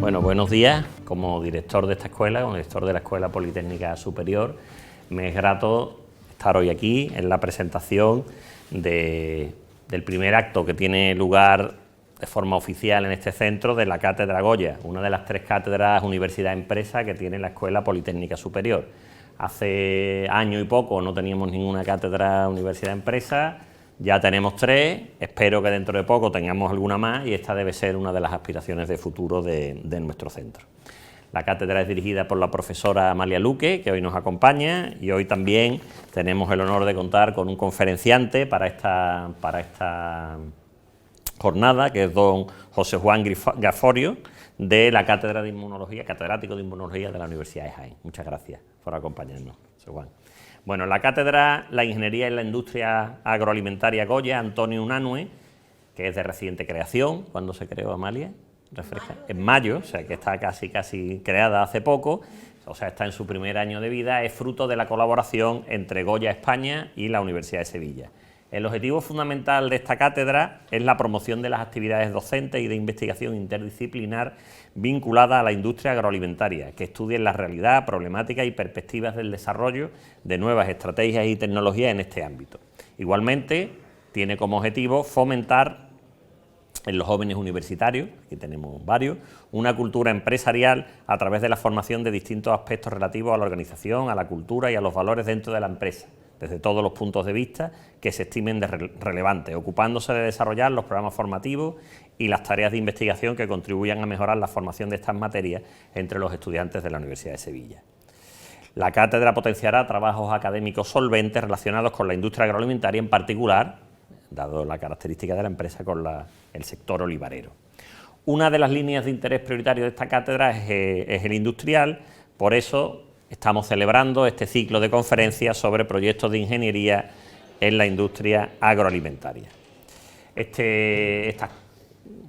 Bueno, buenos días. Como director de esta escuela, como director de la Escuela Politécnica Superior, me es grato estar hoy aquí en la presentación del primer acto que tiene lugar de forma oficial en este centro de la Cátedra Goya, una de las 3 cátedras Universidad-Empresa que tiene la Escuela Politécnica Superior. Hace año y poco no teníamos ninguna cátedra Universidad-Empresa, ya tenemos 3, espero que dentro de poco tengamos alguna más y esta debe ser una de las aspiraciones de futuro de nuestro centro. La cátedra es dirigida por la profesora Amalia Luque, que hoy nos acompaña, y hoy también tenemos el honor de contar con un conferenciante para esta jornada, que es don José Juan Gaforio, de la Cátedra de Inmunología, catedrático de Inmunología de la Universidad de Jaén. Muchas gracias por acompañarnos, José Juan. Bueno, la cátedra La Ingeniería en la Industria Agroalimentaria Goya, Antonio Unanue, que es de reciente creación. ¿Cuándo se creó, Amalia? Refresca. En mayo, o sea que está casi creada hace poco, o sea, está en su primer año de vida, es fruto de la colaboración entre Goya España y la Universidad de Sevilla. El objetivo fundamental de esta cátedra es la promoción de las actividades docentes y de investigación interdisciplinar vinculada a la industria agroalimentaria, que estudien la realidad, problemáticas y perspectivas del desarrollo de nuevas estrategias y tecnologías en este ámbito. Igualmente, tiene como objetivo fomentar en los jóvenes universitarios, aquí tenemos varios, una cultura empresarial a través de la formación de distintos aspectos relativos a la organización, a la cultura y a los valores dentro de la empresa, desde todos los puntos de vista que se estimen relevantes, ocupándose de desarrollar los programas formativos y las tareas de investigación que contribuyan a mejorar la formación de estas materias entre los estudiantes de la Universidad de Sevilla. La cátedra potenciará trabajos académicos solventes relacionados con la industria agroalimentaria, en particular, dado la característica de la empresa, con el sector olivarero. Una de las líneas de interés prioritario de esta cátedra es el industrial, por eso estamos celebrando este ciclo de conferencias sobre proyectos de ingeniería en la industria agroalimentaria. Esta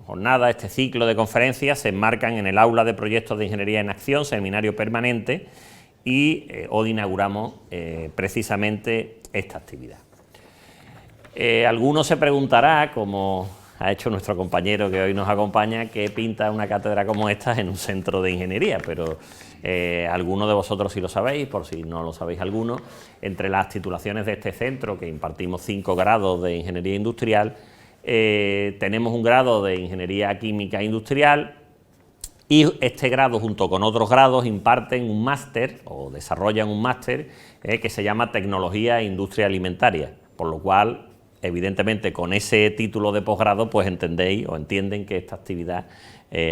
jornada, este ciclo de conferencias se enmarcan en el aula de proyectos de ingeniería en acción, seminario permanente, y hoy inauguramos precisamente esta actividad. Alguno se preguntará, como ha hecho nuestro compañero que hoy nos acompaña, qué pinta una cátedra como esta en un centro de ingeniería, pero algunos de vosotros sí lo sabéis, por si no lo sabéis alguno, entre las titulaciones de este centro, que impartimos 5 grados de ingeniería industrial, tenemos un grado de ingeniería química industrial, y este grado, junto con otros grados, imparten un máster o desarrollan un máster que se llama Tecnología e Industria Alimentaria, por lo cual, evidentemente, con ese título de posgrado, pues entendéis o entienden que esta actividad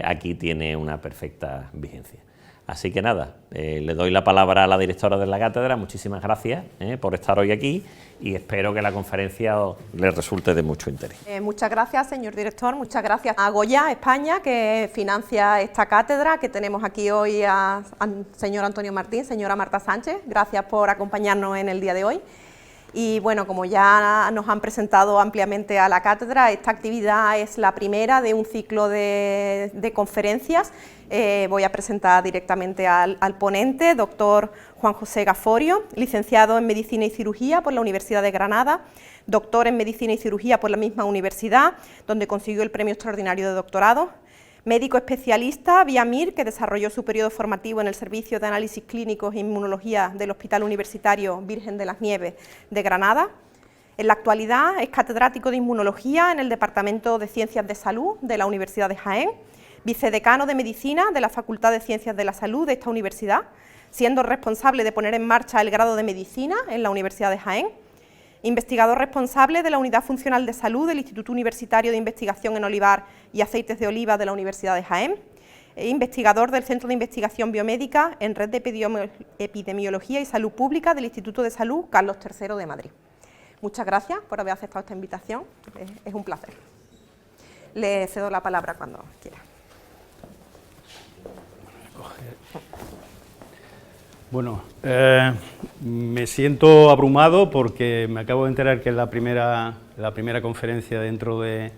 aquí tiene una perfecta vigencia. Así que nada, le doy la palabra a la directora de la cátedra. Muchísimas gracias por estar hoy aquí y espero que la conferencia les resulte de mucho interés. Muchas gracias, señor director, muchas gracias a Goya España, que financia esta cátedra, que tenemos aquí hoy al señor Antonio Martín, señora Marta Sánchez. Gracias por acompañarnos en el día de hoy. Y bueno, como ya nos han presentado ampliamente a la cátedra, esta actividad es la primera de un ciclo de conferencias. Voy a presentar directamente al ponente, doctor Juan José Gaforio, licenciado en Medicina y Cirugía por la Universidad de Granada, doctor en Medicina y Cirugía por la misma universidad, donde consiguió el premio extraordinario de doctorado, médico especialista vía MIR, que desarrolló su periodo formativo en el Servicio de Análisis Clínicos e Inmunología del Hospital Universitario Virgen de las Nieves de Granada. En la actualidad es catedrático de Inmunología en el Departamento de Ciencias de Salud de la Universidad de Jaén, vicedecano de Medicina de la Facultad de Ciencias de la Salud de esta universidad, siendo responsable de poner en marcha el grado de Medicina en la Universidad de Jaén, investigador responsable de la Unidad Funcional de Salud del Instituto Universitario de Investigación en Olivar y Aceites de Oliva de la Universidad de Jaén, investigador del Centro de Investigación Biomédica en Red de Epidemiología y Salud Pública del Instituto de Salud Carlos III de Madrid. Muchas gracias por haber aceptado esta invitación, es un placer. Le cedo la palabra cuando quiera. Bueno, me siento abrumado porque me acabo de enterar que es la primera conferencia dentro de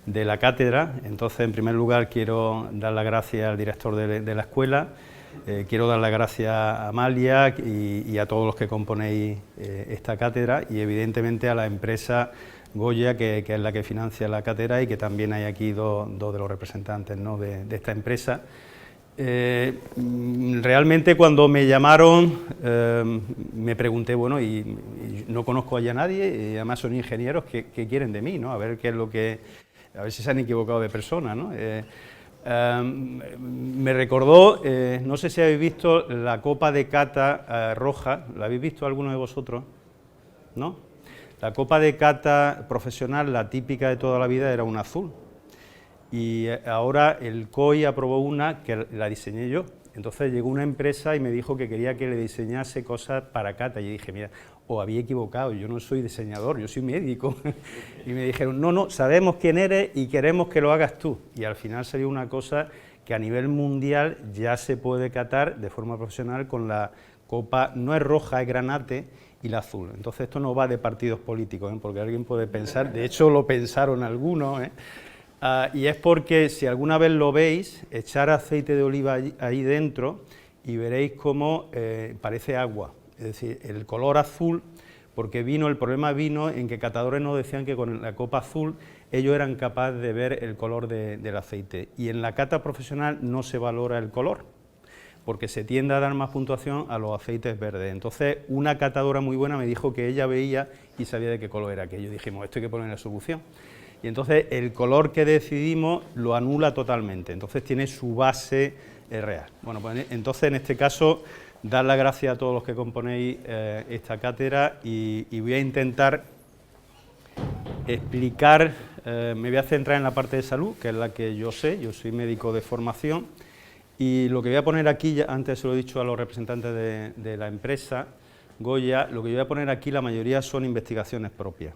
la cátedra. Entonces, en primer lugar, quiero dar las gracias al director de la escuela, quiero dar las gracias a Amalia y a todos los que componéis esta cátedra, y evidentemente a la empresa Goya, que es la que financia la cátedra, y que también hay aquí dos de los representantes, ¿no?, de esta empresa. Realmente cuando me llamaron me pregunté, bueno, y no conozco allá a nadie, y además son ingenieros, ¿qué quieren de mí, ¿no? A ver qué es lo que, a ver si se han equivocado de persona, ¿no? Me recordó, no sé si habéis visto la copa de cata roja, ¿la habéis visto alguno de vosotros? ¿No? La copa de cata profesional, la típica de toda la vida, era una azul. Y ahora el COI aprobó una que la diseñé yo. Entonces llegó una empresa y me dijo que quería que le diseñase cosas para cata. Y yo dije, mira, os había equivocado, yo no soy diseñador, yo soy médico. Y me dijeron, no, sabemos quién eres y queremos que lo hagas tú. Y al final salió una cosa que a nivel mundial ya se puede catar de forma profesional con la copa, no es roja, es granate, y la azul. Entonces esto no va de partidos políticos, porque alguien puede pensar, de hecho lo pensaron algunos, y es porque si alguna vez lo veis, echar aceite de oliva ahí dentro y veréis cómo parece agua, es decir, el color azul, porque el problema vino en que catadores nos decían que con la copa azul ellos eran capaces de ver el color del aceite, y en la cata profesional no se valora el color, porque se tiende a dar más puntuación a los aceites verdes. Entonces, una catadora muy buena me dijo que ella veía y sabía de qué color era aquello. Dijimos, esto hay que poner en la solución. Y entonces, el color que decidimos lo anula totalmente. Entonces, tiene su base real. Bueno, pues entonces, en este caso, dar las gracias a todos los que componéis esta cátedra y voy a intentar explicar, me voy a centrar en la parte de salud, que es la que yo sé, yo soy médico de formación. Y lo que voy a poner aquí, antes se lo he dicho a los representantes de la empresa, Goya, lo que yo voy a poner aquí la mayoría son investigaciones propias.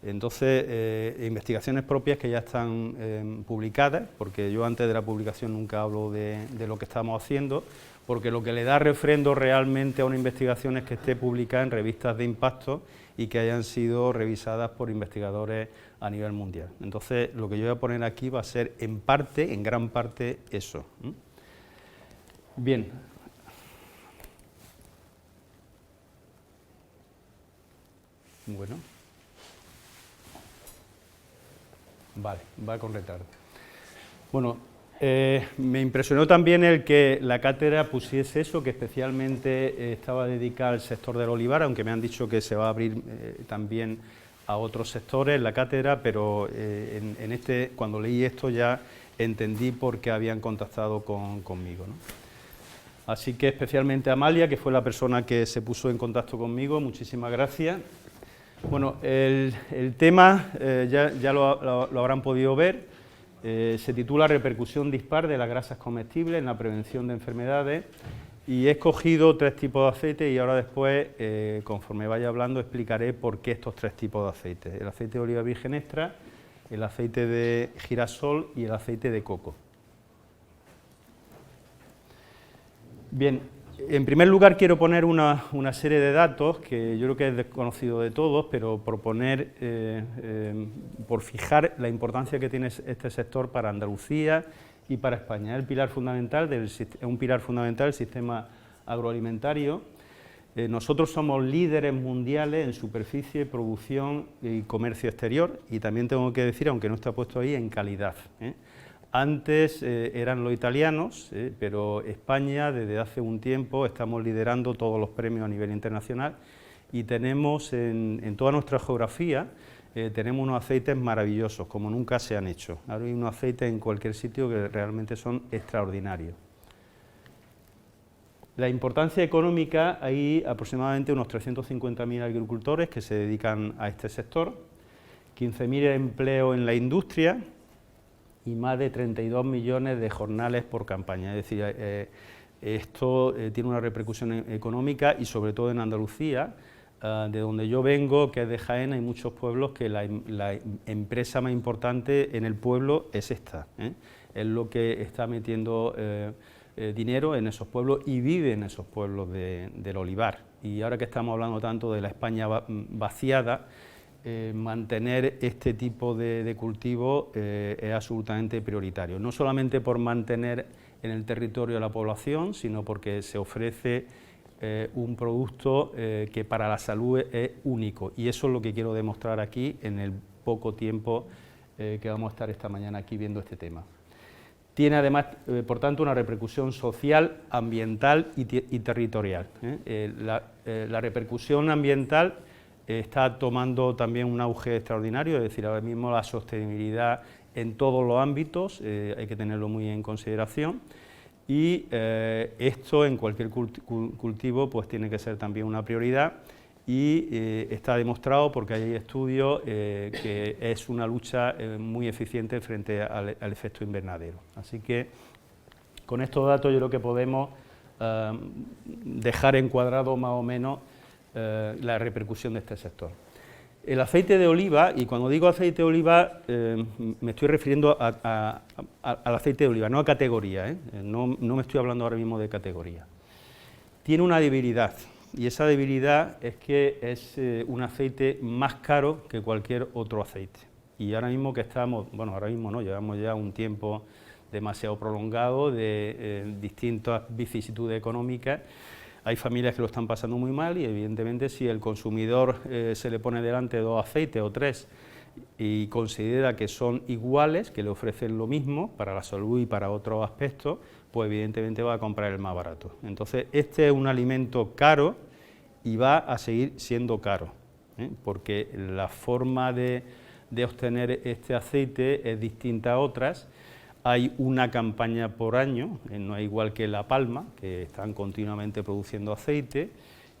Entonces, investigaciones propias que ya están publicadas, porque yo antes de la publicación nunca hablo de lo que estamos haciendo, porque lo que le da refrendo realmente a una investigación es que esté publicada en revistas de impacto y que hayan sido revisadas por investigadores a nivel mundial. Entonces, lo que yo voy a poner aquí va a ser en parte, en gran parte, eso. Bien. Bueno. Vale, va con retardo. Bueno, me impresionó también el que la cátedra pusiese eso, que especialmente estaba dedicada al sector del olivar, aunque me han dicho que se va a abrir también a otros sectores la cátedra, pero cuando leí esto ya entendí por qué habían contactado conmigo, ¿no? Así que especialmente a Amalia, que fue la persona que se puso en contacto conmigo, muchísimas gracias. Bueno, el tema ya lo habrán podido ver, se titula Repercusión dispar de las grasas comestibles en la prevención de enfermedades, y he escogido 3 tipos de aceite y ahora después, conforme vaya hablando, explicaré por qué estos 3 tipos de aceite: el aceite de oliva virgen extra, el aceite de girasol y el aceite de coco. Bien, en primer lugar quiero poner una serie de datos que yo creo que es desconocido de todos, pero por fijar la importancia que tiene este sector para Andalucía y para España. Es un pilar fundamental del sistema agroalimentario. Nosotros somos líderes mundiales en superficie, producción y comercio exterior, y también tengo que decir, aunque no está puesto ahí, en calidad. Antes eran los italianos, pero España desde hace un tiempo estamos liderando todos los premios a nivel internacional y tenemos en toda nuestra geografía tenemos unos aceites maravillosos, como nunca se han hecho. Ahora hay unos aceites en cualquier sitio que realmente son extraordinarios. La importancia económica, hay aproximadamente unos 350.000 agricultores que se dedican a este sector, 15.000 empleos en la industria y más de 32 millones de jornales por campaña. Es decir, esto tiene una repercusión económica y sobre todo en Andalucía, de donde yo vengo, que es de Jaén, hay muchos pueblos que la empresa más importante en el pueblo es esta, es lo que está metiendo dinero en esos pueblos y vive en esos pueblos del olivar. Y ahora que estamos hablando tanto de la España vaciada, mantener este tipo de cultivo es absolutamente prioritario, no solamente por mantener en el territorio a la población, sino porque se ofrece un producto que para la salud es único, y eso es lo que quiero demostrar aquí en el poco tiempo que vamos a estar esta mañana aquí viendo este tema. Tiene además, por tanto, una repercusión social, ambiental y territorial. La repercusión ambiental está tomando también un auge extraordinario, es decir, ahora mismo la sostenibilidad en todos los ámbitos, hay que tenerlo muy en consideración, y esto en cualquier cultivo pues tiene que ser también una prioridad, y está demostrado porque hay estudios que es una lucha muy eficiente frente al efecto invernadero. Así que con estos datos yo creo que podemos dejar encuadrado más o menos la repercusión de este sector. El aceite de oliva, y cuando digo aceite de oliva me estoy refiriendo al aceite de oliva, no a categoría, no me estoy hablando ahora mismo de categoría. Tiene una debilidad, y esa debilidad es que es un aceite más caro que cualquier otro aceite. Y ahora mismo que estamos, bueno, ahora mismo no, llevamos ya un tiempo demasiado prolongado de distintas vicisitudes económicas. Hay familias que lo están pasando muy mal y evidentemente si el consumidor se le pone delante 2 aceites o 3 y considera que son iguales, que le ofrecen lo mismo para la salud y para otros aspectos, pues evidentemente va a comprar el más barato. Entonces este es un alimento caro y va a seguir siendo caro, porque la forma de obtener este aceite es distinta a otras. Hay una campaña por año, no es igual que La Palma, que están continuamente produciendo aceite,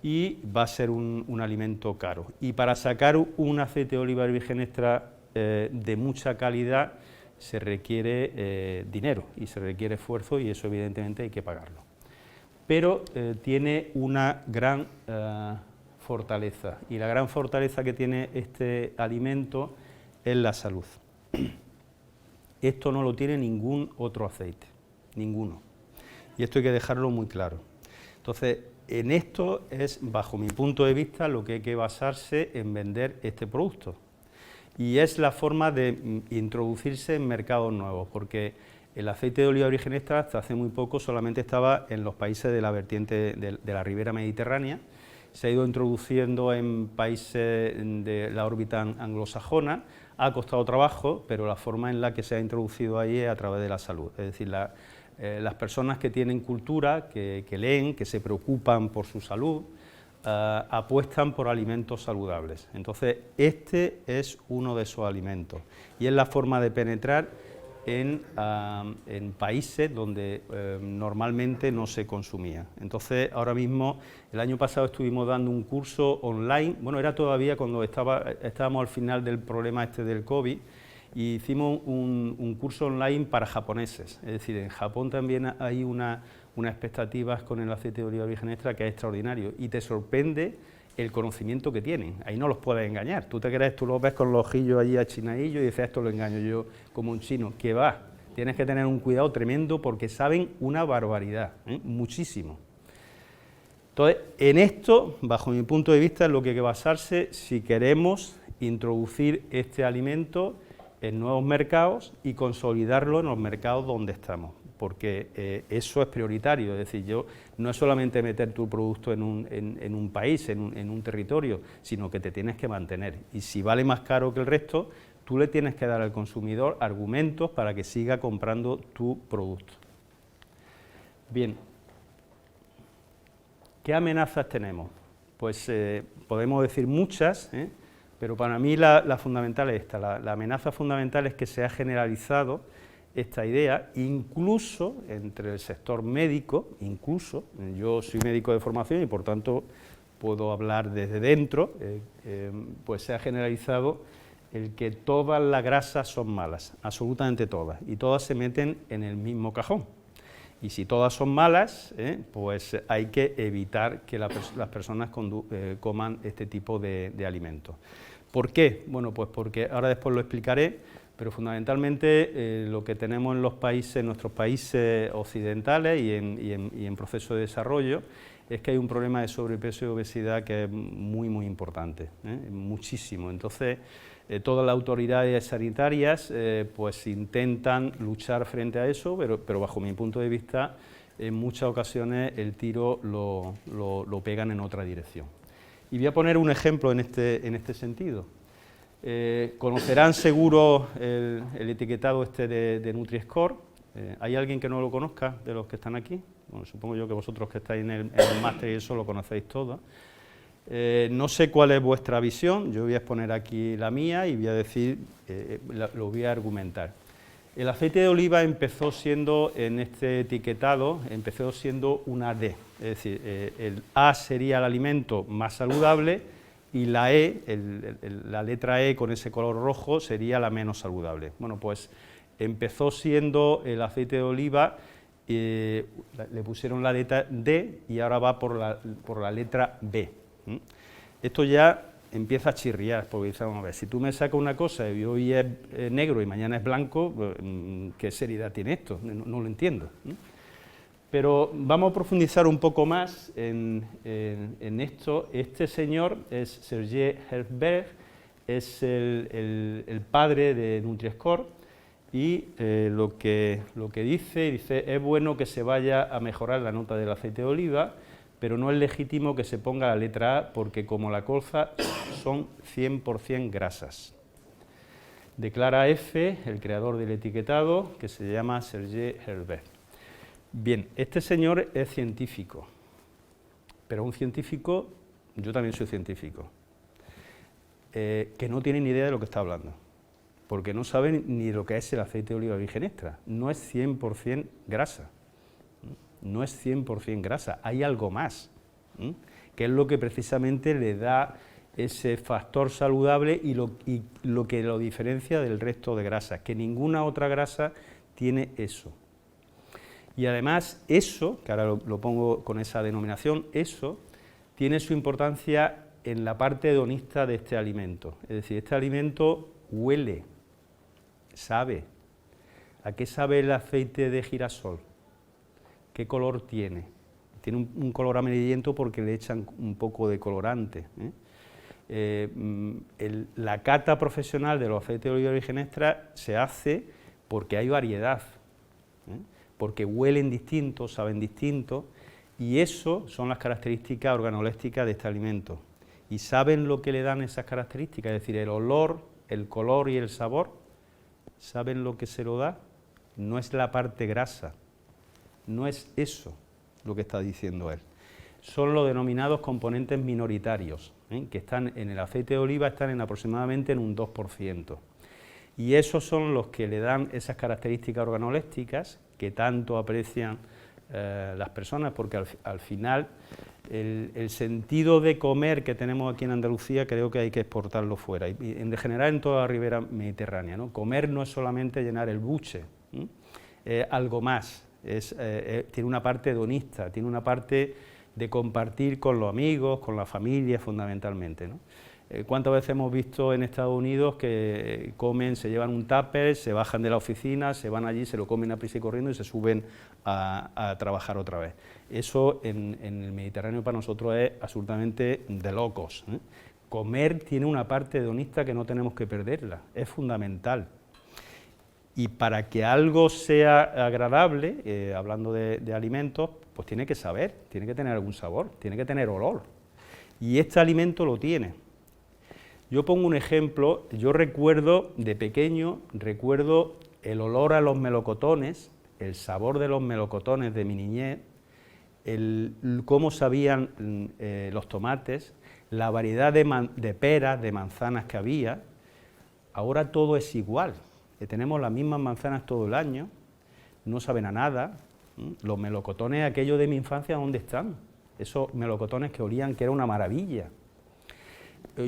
y va a ser un alimento caro. Y para sacar un aceite de oliva virgen extra de mucha calidad se requiere dinero y se requiere esfuerzo, y eso evidentemente hay que pagarlo. Pero tiene una gran fortaleza, y la gran fortaleza que tiene este alimento es la salud. Esto no lo tiene ningún otro aceite, ninguno. Y esto hay que dejarlo muy claro. Entonces, en esto es, bajo mi punto de vista, lo que hay que basarse en vender este producto. Y es la forma de introducirse en mercados nuevos, porque el aceite de oliva virgen extra hasta hace muy poco solamente estaba en los países de la vertiente de la ribera mediterránea, se ha ido introduciendo en países de la órbita anglosajona, ha costado trabajo, pero la forma en la que se ha introducido ahí es a través de la salud. Es decir, las personas que tienen cultura, que leen, que se preocupan por su salud, apuestan por alimentos saludables. Entonces, este es uno de esos alimentos y es la forma de penetrar en países donde normalmente no se consumía. Entonces, ahora mismo, el año pasado estuvimos dando un curso online, bueno, era todavía cuando estábamos al final del problema este del COVID, y hicimos un curso online para japoneses, es decir, en Japón también hay unas expectativas con el aceite de oliva virgen extra que es extraordinario, y te sorprende el conocimiento que tienen, ahí no los puedes engañar, tú te crees, tú los ves con los ojillos allí achinadillos y dices, esto lo engaño yo como un chino, que va, tienes que tener un cuidado tremendo porque saben una barbaridad, muchísimo. Entonces, en esto, bajo mi punto de vista, es lo que hay que basarse si queremos introducir este alimento en nuevos mercados y consolidarlo en los mercados donde estamos, porque eso es prioritario, es decir, no es solamente meter tu producto en un país, en un territorio, sino que te tienes que mantener, y si vale más caro que el resto, tú le tienes que dar al consumidor argumentos para que siga comprando tu producto. Bien, ¿qué amenazas tenemos? Pues podemos decir muchas, pero para mí la fundamental es esta, la amenaza fundamental es que se ha generalizado esta idea, incluso entre el sector médico, yo soy médico de formación y por tanto puedo hablar desde dentro, pues se ha generalizado el que todas las grasas son malas, absolutamente todas, y todas se meten en el mismo cajón. Y si todas son malas, pues hay que evitar que las personas coman este tipo de alimentos. ¿Por qué? Bueno, pues porque ahora después lo explicaré, pero fundamentalmente lo que tenemos en nuestros países occidentales y en proceso de desarrollo es que hay un problema de sobrepeso y obesidad que es muy, muy importante, muchísimo. Entonces, todas las autoridades sanitarias pues intentan luchar frente a eso, pero bajo mi punto de vista, en muchas ocasiones el tiro lo pegan en otra dirección. Y voy a poner un ejemplo en este sentido. Conocerán seguro el etiquetado este de Nutri-Score. ¿Hay alguien que no lo conozca de los que están aquí? Bueno, supongo yo que vosotros que estáis en el máster y eso lo conocéis todo. No sé cuál es vuestra visión, yo voy a exponer aquí la mía y voy a decir, lo voy a argumentar. El aceite de oliva empezó siendo, en este etiquetado, empezó siendo una D, es decir, el A sería el alimento más saludable y la E, la letra E con ese color rojo, sería la menos saludable. Bueno, pues empezó siendo el aceite de oliva, le pusieron la letra D y ahora va por la letra B. Esto ya empieza a chirriar, porque dice, vamos a ver, si tú me sacas una cosa y hoy es negro y mañana es blanco, ¿qué seriedad tiene esto? No lo entiendo. Pero vamos a profundizar un poco más en esto. Este señor es Serge Herberg, es el padre de Nutri-Score, y lo que dice, es bueno que se vaya a mejorar la nota del aceite de oliva, pero no es legítimo que se ponga la letra A, porque como la colza son 100% grasas. Declara F, el creador del etiquetado, que se llama Serge Herberg. Bien, este señor es científico, pero un científico, yo también soy científico, que no tiene ni idea de lo que está hablando, porque no sabe ni lo que es el aceite de oliva virgen extra. No es 100% grasa. No es 100% grasa, hay algo más, que es lo que precisamente le da ese factor saludable y lo que lo diferencia del resto de grasas, que ninguna otra grasa tiene eso. Y además eso, que ahora lo pongo con esa denominación, eso tiene su importancia en la parte hedonista de este alimento. Es decir, este alimento huele, sabe. ¿A qué sabe el aceite de girasol? ¿Qué color tiene? Tiene un color amarillento porque le echan un poco de colorante. La cata profesional de los aceites de oliva virgen extra se hace porque hay variedad, porque huelen distintos, saben distinto, y eso son las características organolépticas de este alimento. ¿Y saben lo que le dan esas características? Es decir, el olor, el color y el sabor, ¿saben lo que se lo da? No es la parte grasa. No es eso lo que está diciendo él. Son los denominados componentes minoritarios, que están en el aceite de oliva, están aproximadamente en un 2%. Y esos son los que le dan esas características organolépticas que tanto aprecian las personas, porque al final el sentido de comer que tenemos aquí en Andalucía creo que hay que exportarlo fuera, y en general en toda la ribera mediterránea, ¿no? Comer no es solamente llenar el buche, algo más. Tiene una parte hedonista, tiene una parte de compartir con los amigos, con la familia fundamentalmente, ¿no? ¿Cuántas veces hemos visto en Estados Unidos que comen, se llevan un tupper, se bajan de la oficina, se van allí, se lo comen a prisa y corriendo y se suben a trabajar otra vez? Eso en el Mediterráneo para nosotros es absolutamente de locos, ¿eh? Comer tiene una parte hedonista que no tenemos que perderla, es fundamental. Y para que algo sea agradable, hablando de alimentos, pues tiene que saber, tiene que tener algún sabor, tiene que tener olor. Y este alimento lo tiene. Yo pongo un ejemplo, yo recuerdo de pequeño, recuerdo el olor a los melocotones, el sabor de los melocotones de mi niñez, cómo sabían los tomates, la variedad de peras, de manzanas que había. Ahora todo es igual. Tenemos las mismas manzanas todo el año, no saben a nada. Los melocotones, aquellos de mi infancia, ¿dónde están? Esos melocotones que olían, que era una maravilla.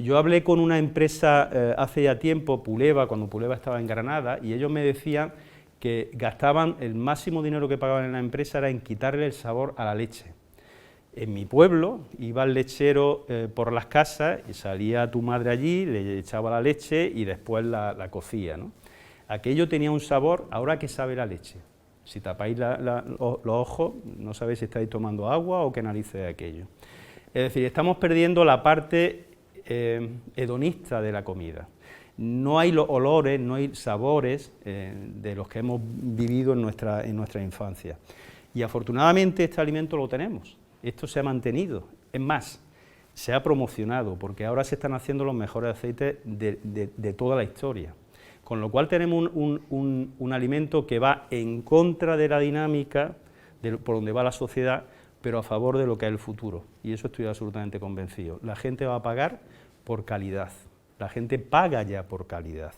Yo hablé con una empresa hace ya tiempo, Puleva, cuando Puleva estaba en Granada, y ellos me decían que gastaban, el máximo dinero que pagaban en la empresa era en quitarle el sabor a la leche. En mi pueblo iba el lechero por las casas y salía tu madre allí, le echaba la leche y después la cocía, ¿no? Aquello tenía un sabor. Ahora, ¿qué sabe la leche? Si tapáis los ojos, no sabéis si estáis tomando agua o qué narices es aquello. Es decir, estamos perdiendo la parte hedonista de la comida. No hay los olores, no hay sabores de los que hemos vivido en nuestra infancia. Y afortunadamente este alimento lo tenemos. Esto se ha mantenido. Es más, se ha promocionado, porque ahora se están haciendo los mejores aceites de toda la historia. Con lo cual tenemos un alimento que va en contra de la dinámica por donde va la sociedad, pero a favor de lo que es el futuro, y eso estoy absolutamente convencido. La gente va a pagar por calidad, la gente paga ya por calidad,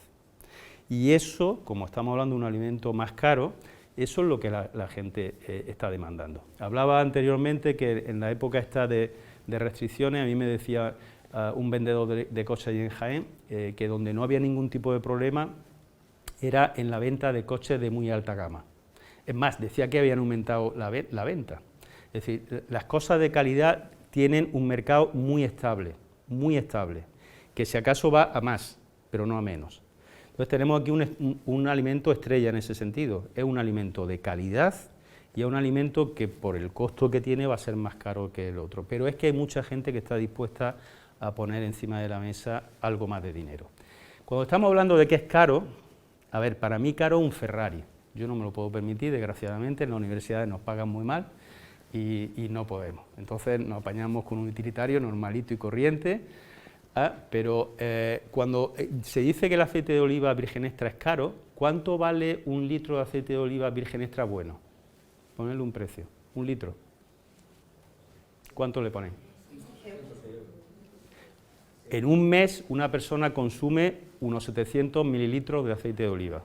y eso, como estamos hablando de un alimento más caro, eso es lo que la gente está demandando. Hablaba anteriormente que en la época esta de restricciones, a mí me decía un vendedor de coches allí en Jaén, que donde no había ningún tipo de problema era en la venta de coches de muy alta gama. Es más, decía que habían aumentado la venta. Es decir, las cosas de calidad tienen un mercado muy estable, que si acaso va a más, pero no a menos. Entonces tenemos aquí un alimento estrella en ese sentido, es un alimento de calidad y es un alimento que por el costo que tiene va a ser más caro que el otro, pero es que hay mucha gente que está dispuesta a poner encima de la mesa algo más de dinero. Cuando estamos hablando de que es caro, a ver, para mí caro es un Ferrari, yo no me lo puedo permitir, desgraciadamente, en las universidades nos pagan muy mal y no podemos, entonces nos apañamos con un utilitario normalito y corriente, pero cuando se dice que el aceite de oliva virgen extra es caro, ¿cuánto vale un litro de aceite de oliva virgen extra bueno? Ponedle un precio, un litro. ¿Cuánto le ponen? En un mes una persona consume unos 700 mililitros de aceite de oliva.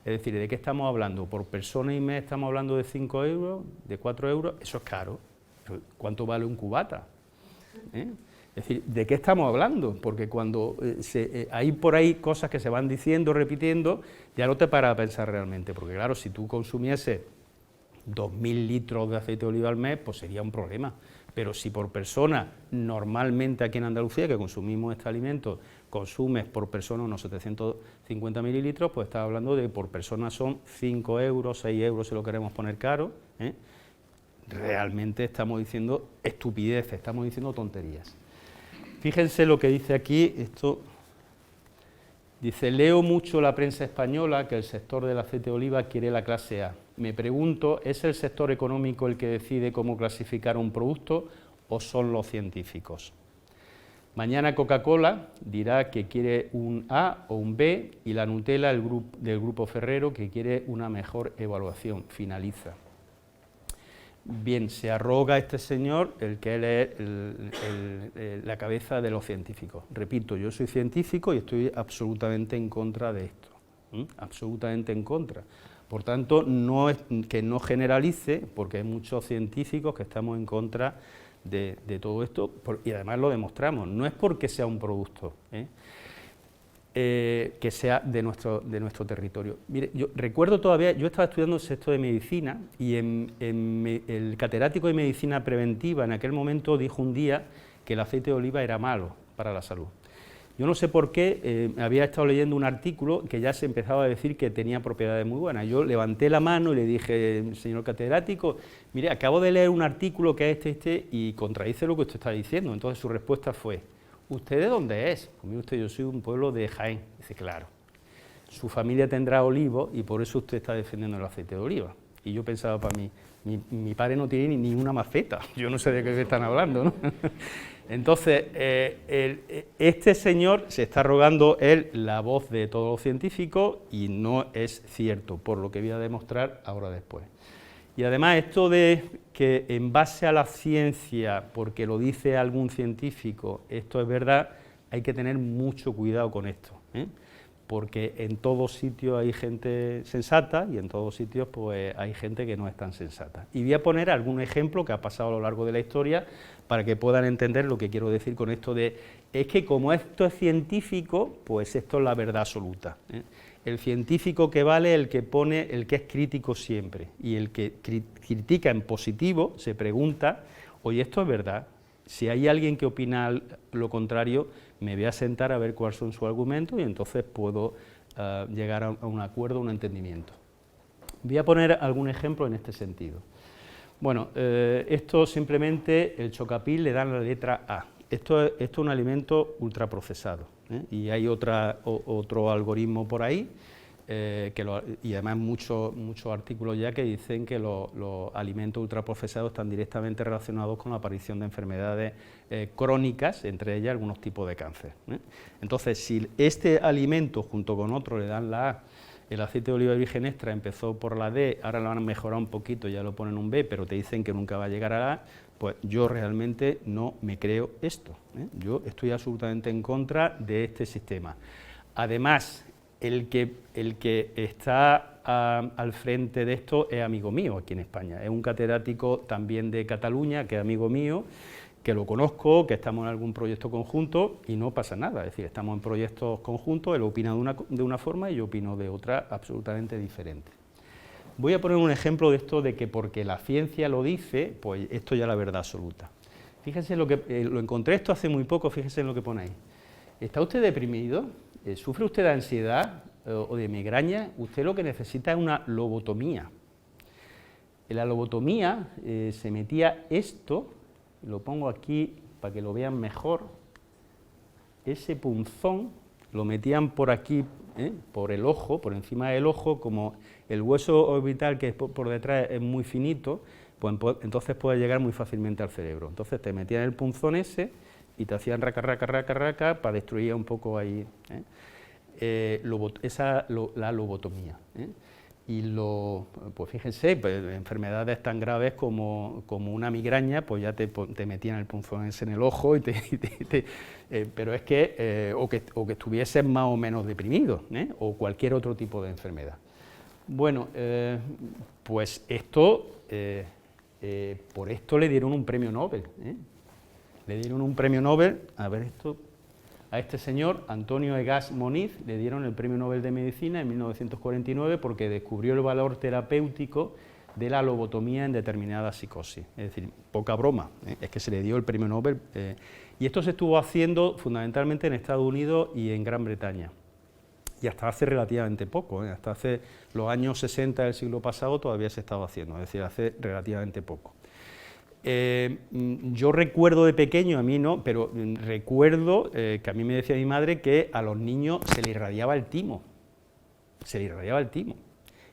Es decir, ¿de qué estamos hablando? Por persona y mes estamos hablando de 5 euros, de 4 euros, eso es caro. ¿Cuánto vale un cubata? Es decir, ¿de qué estamos hablando? Porque cuando hay por ahí cosas que se van diciendo, repitiendo, ya no te paras a pensar realmente, porque claro, si tú consumieses 2.000 litros de aceite de oliva al mes, pues sería un problema. Pero si por persona, normalmente aquí en Andalucía, que consumimos este alimento, consumes por persona unos 750 mililitros, pues estás hablando de que por persona son 5 euros, 6 euros si lo queremos poner caro. Realmente estamos diciendo estupideces, estamos diciendo tonterías. Fíjense lo que dice aquí, esto dice: leo mucho la prensa española que el sector del aceite de oliva quiere la clase A. Me pregunto, ¿es el sector económico el que decide cómo clasificar un producto o son los científicos? Mañana Coca-Cola dirá que quiere un A o un B y la Nutella del grupo Ferrero que quiere una mejor evaluación, finaliza. Bien, se arroga este señor el que él es la cabeza de los científicos. Repito, yo soy científico y estoy absolutamente en contra de esto, absolutamente en contra. Por tanto, no es que no generalice, porque hay muchos científicos que estamos en contra de todo esto, y además lo demostramos, no es porque sea un producto, que sea de nuestro territorio. Mire, yo recuerdo todavía, yo estaba estudiando sexto de medicina y el catedrático de medicina preventiva en aquel momento dijo un día que el aceite de oliva era malo para la salud. Yo no sé por qué, había estado leyendo un artículo que ya se empezaba a decir que tenía propiedades muy buenas. Yo levanté la mano y le dije: señor catedrático, mire, acabo de leer un artículo que es este, y contradice lo que usted está diciendo. Entonces su respuesta fue: ¿usted de dónde es? Pues mire usted, yo soy de un pueblo de Jaén. Dice: claro, su familia tendrá olivos y por eso usted está defendiendo el aceite de oliva. Y yo pensaba para mí, mi padre no tiene ni una maceta, yo no sé de qué están hablando, ¿no? Entonces, este señor se está arrogando él la voz de todos los científicos y no es cierto, por lo que voy a demostrar ahora después. Y además esto de que en base a la ciencia, porque lo dice algún científico, esto es verdad, hay que tener mucho cuidado con esto, porque en todos sitios hay gente sensata y en todos sitios pues hay gente que no es tan sensata. Y voy a poner algún ejemplo que ha pasado a lo largo de la historia para que puedan entender lo que quiero decir con esto de, es que como esto es científico, pues esto es la verdad absoluta. El científico que vale es el que pone, el que es crítico siempre, y el que critica en positivo se pregunta: oye, ¿esto es verdad? Si hay alguien que opina lo contrario, me voy a sentar a ver cuáles son sus argumentos y entonces puedo llegar a un acuerdo, a un entendimiento. Voy a poner algún ejemplo en este sentido. Bueno, esto simplemente, el Chocapic le dan la letra A. Esto es un alimento ultraprocesado, y hay otro algoritmo por ahí, y además muchos artículos ya que dicen que los alimentos ultraprocesados están directamente relacionados con la aparición de enfermedades crónicas, entre ellas algunos tipos de cáncer. Entonces, si este alimento junto con otro le dan la A, el aceite de oliva virgen extra empezó por la D, ahora lo han mejorado un poquito, ya lo ponen un B, pero te dicen que nunca va a llegar a la A, pues yo realmente no me creo esto. Yo estoy absolutamente en contra de este sistema. Además, el que está al frente de esto es amigo mío aquí en España, es un catedrático también de Cataluña, que es amigo mío, que lo conozco, que estamos en algún proyecto conjunto y no pasa nada, es decir, estamos en proyectos conjuntos, él opina de una forma y yo opino de otra absolutamente diferente. Voy a poner un ejemplo de esto de que porque la ciencia lo dice, pues esto ya es la verdad absoluta. Fíjense lo encontré esto hace muy poco, fíjense en lo que pone ahí. ¿Está usted deprimido? ¿Sufre usted de ansiedad o de migraña? Usted lo que necesita es una lobotomía. En la lobotomía se metía esto, lo pongo aquí para que lo vean mejor, ese punzón lo metían por aquí, por el ojo, por encima del ojo, como el hueso orbital que por detrás es muy finito, pues entonces puede llegar muy fácilmente al cerebro. Entonces te metían el punzón ese y te hacían raca, raca, raca, raca, para destruir un poco ahí la lobotomía. Y pues fíjense, pues, enfermedades tan graves como una migraña, pues ya te metían el punzón ese en el ojo, pero es que, o que estuvieses más o menos deprimido, o cualquier otro tipo de enfermedad. Bueno, pues esto, por esto le dieron un premio Nobel. Le dieron un premio Nobel, a ver esto, a este señor, Antonio Egas Moniz, le dieron el premio Nobel de Medicina en 1949 porque descubrió el valor terapéutico de la lobotomía en determinadas psicosis. Es decir, poca broma, es que se le dio el premio Nobel. Y esto se estuvo haciendo fundamentalmente en Estados Unidos y en Gran Bretaña. Y hasta hace relativamente poco, hasta hace los años 60 del siglo pasado todavía se estaba haciendo, es decir, hace relativamente poco. Yo recuerdo de pequeño, a mí no, pero recuerdo que a mí me decía mi madre que a los niños se les irradiaba el timo,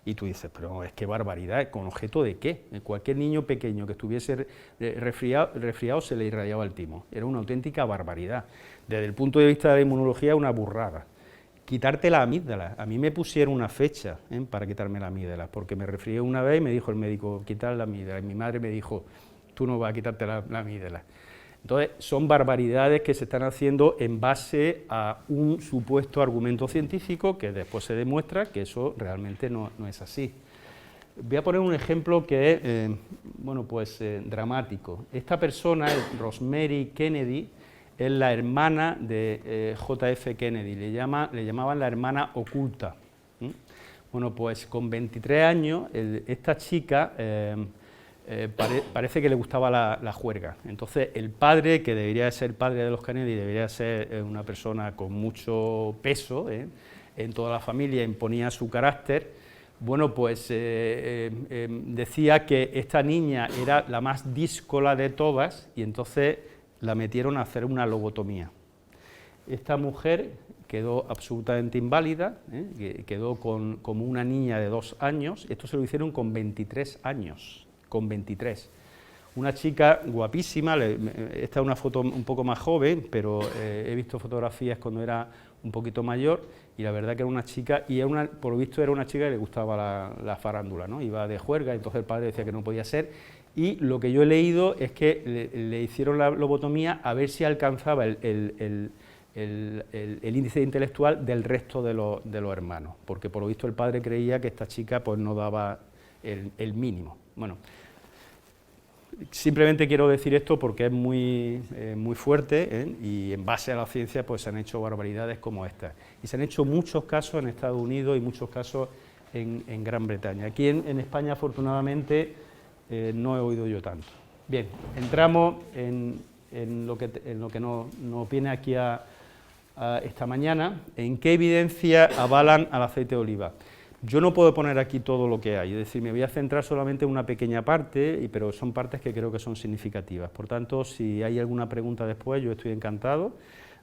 y tú dices, pero es que barbaridad, ¿con objeto de qué? Cualquier niño pequeño que estuviese resfriado se le irradiaba el timo, era una auténtica barbaridad, desde el punto de vista de la inmunología una burrada. Quitarte la amígdala, a mí me pusieron una fecha para quitarme la amígdala, porque me resfrié una vez y me dijo el médico, quitar la amígdala, y mi madre me dijo, tú no vas a quitarte la amígdala. Entonces, son barbaridades que se están haciendo en base a un supuesto argumento científico que después se demuestra que eso realmente no es así. Voy a poner un ejemplo que es dramático. Esta persona, Rosemary Kennedy, es la hermana de JF Kennedy, le llamaban la hermana oculta. Bueno, pues con 23 años, esta chica parece que le gustaba la juerga. Entonces el padre, que debería ser padre de los Kennedy, debería ser una persona con mucho peso en toda la familia, imponía su carácter. Bueno, pues decía que esta niña era la más díscola de todas y entonces la metieron a hacer una lobotomía. Esta mujer quedó absolutamente inválida, quedó como una niña de 2 años, esto se lo hicieron con 23 años. Con 23. Una chica guapísima, esta es una foto un poco más joven, pero he visto fotografías cuando era un poquito mayor, y la verdad que era una chica, y por lo visto era una chica que le gustaba la farándula, ¿no? Iba de juerga, entonces el padre decía que no podía ser, y lo que yo he leído es que le hicieron la lobotomía a ver si alcanzaba el índice intelectual del resto de los hermanos, porque por lo visto el padre creía que esta chica pues no daba el mínimo. Bueno, simplemente quiero decir esto porque es muy fuerte, y en base a la ciencia pues se han hecho barbaridades como esta. Y se han hecho muchos casos en Estados Unidos y muchos casos en Gran Bretaña. Aquí en España, afortunadamente, no he oído yo tanto. Bien, entramos en lo que nos viene aquí a esta mañana. ¿En qué evidencia avalan al aceite de oliva? Yo no puedo poner aquí todo lo que hay, es decir, me voy a centrar solamente en una pequeña parte, pero son partes que creo que son significativas. Por tanto, si hay alguna pregunta después, yo estoy encantado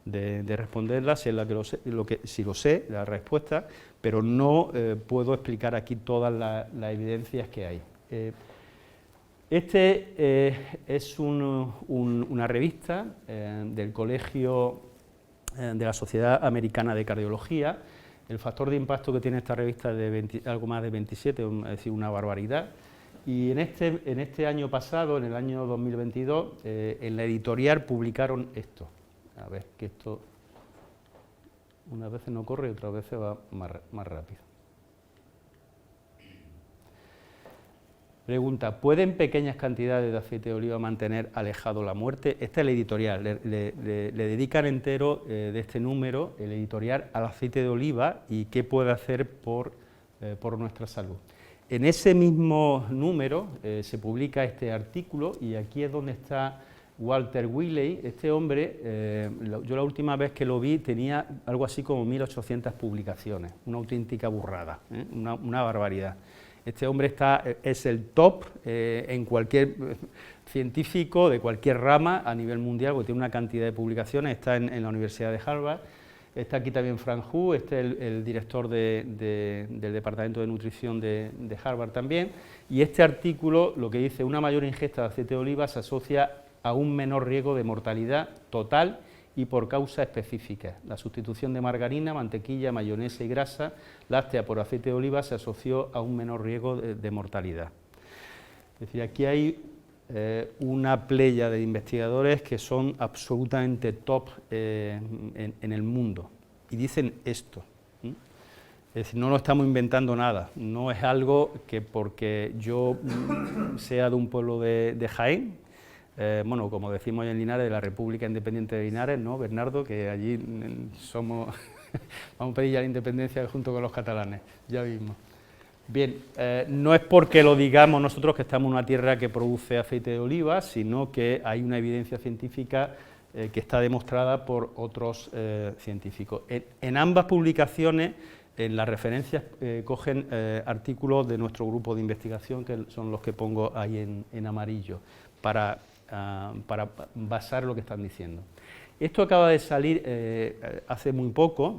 de responderla, si lo sé, la respuesta, pero no puedo explicar aquí todas las evidencias que hay. Es una revista del Colegio de la Sociedad Americana de Cardiología. El factor de impacto que tiene esta revista es de algo más de 27, es decir, una barbaridad. Y en este año pasado, en el año 2022, en la editorial publicaron esto. A ver, que esto unas veces no corre y otras veces va más rápido. Pregunta, ¿pueden pequeñas cantidades de aceite de oliva mantener alejado la muerte? Esta es la editorial, le dedican entero de este número, el editorial, al aceite de oliva y qué puede hacer por nuestra salud. En ese mismo número se publica este artículo y aquí es donde está Walter Willey. Este hombre, yo la última vez que lo vi tenía algo así como 1800 publicaciones, una auténtica burrada, una barbaridad. Este hombre es el top en cualquier científico de cualquier rama a nivel mundial, porque tiene una cantidad de publicaciones, está en la Universidad de Harvard, está aquí también Frank Hu, este es el director del Departamento de Nutrición de Harvard también, y este artículo lo que dice, una mayor ingesta de aceite de oliva se asocia a un menor riesgo de mortalidad total y por causas específicas. La sustitución de margarina, mantequilla, mayonesa y grasa láctea por aceite de oliva se asoció a un menor riesgo de mortalidad. Es decir, aquí hay una playa de investigadores que son absolutamente top en el mundo y dicen esto. Es decir, no lo estamos inventando nada, no es algo que porque yo sea de un pueblo de Jaén, bueno, como decimos en Linares, de la República Independiente de Linares, ¿no, Bernardo? Que allí somos, vamos a pedir ya la independencia junto con los catalanes, ya mismo. Bien, no es porque lo digamos nosotros que estamos en una tierra que produce aceite de oliva, sino que hay una evidencia científica que está demostrada por otros científicos. En ambas publicaciones, en las referencias, cogen artículos de nuestro grupo de investigación, que son los que pongo ahí en amarillo, para basar lo que están diciendo. Esto acaba de salir hace muy poco,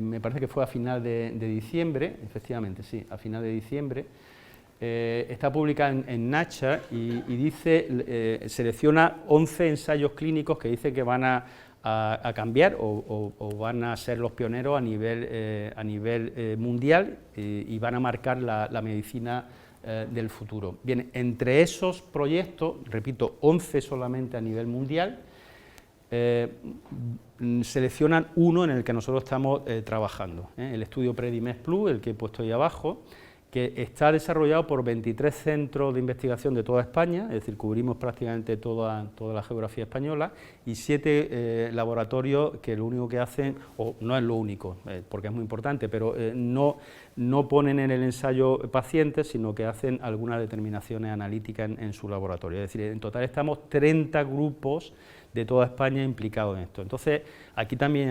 me parece que fue a final de diciembre, efectivamente, sí, a final de diciembre, está publicada en Nature y dice, selecciona 11 ensayos clínicos que dice que van a cambiar o van a ser los pioneros a nivel mundial y van a marcar la medicina del futuro. Bien, entre esos proyectos, repito, 11 solamente a nivel mundial, seleccionan uno en el que nosotros estamos trabajando, el estudio Predimed Plus, el que he puesto ahí abajo, que está desarrollado por 23 centros de investigación de toda España, es decir, cubrimos prácticamente toda la geografía española, y 7 laboratorios que lo único que hacen, o no es lo único, porque es muy importante, pero no ponen en el ensayo pacientes, sino que hacen algunas determinaciones analíticas en su laboratorio. Es decir, en total estamos 30 grupos de toda España implicados en esto. Entonces, aquí también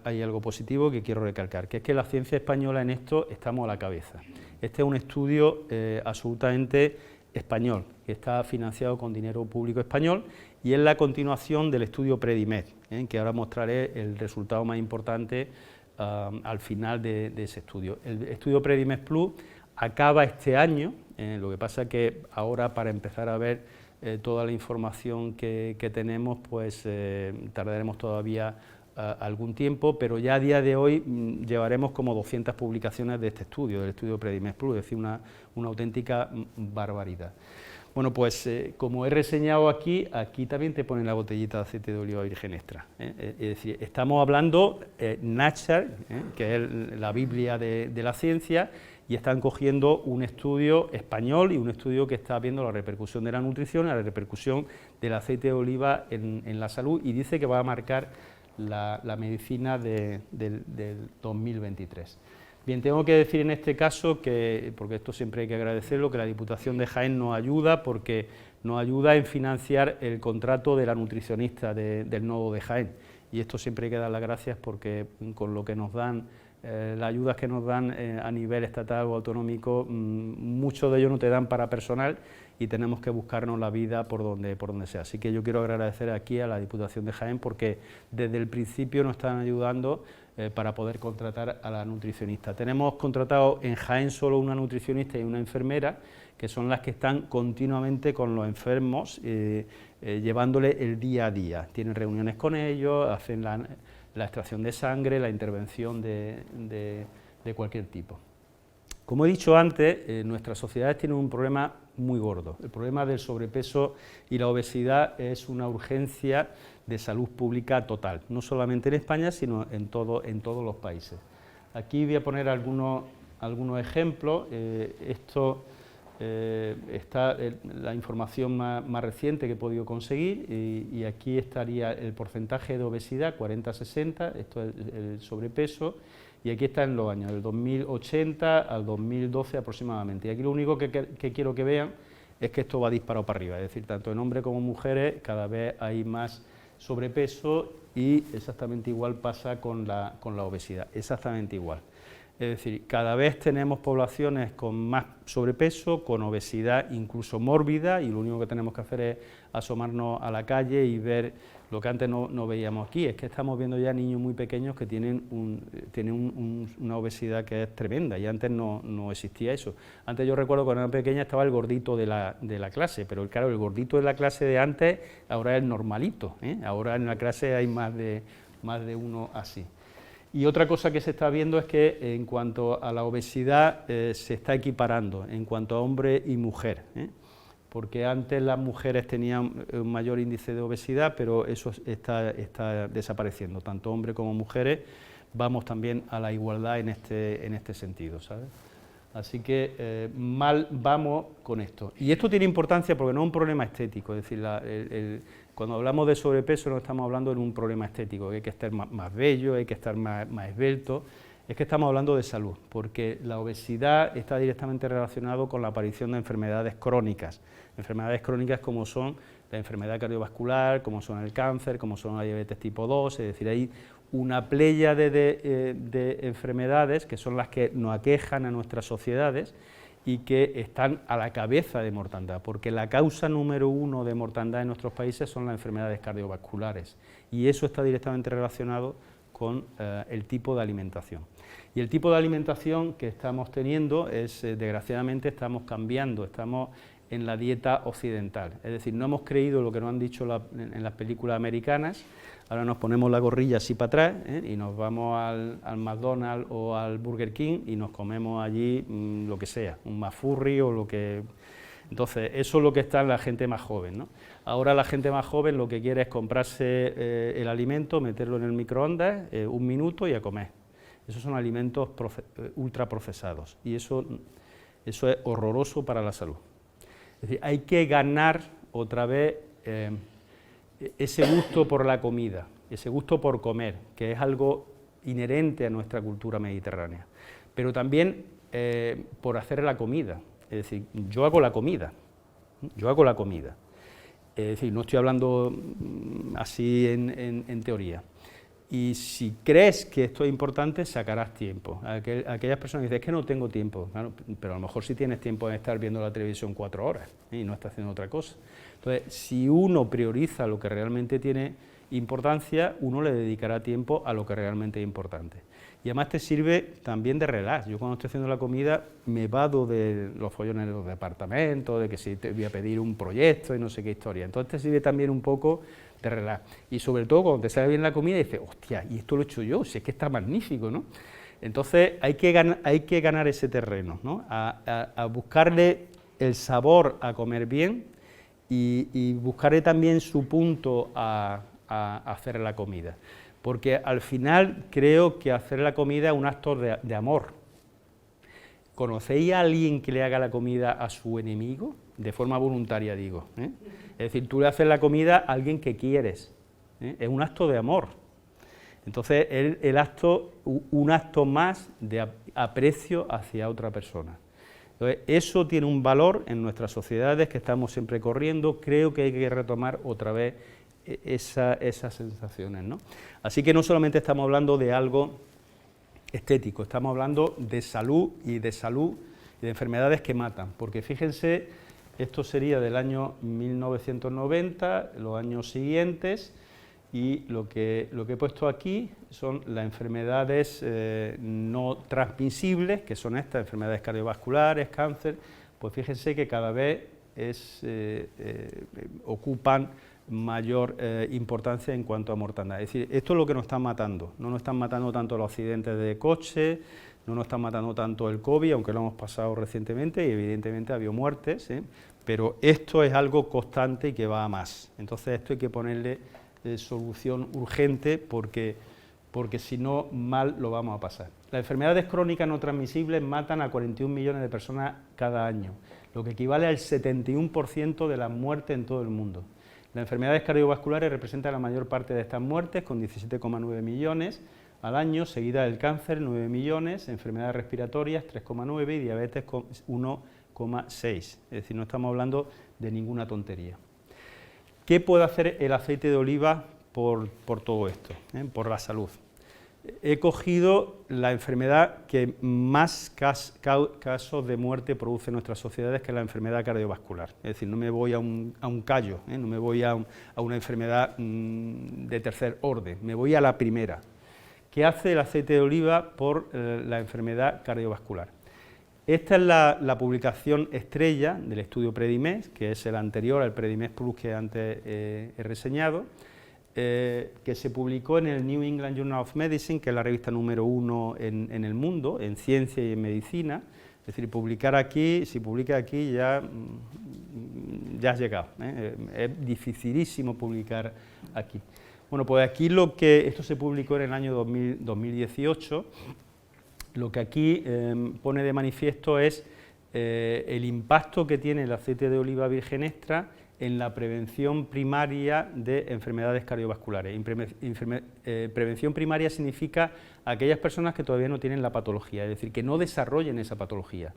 hay algo positivo que quiero recalcar, que es que la ciencia española en esto estamos a la cabeza. Este es un estudio absolutamente español, que está financiado con dinero público español y es la continuación del estudio Predimed, que ahora mostraré el resultado más importante al final de ese estudio. El estudio Predimed Plus acaba este año, lo que pasa que ahora para empezar a ver toda la información que tenemos, pues tardaremos todavía algún tiempo, pero ya a día de hoy llevaremos como 200 publicaciones de este estudio, del estudio Predimed Plus, es decir, una auténtica barbaridad. Bueno, pues como he reseñado aquí también te ponen la botellita de aceite de oliva virgen extra. Es decir, estamos hablando Nature, que es la Biblia de la ciencia, y están cogiendo un estudio español y un estudio que está viendo la repercusión de la nutrición y la repercusión del aceite de oliva en la salud, y dice que va a marcar la medicina del 2023. Bien, tengo que decir en este caso que, porque esto siempre hay que agradecerlo, que la Diputación de Jaén nos ayuda, porque nos ayuda en financiar el contrato de la nutricionista del nodo de Jaén, y esto siempre hay que dar las gracias porque con lo que nos dan, las ayudas que nos dan a nivel estatal o autonómico, muchos de ellos no te dan para personal y tenemos que buscarnos la vida por donde sea. Así que yo quiero agradecer aquí a la Diputación de Jaén porque desde el principio nos están ayudando para poder contratar a la nutricionista. Tenemos contratado en Jaén solo una nutricionista y una enfermera que son las que están continuamente con los enfermos, llevándole el día a día. Tienen reuniones con ellos, hacen la extracción de sangre, la intervención de cualquier tipo. Como he dicho antes, nuestras sociedades tienen un problema muy gordo. El problema del sobrepeso y la obesidad es una urgencia de salud pública total, no solamente en España, sino en todos los países. Aquí voy a poner algunos ejemplos. Esto está la información más reciente que he podido conseguir, y aquí estaría el porcentaje de obesidad, 40-60, esto es el sobrepeso, y aquí está en los años, del 2080 al 2012 aproximadamente. Y aquí lo único que quiero que vean es que esto va disparado para arriba, es decir, tanto en hombres como en mujeres cada vez hay más sobrepeso, y exactamente igual pasa con la obesidad, exactamente igual. Es decir, cada vez tenemos poblaciones con más sobrepeso, con obesidad incluso mórbida, y lo único que tenemos que hacer es asomarnos a la calle y ver lo que antes no veíamos aquí. Es que estamos viendo ya niños muy pequeños que tienen una obesidad que es tremenda, y antes no existía eso. Antes yo recuerdo cuando era pequeña estaba el gordito de la clase, pero claro, el gordito de la clase de antes ahora es normalito, ¿eh? Ahora en la clase hay más de uno así. Y otra cosa que se está viendo es que en cuanto a la obesidad se está equiparando en cuanto a hombre y mujer, porque antes las mujeres tenían un mayor índice de obesidad, pero eso está desapareciendo, tanto hombres como mujeres vamos también a la igualdad en este sentido, ¿sabes? Así que mal vamos con esto. Y esto tiene importancia porque no es un problema estético, es decir, cuando hablamos de sobrepeso no estamos hablando de un problema estético, que hay que estar más bello, hay que estar más esbelto, es que estamos hablando de salud, porque la obesidad está directamente relacionado con la aparición de enfermedades crónicas como son la enfermedad cardiovascular, como son el cáncer, como son la diabetes tipo 2, es decir, hay una pléyade de enfermedades que son las que nos aquejan a nuestras sociedades y que están a la cabeza de mortandad, porque la causa número 1 de mortandad en nuestros países son las enfermedades cardiovasculares, y eso está directamente relacionado con el tipo de alimentación. Y el tipo de alimentación que estamos teniendo es, desgraciadamente, estamos cambiando, estamos en la dieta occidental, es decir, no hemos creído lo que nos han dicho en las películas americanas. Ahora nos ponemos la gorrilla así para atrás y nos vamos al McDonald's o al Burger King y nos comemos allí lo que sea, un McFlurry o lo que... Entonces, eso es lo que está en la gente más joven, ¿no? Ahora la gente más joven lo que quiere es comprarse el alimento, meterlo en el microondas, 1 minuto y a comer. Esos son alimentos ultraprocesados, y eso es horroroso para la salud. Es decir, hay que ganar otra vez ese gusto por la comida, ese gusto por comer, que es algo inherente a nuestra cultura mediterránea, pero también por hacer la comida. Es decir, yo hago la comida, es decir, no estoy hablando así en teoría. Y si crees que esto es importante, sacarás tiempo. Aquellas personas que dicen, es que no tengo tiempo, claro, pero a lo mejor sí tienes tiempo en estar viendo la televisión 4 horas y no estás haciendo otra cosa. Entonces, si uno prioriza lo que realmente tiene importancia, uno le dedicará tiempo a lo que realmente es importante. Y además te sirve también de relax. Yo cuando estoy haciendo la comida me vado de los follones de los departamentos, de que si te voy a pedir un proyecto y no sé qué historia. Entonces te sirve también un poco de relax. Y sobre todo cuando te sale bien la comida y dices, hostia, y esto lo he hecho yo, si es que está magnífico, ¿no? Entonces hay que ganar ese terreno, ¿no? A buscarle el sabor a comer bien y buscarle también su punto a hacer la comida. Porque al final creo que hacer la comida es un acto de amor. ¿Conocéis a alguien que le haga la comida a su enemigo? De forma voluntaria, digo, ¿eh? Es decir, tú le haces la comida a alguien que quieres, ¿eh? Es un acto de amor. Entonces, un acto más de aprecio hacia otra persona. Entonces, eso tiene un valor en nuestras sociedades que estamos siempre corriendo. Creo que hay que retomar otra vez esas sensaciones, ¿no? Así que no solamente estamos hablando de algo estético, estamos hablando de salud y de enfermedades que matan, porque fíjense, esto sería del año 1990, los años siguientes, y lo que he puesto aquí son las enfermedades no transmisibles, que son estas enfermedades cardiovasculares, cáncer, pues fíjense que cada vez ocupan mayor importancia en cuanto a mortandad. Es decir, esto es lo que nos está matando. No nos están matando tanto los accidentes de coche, no nos están matando tanto el COVID, aunque lo hemos pasado recientemente y evidentemente ha habido muertes, pero esto es algo constante y que va a más. Entonces esto hay que ponerle solución urgente porque si no, mal lo vamos a pasar. Las enfermedades crónicas no transmisibles matan a 41 millones de personas cada año, lo que equivale al 71% de las muertes en todo el mundo. Las enfermedades cardiovasculares representan la mayor parte de estas muertes, con 17,9 millones al año, seguida del cáncer, 9 millones, enfermedades respiratorias, 3,9 y diabetes, 1,6. Es decir, no estamos hablando de ninguna tontería. ¿Qué puede hacer el aceite de oliva por todo esto, por la salud? He cogido la enfermedad que más casos de muerte produce en nuestras sociedades, que es la enfermedad cardiovascular. Es decir, no me voy a un callo, no me voy a una enfermedad de tercer orden, me voy a la primera. ¿Qué hace el aceite de oliva por la enfermedad cardiovascular? Esta es la publicación estrella del estudio PREDIMES, que es el anterior al PREDIMES Plus que antes he reseñado, que se publicó en el New England Journal of Medicine, que es la revista número 1 en el mundo, en ciencia y en medicina. Es decir, si publica aquí ya has llegado, es dificilísimo publicar aquí. Bueno, pues aquí esto se publicó en el año 2018, lo que aquí pone de manifiesto es el impacto que tiene el aceite de oliva virgen extra en la prevención primaria de enfermedades cardiovasculares. Prevención primaria significa aquellas personas que todavía no tienen la patología, es decir, que no desarrollen esa patología.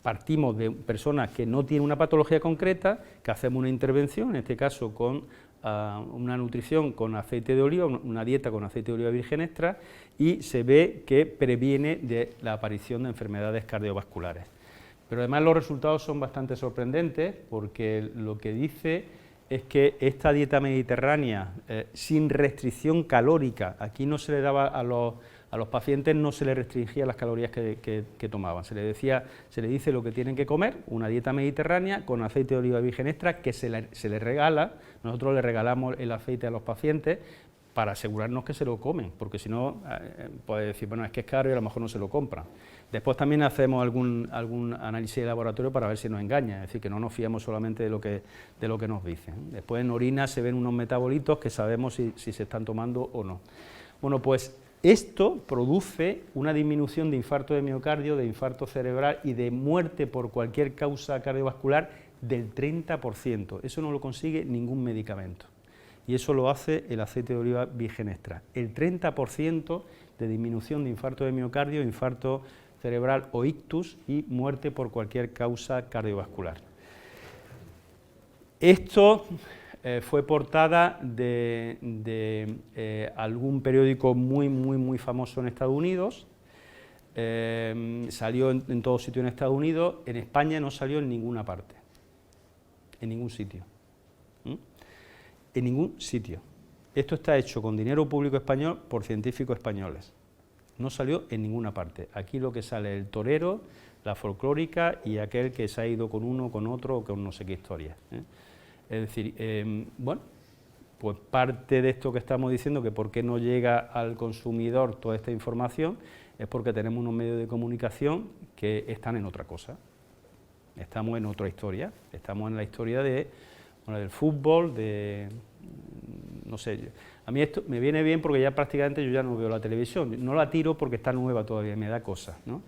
Partimos de personas que no tienen una patología concreta, que hacemos una intervención, en este caso con una nutrición con aceite de oliva, una dieta con aceite de oliva virgen extra, y se ve que previene de la aparición de enfermedades cardiovasculares. Pero además los resultados son bastante sorprendentes, porque lo que dice es que esta dieta mediterránea sin restricción calórica, aquí no se le daba a los pacientes, no se les restringía las calorías que tomaban, se les dice lo que tienen que comer, una dieta mediterránea con aceite de oliva virgen extra que se les regala. Nosotros le regalamos el aceite a los pacientes para asegurarnos que se lo comen, porque si no, puede decir, bueno, es que es caro y a lo mejor no se lo compran. Después también hacemos algún análisis de laboratorio para ver si nos engaña, es decir, que no nos fiamos solamente de lo que nos dicen. Después en orina se ven unos metabolitos que sabemos si se están tomando o no. Bueno, pues esto produce una disminución de infarto de miocardio, de infarto cerebral y de muerte por cualquier causa cardiovascular del 30%. Eso no lo consigue ningún medicamento. Y eso lo hace el aceite de oliva virgen extra. El 30% de disminución de infarto de miocardio, infarto cerebral o ictus y muerte por cualquier causa cardiovascular. Esto fue portada de algún periódico muy famoso en Estados Unidos, salió en todo sitio en Estados Unidos, en España no salió en ninguna parte, en ningún sitio. En ningún sitio. Esto está hecho con dinero público español por científicos españoles. No salió en ninguna parte. Aquí lo que sale es el torero, la folclórica y aquel que se ha ido con uno, con otro o con no sé qué historia. Es decir, bueno, pues parte de esto que estamos diciendo, que por qué no llega al consumidor toda esta información, es porque tenemos unos medios de comunicación que están en otra cosa. Estamos en otra historia, estamos en la historia del fútbol, no sé, a mí esto me viene bien porque ya prácticamente yo ya no veo la televisión, no la tiro porque está nueva todavía, me da cosas, ¿no?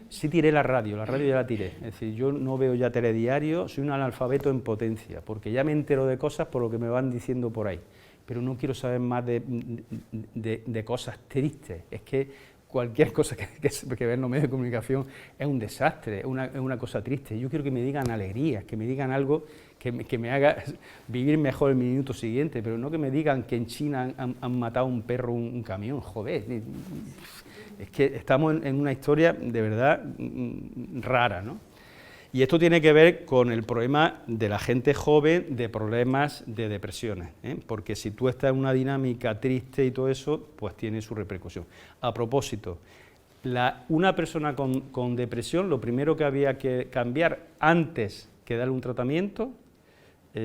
Sí tiré la radio ya la tiré, es decir, yo no veo ya telediario, soy un analfabeto en potencia, porque ya me entero de cosas por lo que me van diciendo por ahí, pero no quiero saber más de cosas tristes, es que cualquier cosa que ve en los medios de comunicación es un desastre, es una cosa triste. Yo quiero que me digan alegrías, que me digan algo que me haga vivir mejor el minuto siguiente, pero no que me digan que en China han matado a un perro un camión, joder. Es que estamos en una historia de verdad rara, ¿no? Y esto tiene que ver con el problema de la gente joven, de problemas de depresiones, porque si tú estás en una dinámica triste y todo eso, pues tiene su repercusión. A propósito, Una persona con depresión, lo primero que había que cambiar antes que darle un tratamiento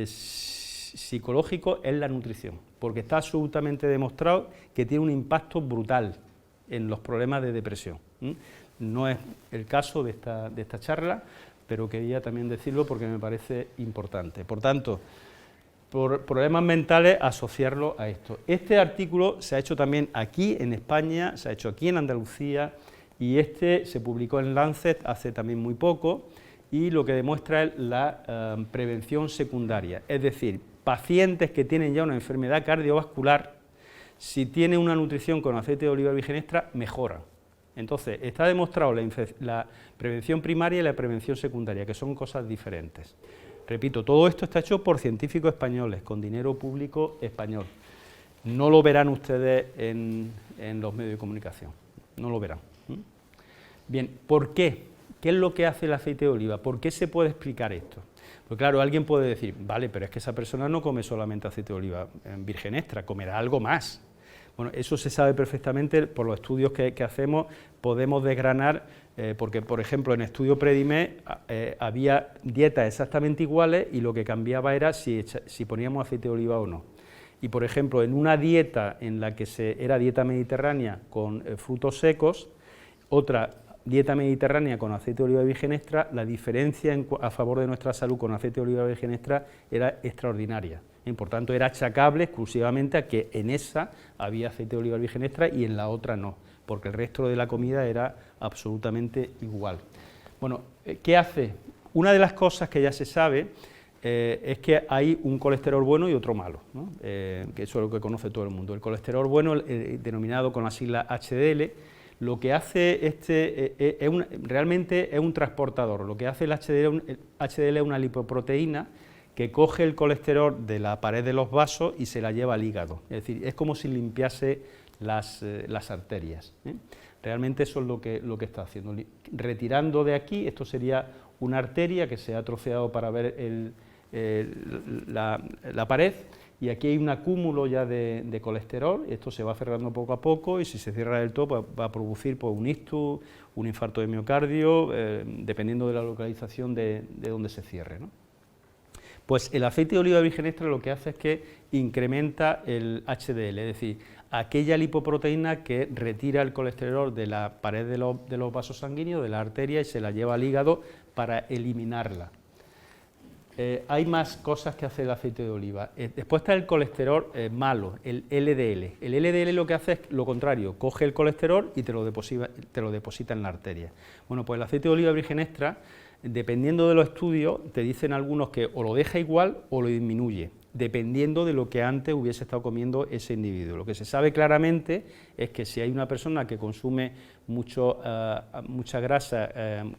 psicológico es la nutrición, porque está absolutamente demostrado que tiene un impacto brutal en los problemas de depresión. No es el caso de esta charla, pero quería también decirlo porque me parece importante. Por tanto, por problemas mentales, asociarlo a esto. Este artículo se ha hecho también aquí en España, se ha hecho aquí en Andalucía, y se publicó en Lancet hace también muy poco, y lo que demuestra es la prevención secundaria, es decir, pacientes que tienen ya una enfermedad cardiovascular, si tienen una nutrición con aceite de oliva virgen extra, mejoran. Entonces, está demostrado la prevención primaria y la prevención secundaria, que son cosas diferentes. Repito, todo esto está hecho por científicos españoles, con dinero público español. No lo verán ustedes en los medios de comunicación, no lo verán. Bien, ¿por qué? ¿Qué es lo que hace el aceite de oliva? ¿Por qué se puede explicar esto? Pues claro, alguien puede decir, vale, pero es que esa persona no come solamente aceite de oliva virgen extra, comerá algo más. Bueno, eso se sabe perfectamente por los estudios que hacemos, podemos desgranar, porque por ejemplo en estudio Predimed había dietas exactamente iguales y lo que cambiaba era si poníamos aceite de oliva o no. Y por ejemplo en una dieta en la que era dieta mediterránea con frutos secos, otra dieta mediterránea con aceite de oliva virgen extra, la diferencia a favor de nuestra salud con aceite de oliva virgen extra era extraordinaria. Y por tanto era achacable exclusivamente a que en esa había aceite de oliva virgen extra y en la otra no, porque el resto de la comida era absolutamente igual. Bueno, ¿qué hace? Una de las cosas que ya se sabe es que hay un colesterol bueno y otro malo, ¿no? Que eso es lo que conoce todo el mundo. El colesterol bueno, denominado con la sigla HDL, lo que hace realmente es un transportador. Lo que hace el HDL es una lipoproteína que coge el colesterol de la pared de los vasos y se la lleva al hígado. Es decir, es como si limpiase las arterias. Realmente eso es lo que está haciendo. Retirando de aquí, esto sería una arteria que se ha troceado para ver la pared, y aquí hay un acúmulo ya de colesterol, esto se va cerrando poco a poco, y si se cierra del todo pues, va a producir pues, un ictus, un infarto de miocardio, dependiendo de la localización de donde se cierre, ¿no? Pues el aceite de oliva virgen extra lo que hace es que incrementa el HDL, es decir, aquella lipoproteína que retira el colesterol de la pared de los vasos sanguíneos, de la arteria, y se la lleva al hígado para eliminarla. Hay más cosas que hace el aceite de oliva. Después está el colesterol malo, el LDL. El LDL lo que hace es lo contrario, coge el colesterol y te lo deposita en la arteria. Bueno, pues el aceite de oliva virgen extra, dependiendo de los estudios, te dicen algunos que o lo deja igual o lo disminuye, dependiendo de lo que antes hubiese estado comiendo ese individuo. Lo que se sabe claramente es que si hay una persona que consume mucha grasa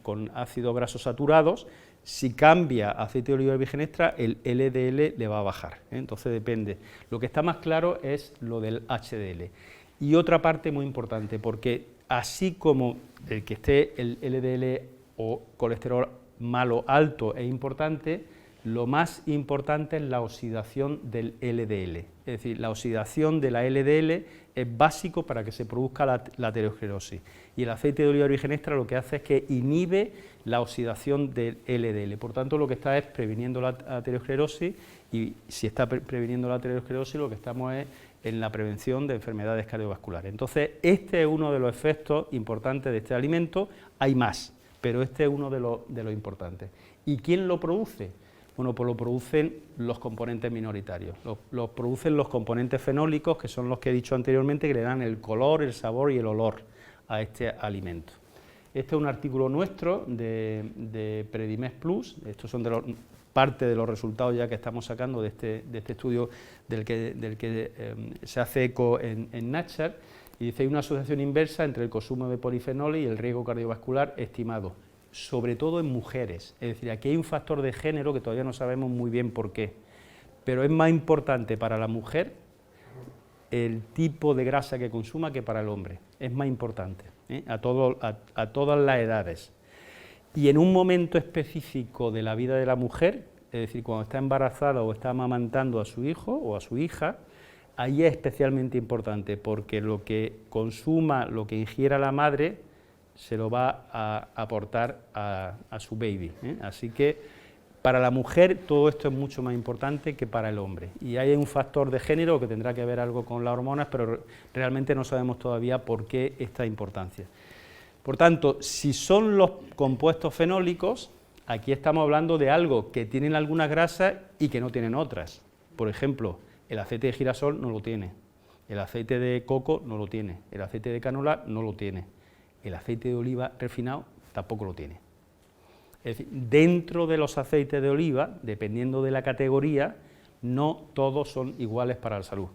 con ácidos grasos saturados, si cambia a aceite de oliva virgen extra, el LDL le va a bajar, ¿eh? Entonces depende. Lo que está más claro es lo del HDL. Y otra parte muy importante, porque así como el que esté el LDL o colesterol malo alto es importante, lo más importante es la oxidación del LDL. Es decir, la oxidación de la LDL es básico para que se produzca la aterosclerosis. Y el aceite de oliva virgen extra lo que hace es que inhibe la oxidación del LDL. Por tanto, lo que está es previniendo la aterosclerosis, y si está previniendo la aterosclerosis, lo que estamos es en la prevención de enfermedades cardiovasculares. Entonces, este es uno de los efectos importantes de este alimento. Hay más, pero este es uno de los importantes. ¿Y quién lo produce? Bueno, pues lo producen los componentes minoritarios, lo producen los componentes fenólicos, que son los que he dicho anteriormente, que le dan el color, el sabor y el olor a este alimento. Este es un artículo nuestro de Predimed Plus, estos son parte de los resultados ya que estamos sacando de este estudio del que se hace eco en Nature, y dice: hay una asociación inversa entre el consumo de polifenoles y el riesgo cardiovascular estimado, sobre todo en mujeres. Es decir, aquí hay un factor de género que todavía no sabemos muy bien por qué, pero es más importante para la mujer el tipo de grasa que consuma que para el hombre, es más importante, a todas las edades. Y en un momento específico de la vida de la mujer, es decir, cuando está embarazada o está amamantando a su hijo o a su hija, ahí es especialmente importante, porque lo que consuma, lo que ingiera la madre, se lo va a aportar a su baby, ¿eh? Así que para la mujer todo esto es mucho más importante que para el hombre. Y hay un factor de género que tendrá que ver algo con las hormonas, pero realmente no sabemos todavía por qué esta importancia. Por tanto, si son los compuestos fenólicos, aquí estamos hablando de algo que tienen algunas grasas y que no tienen otras. Por ejemplo, el aceite de girasol no lo tiene, el aceite de coco no lo tiene, el aceite de canola no lo tiene, el aceite de oliva refinado tampoco lo tiene. Es decir, dentro de los aceites de oliva, dependiendo de la categoría, no todos son iguales para la salud,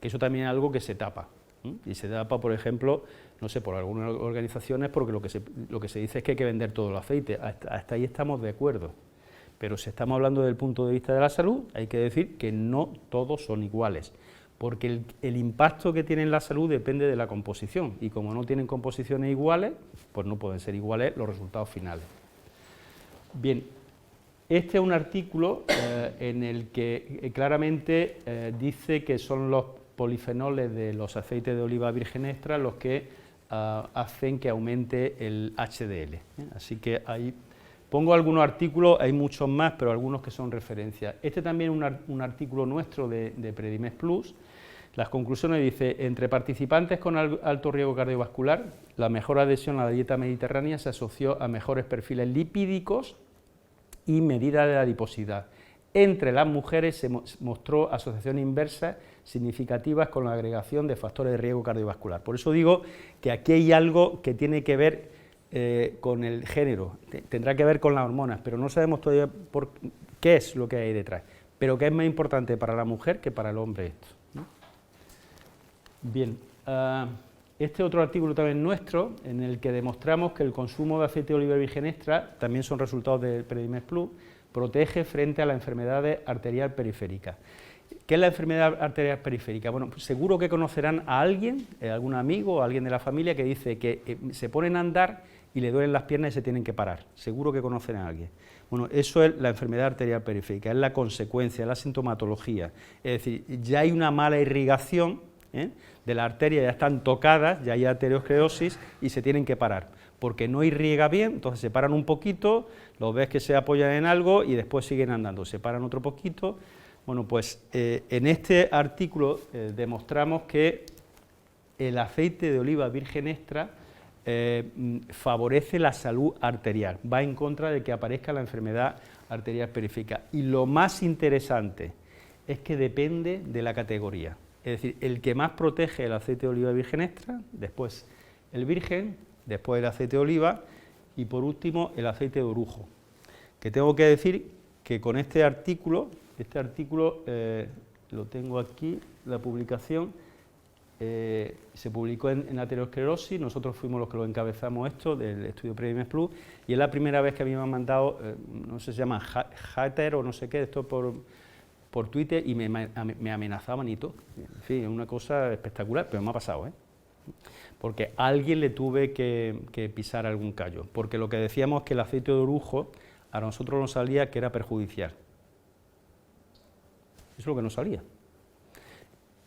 que eso también es algo que se tapa, ¿eh? Y se tapa, por ejemplo, no sé, por algunas organizaciones, porque lo que se dice es que hay que vender todo el aceite, hasta ahí estamos de acuerdo, pero si estamos hablando desde el punto de vista de la salud, hay que decir que no todos son iguales, porque el impacto que tiene en la salud depende de la composición, y como no tienen composiciones iguales, pues no pueden ser iguales los resultados finales. Bien, este es un artículo en el que claramente dice que son los polifenoles de los aceites de oliva virgen extra los que hacen que aumente el HDL, ¿eh? Así que ahí pongo algunos artículos, hay muchos más, pero algunos que son referencias. Este también es un artículo nuestro de Predimes Plus. Las conclusiones dice, entre participantes con alto riesgo cardiovascular, la mejor adhesión a la dieta mediterránea se asoció a mejores perfiles lipídicos y medida de adiposidad. Entre las mujeres se mostró asociación inversa significativas con la agregación de factores de riesgo cardiovascular. Por eso digo que aquí hay algo que tiene que ver con el género, tendrá que ver con las hormonas, pero no sabemos todavía qué es lo que hay detrás, pero que es más importante para la mujer que para el hombre esto, ¿no? Bien, este otro artículo también nuestro, en el que demostramos que el consumo de aceite de oliva virgen extra, también son resultados de Predimes Plus, protege frente a la enfermedad arterial periférica. ¿Qué es la enfermedad arterial periférica? Bueno, pues seguro que conocerán a alguien, algún amigo o alguien de la familia que dice que se ponen a andar y le duelen las piernas y se tienen que parar. Seguro que conocen a alguien. Bueno, eso es la enfermedad arterial periférica, es la consecuencia, es la sintomatología. Es decir, ya hay una mala irrigación, de la arteria, ya están tocadas, ya hay arteriosclerosis y se tienen que parar, porque no irriga bien, entonces se paran un poquito, los ves que se apoyan en algo y después siguen andando, se paran otro poquito. Bueno, pues en este artículo demostramos que el aceite de oliva virgen extra favorece la salud arterial, va en contra de que aparezca la enfermedad arterial periférica, y lo más interesante es que depende de la categoría. Es decir, el que más protege el aceite de oliva virgen extra, después el virgen, después el aceite de oliva y por último el aceite de orujo. Que tengo que decir que con este artículo lo tengo aquí, la publicación, se publicó en aterosclerosis, nosotros fuimos los que lo encabezamos esto, del estudio Predimes Plus, y es la primera vez que a mí me han mandado, no sé si se llama hater o no sé qué, esto por Twitter, y me amenazaban y todo. En fin, es una cosa espectacular, pero me ha pasado, ¿eh? Porque a alguien le tuve que pisar algún callo, porque lo que decíamos es que el aceite de orujo a nosotros nos salía que era perjudicial. Eso es lo que nos salía.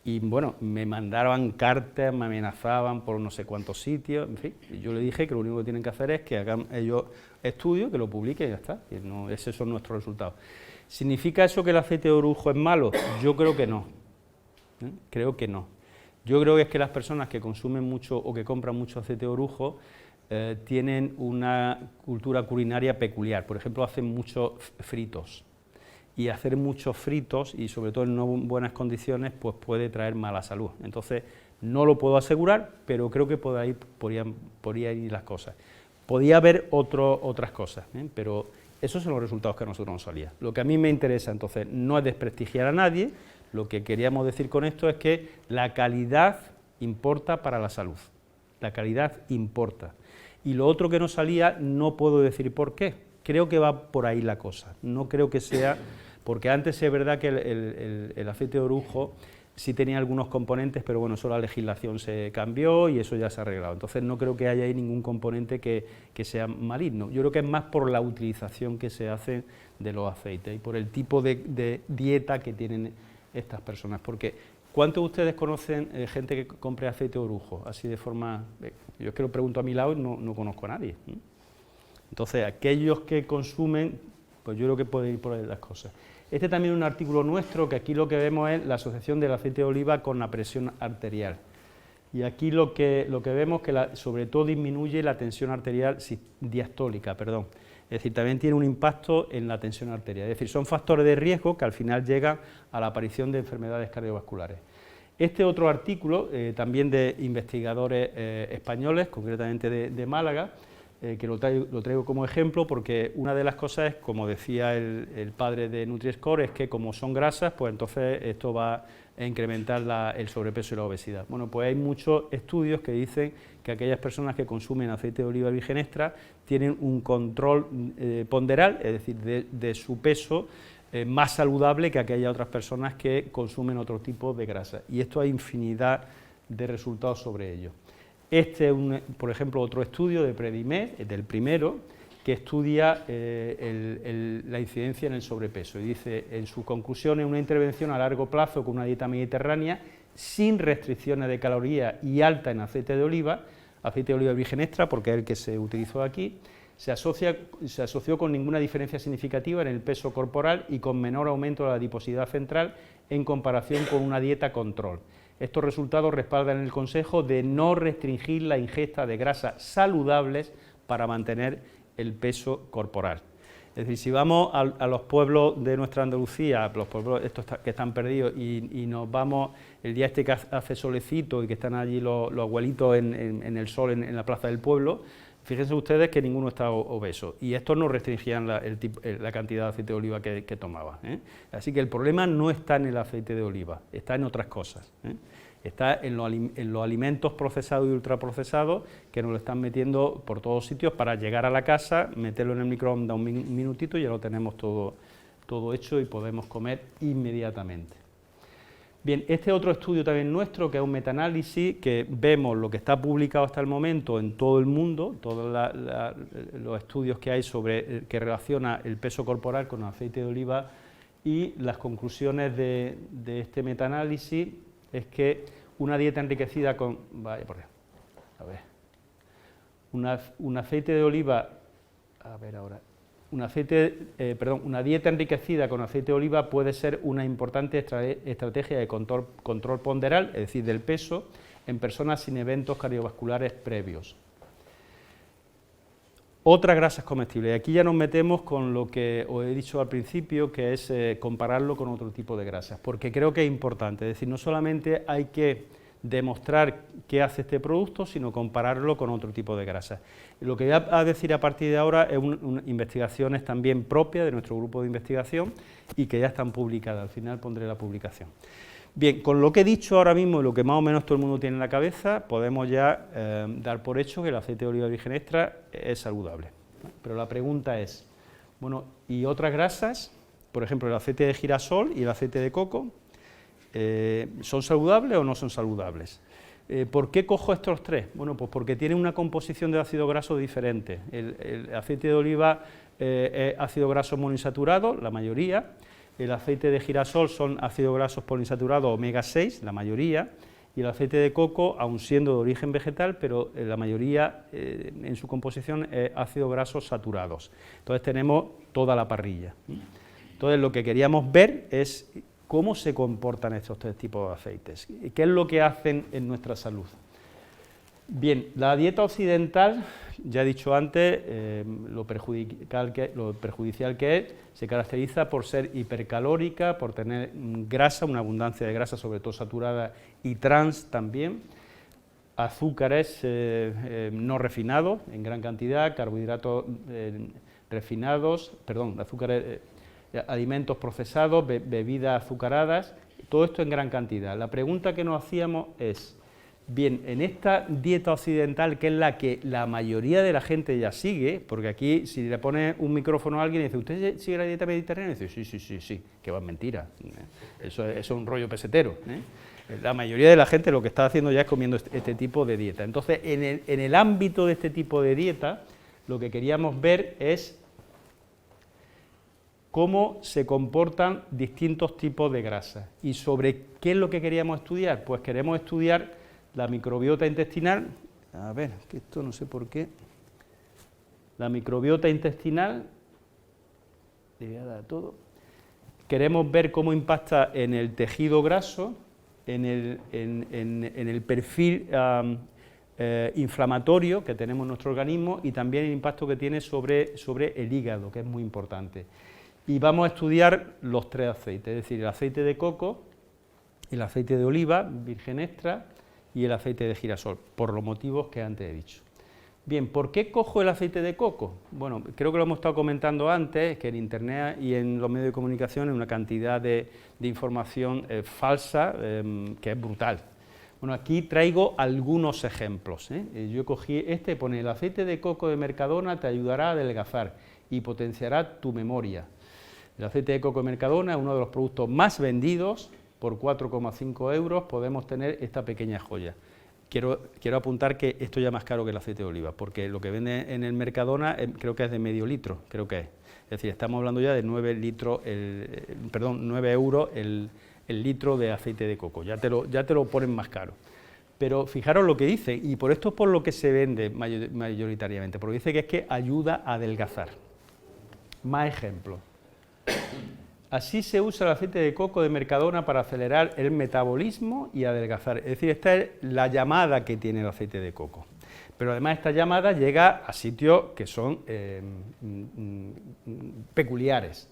Y bueno, me mandaban cartas, me amenazaban por no sé cuántos sitios, en fin, y yo le dije que lo único que tienen que hacer es que hagan ellos estudios, que lo publiquen y ya está, y no, esos son nuestros resultados. ¿Significa eso que el aceite de orujo es malo? Yo creo que no, creo que no. Yo creo que es que las personas que consumen mucho o que compran mucho aceite de orujo tienen una cultura culinaria peculiar, por ejemplo, hacen muchos fritos, y hacer muchos fritos, y sobre todo en no buenas condiciones, pues puede traer mala salud. Entonces, no lo puedo asegurar, pero creo que podría ir las cosas. Podía haber otras cosas, pero esos son los resultados que a nosotros nos salían. Lo que a mí me interesa, entonces, no es desprestigiar a nadie, lo que queríamos decir con esto es que la calidad importa para la salud, la calidad importa. Y lo otro que nos salía, no puedo decir por qué, creo que va por ahí la cosa, no creo que sea, porque antes es verdad que el aceite de orujo sí tenía algunos componentes, pero bueno, eso la legislación se cambió y eso ya se ha arreglado. Entonces no creo que haya ahí ningún componente que sea maligno. Yo creo que es más por la utilización que se hace de los aceites y por el tipo de dieta que tienen estas personas, porque ¿Cuántos de ustedes conocen gente que compre aceite de orujo? Así de forma... Yo es que lo pregunto a mi lado y no conozco a nadie. Entonces, aquellos que consumen, pues yo creo que pueden ir por ahí las cosas. Este también es un artículo nuestro, que aquí lo que vemos es la asociación del aceite de oliva con la presión arterial. Y aquí lo que vemos es que sobre todo disminuye la tensión arterial diastólica, perdón. Es decir, también tiene un impacto en la tensión arterial. Es decir, son factores de riesgo que al final llegan a la aparición de enfermedades cardiovasculares. Este otro artículo, también de investigadores españoles, concretamente de Málaga, que lo traigo como ejemplo porque una de las cosas es, como decía el padre de Nutri-Score, es que como son grasas, pues entonces esto va a incrementar el sobrepeso y la obesidad. Bueno, pues hay muchos estudios que dicen que aquellas personas que consumen aceite de oliva virgen extra tienen un control ponderal, es decir, de su peso más saludable que aquellas otras personas que consumen otro tipo de grasa. Y esto hay infinidad de resultados sobre ello. Este es, por ejemplo, otro estudio de Predimed, del primero, que estudia la incidencia en el sobrepeso. Y dice, en sus conclusiones, una intervención a largo plazo con una dieta mediterránea, sin restricciones de calorías y alta en aceite de oliva virgen extra, porque es el que se utilizó aquí, se asoció con ninguna diferencia significativa en el peso corporal y con menor aumento de la adiposidad central en comparación con una dieta control. Estos resultados respaldan el consejo de no restringir la ingesta de grasas saludables para mantener el peso corporal. Es decir, si vamos a los pueblos de nuestra Andalucía, los pueblos estos que están perdidos, y nos vamos el día este que hace solecito y que están allí los abuelitos en el sol en la plaza del pueblo, fíjense ustedes que ninguno está obeso, y estos no restringían la cantidad de aceite de oliva que tomaba. Así que el problema no está en el aceite de oliva, está en otras cosas. Está en los alimentos procesados y ultraprocesados, que nos lo están metiendo por todos sitios para llegar a la casa, meterlo en el microondas un minutito y ya lo tenemos todo hecho y podemos comer inmediatamente. Bien, este otro estudio también nuestro, que es un metaanálisis, que vemos lo que está publicado hasta el momento en todo el mundo, todos los estudios que hay que relaciona el peso corporal con el aceite de oliva, y las conclusiones de este metaanálisis es que una dieta enriquecida con... Vaya por a ver. Un aceite de oliva... A ver ahora... una dieta enriquecida con aceite de oliva puede ser una importante estrategia de control ponderal, es decir, del peso, en personas sin eventos cardiovasculares previos. Otras grasas comestibles. Y aquí ya nos metemos con lo que os he dicho al principio, que es compararlo con otro tipo de grasas, porque creo que es importante. Es decir, no solamente hay que demostrar qué hace este producto, sino compararlo con otro tipo de grasas. Lo que voy a decir a partir de ahora es investigaciones también propias de nuestro grupo de investigación y que ya están publicadas. Al final pondré la publicación. Bien, con lo que he dicho ahora mismo y lo que más o menos todo el mundo tiene en la cabeza, podemos ya dar por hecho que el aceite de oliva virgen extra es saludable. Pero la pregunta es, bueno, ¿y otras grasas? Por ejemplo, el aceite de girasol y el aceite de coco, ¿son saludables o no son saludables? ¿Por qué cojo estos tres? Bueno, pues porque tienen una composición de ácido graso diferente. El aceite de oliva es ácido graso monoinsaturado, la mayoría. El aceite de girasol son ácidos grasos poliinsaturados omega 6, la mayoría, y el aceite de coco, aun siendo de origen vegetal, pero la mayoría en su composición es ácidos grasos saturados. Entonces tenemos toda la parrilla. Entonces lo que queríamos ver es cómo se comportan estos tres tipos de aceites, qué es lo que hacen en nuestra salud. Bien, la dieta occidental, ya he dicho antes, lo perjudicial que es, se caracteriza por ser hipercalórica, por tener grasa, una abundancia de grasa, sobre todo saturada y trans también, azúcares no refinados en gran cantidad, carbohidratos refinados, azúcares, alimentos procesados, bebidas azucaradas, todo esto en gran cantidad. La pregunta que nos hacíamos es, bien, en esta dieta occidental, que es la que la mayoría de la gente ya sigue, porque aquí si le pones un micrófono a alguien y dice, ¿usted sigue la dieta mediterránea? Y dice, sí, que va, mentira, eso es un rollo pesetero. La mayoría de la gente lo que está haciendo ya es comiendo este tipo de dieta. Entonces, en el ámbito de este tipo de dieta, lo que queríamos ver es cómo se comportan distintos tipos de grasas. ¿Y sobre qué es lo que queríamos estudiar? Pues queremos estudiar la microbiota intestinal. A ver, que esto no sé por qué. La microbiota intestinal, le voy a dar todo. Queremos ver cómo impacta en el tejido graso, en el perfil inflamatorio que tenemos en nuestro organismo y también el impacto que tiene sobre el hígado, que es muy importante. Y vamos a estudiar los tres aceites, es decir, el aceite de coco, el aceite de oliva virgen extra y el aceite de girasol, por los motivos que antes he dicho. Bien, ¿por qué cojo el aceite de coco? Bueno, creo que lo hemos estado comentando antes, que en Internet y en los medios de comunicación hay una cantidad de información falsa que es brutal. Bueno, aquí traigo algunos ejemplos. Yo cogí pone el aceite de coco de Mercadona te ayudará a adelgazar y potenciará tu memoria. El aceite de coco de Mercadona es uno de los productos más vendidos, por 4,5 euros podemos tener esta pequeña joya. Quiero apuntar que esto ya es más caro que el aceite de oliva, porque lo que vende en el Mercadona creo que es de medio litro, creo que es. Es decir, estamos hablando ya de 9 euros el litro de aceite de coco, ya te lo ponen más caro. Pero fijaros lo que dice, y por esto es por lo que se vende mayoritariamente, porque dice que es que ayuda a adelgazar. Más ejemplos. Así se usa el aceite de coco de Mercadona para acelerar el metabolismo y adelgazar. Es decir, esta es la llamada que tiene el aceite de coco. Pero además esta llamada llega a sitios que son peculiares.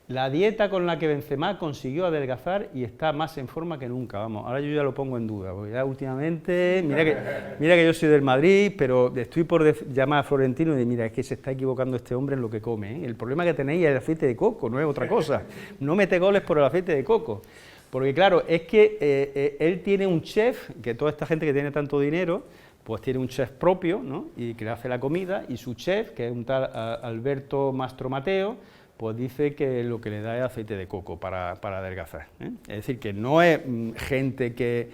La dieta con la que Benzema consiguió adelgazar y está más en forma que nunca. Vamos, ahora yo ya lo pongo en duda, porque ya últimamente, mira que yo soy del Madrid, pero estoy por llamar a Florentino y decir, mira, es que se está equivocando este hombre en lo que come, ¿eh? El problema que tenéis es el aceite de coco, no es otra cosa. No mete goles por el aceite de coco. Porque claro, es que él tiene un chef, que toda esta gente que tiene tanto dinero, pues tiene un chef propio, ¿no? Y que le hace la comida, y su chef, que es un tal Alberto Mastro Mateo, pues dice que lo que le da es aceite de coco para adelgazar, ¿eh? Es decir, que no es gente que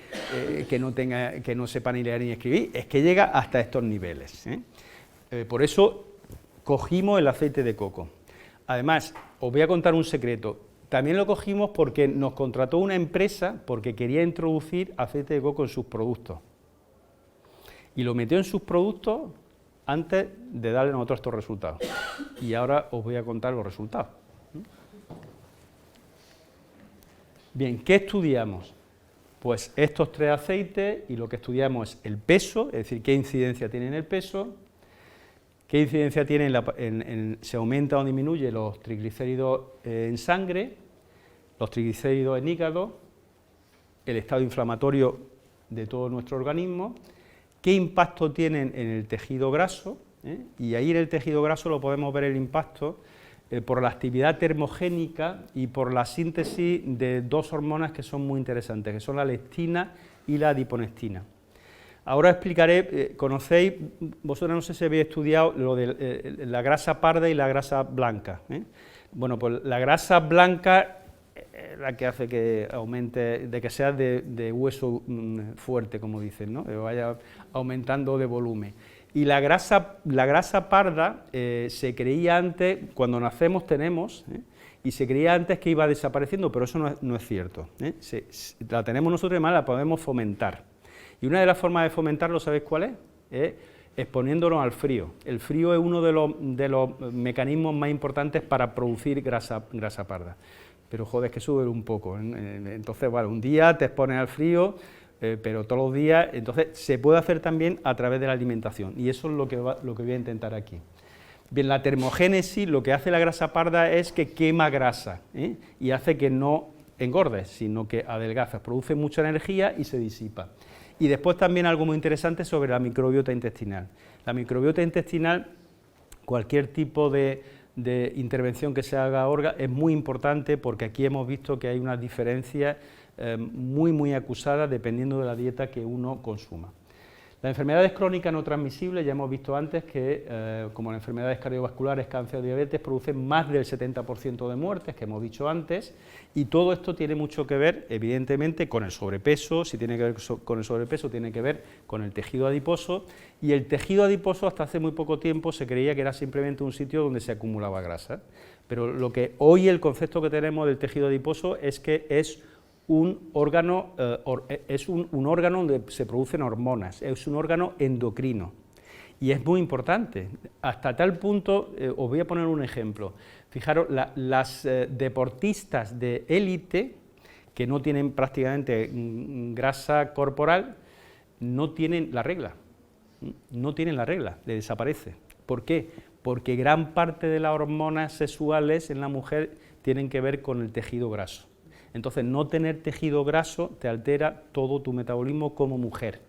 no sepa ni leer ni escribir, es que llega hasta estos niveles, ¿eh? Por eso cogimos el aceite de coco. Además, os voy a contar un secreto, también lo cogimos porque nos contrató una empresa porque quería introducir aceite de coco en sus productos. Y lo metió en sus productos antes de darle a nosotros estos resultados. Y ahora os voy a contar los resultados. Bien, ¿qué estudiamos? Pues estos tres aceites, y lo que estudiamos es el peso, es decir, qué incidencia tiene en el peso, qué incidencia tiene se aumenta o disminuye los triglicéridos en sangre, los triglicéridos en hígado, el estado inflamatorio de todo nuestro organismo, qué impacto tienen en el tejido graso, y ahí en el tejido graso lo podemos ver el impacto por la actividad termogénica y por la síntesis de dos hormonas que son muy interesantes, que son la leptina y la adiponectina. Ahora explicaré, conocéis, vosotros no sé si habéis estudiado lo de la grasa parda y la grasa blanca, ¿eh? Bueno, pues la grasa blanca es la que hace que aumente, de que sea de hueso fuerte, como dicen, ¿no? Que vaya aumentando de volumen. Y la grasa parda se creía antes, cuando nacemos tenemos, y se creía antes que iba desapareciendo, pero eso no es cierto, ¿eh? La tenemos nosotros y además la podemos fomentar. Y una de las formas de fomentarlo, ¿sabéis cuál es? Exponiéndonos al frío. El frío es uno de los mecanismos más importantes para producir grasa parda. Pero joder, es que sube un poco, ¿eh? Entonces, bueno, un día te expones al frío, pero todos los días, entonces se puede hacer también a través de la alimentación, y eso es lo que voy a intentar aquí. Bien, la termogénesis, lo que hace la grasa parda es que quema grasa, ¿eh? Y hace que no engordes, sino que adelgazas, produce mucha energía y se disipa. Y después también algo muy interesante sobre la microbiota intestinal. La microbiota intestinal, cualquier tipo de intervención que se haga ahora es muy importante, porque aquí hemos visto que hay unas diferencias muy acusadas dependiendo de la dieta que uno consuma. Las enfermedades crónicas no transmisibles, ya hemos visto antes que, como las enfermedades cardiovasculares, cáncer o diabetes, producen más del 70% de muertes, que hemos dicho antes, y todo esto tiene mucho que ver, evidentemente, con el sobrepeso. Si tiene que ver con el sobrepeso, tiene que ver con el tejido adiposo, y el tejido adiposo hasta hace muy poco tiempo se creía que era simplemente un sitio donde se acumulaba grasa, pero lo que hoy el concepto que tenemos del tejido adiposo es que es un órgano, un órgano donde se producen hormonas, es un órgano endocrino, y es muy importante, hasta tal punto, os voy a poner un ejemplo. Fijaros, las deportistas de élite, que no tienen prácticamente grasa corporal, no tienen la regla, le desaparece. ¿Por qué? Porque gran parte de las hormonas sexuales en la mujer tienen que ver con el tejido graso. Entonces, no tener tejido graso te altera todo tu metabolismo como mujer.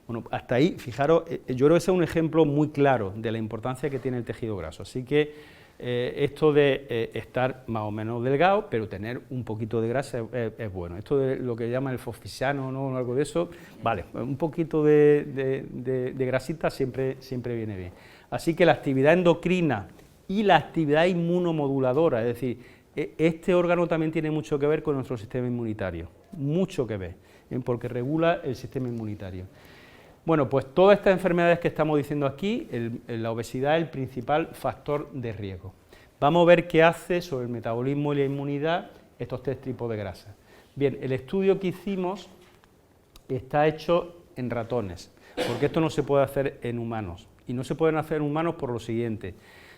Bueno, hasta ahí, fijaros, yo creo que ese es un ejemplo muy claro de la importancia que tiene el tejido graso. Así que esto de estar más o menos delgado, pero tener un poquito de grasa es bueno. Esto de lo que llaman el fosfisano, ¿no?, algo de eso, vale, un poquito de grasita siempre viene bien. Así que la actividad endocrina y la actividad inmunomoduladora, es decir, este órgano también tiene mucho que ver con nuestro sistema inmunitario, mucho que ver, porque regula el sistema inmunitario. Bueno, pues todas estas enfermedades que estamos diciendo aquí, la obesidad es el principal factor de riesgo. Vamos a ver qué hace sobre el metabolismo y la inmunidad estos tres tipos de grasa. Bien, el estudio que hicimos está hecho en ratones, porque esto no se puede hacer en humanos, y no se pueden hacer en humanos por lo siguiente.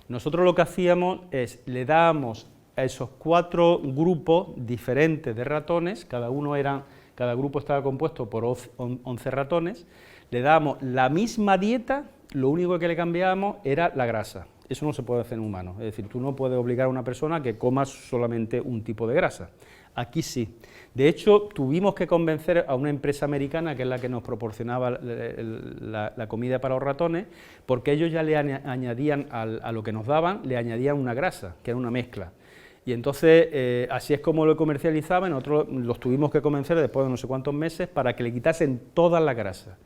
Nosotros lo que hacíamos es, le dábamos a esos 4 grupos diferentes de ratones, cada grupo estaba compuesto por 11 ratones, le dábamos la misma dieta, lo único que le cambiábamos era la grasa. Eso no se puede hacer en humanos, es decir, tú no puedes obligar a una persona a que coma solamente un tipo de grasa. Aquí sí. De hecho, tuvimos que convencer a una empresa americana, que es la que nos proporcionaba la comida para los ratones, porque ellos ya le añadían a lo que nos daban, le añadían una grasa, que era una mezcla. Y entonces, así es como lo comercializaban. Nosotros los tuvimos que convencer después de no sé cuántos meses para que le quitasen toda la grasa.